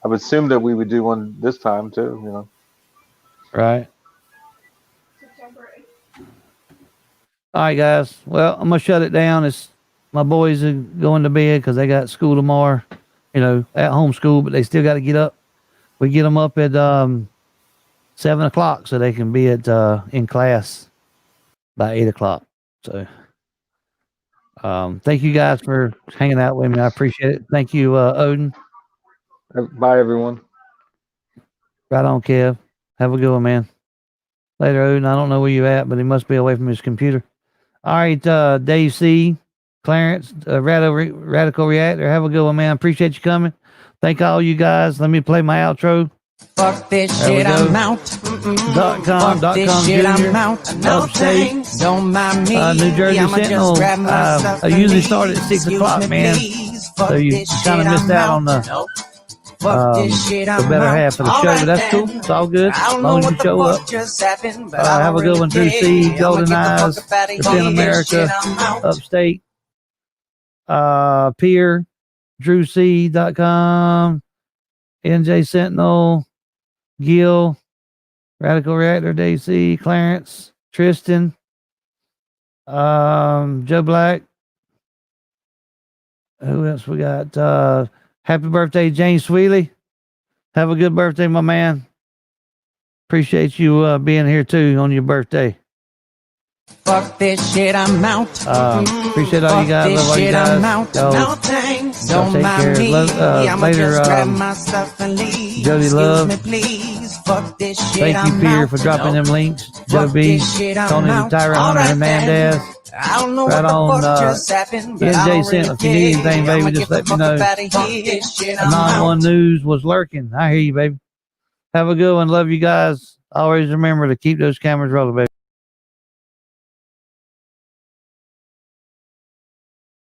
would assume that we would do one this time too. You know. Right. All right, guys. Well, I'm gonna shut it down. It's my boys are going to bed because they got school tomorrow. You know, at home school, but they still got to get up. We get them up at 7 o'clock so they can be at in class by 8 o'clock. So, thank you guys for hanging out with me. I appreciate it. Thank you, Odin. Bye, everyone. Right on, Kev. Have a good one, man. Later, Odin. I don't know where you at, but he must be away from his computer. All right, Dave C., Clarence, Radical Reactor. Have a good one, man. Appreciate you coming. Thank all you guys. Let me play my outro. Fuck this shit, I'm out. .com shit, I'm Junior, out. Upstate, Don't mind me. New Jersey I'ma just Sentinel. grab my stuff I and usually leave. start at 6 Excuse o'clock, me, man. please. So you this kind of shit, missed I'm out on the better half of the show, but that's cool. It's all good as long as you show up. Have a good one, Drew C, Golden Eyes, Defend America, Upstate, Peer, DrewC.com, NJ Sentinel, Gil, Radical Reactor, DC, Clarence, Tristan, Joe Black. Who else we got? Happy birthday, James Sweeley. Have a good birthday, my man. Appreciate you being here too on your birthday. Fuck this shit, I'm out. Appreciate all you guys. Love all you guys. No thanks. Y'all take care. Later, Jody Love. Fuck this shit, Thank you, Peter, for dropping them links. Joe B, Tony the Tyrant, Hunter Hernandez. Right on, NJ Sentinel. If you need anything, baby, just let me know. Anon 1 News was lurking. I hear you, baby. Have a good one. Love you guys. Always remember to keep those cameras rolling, baby.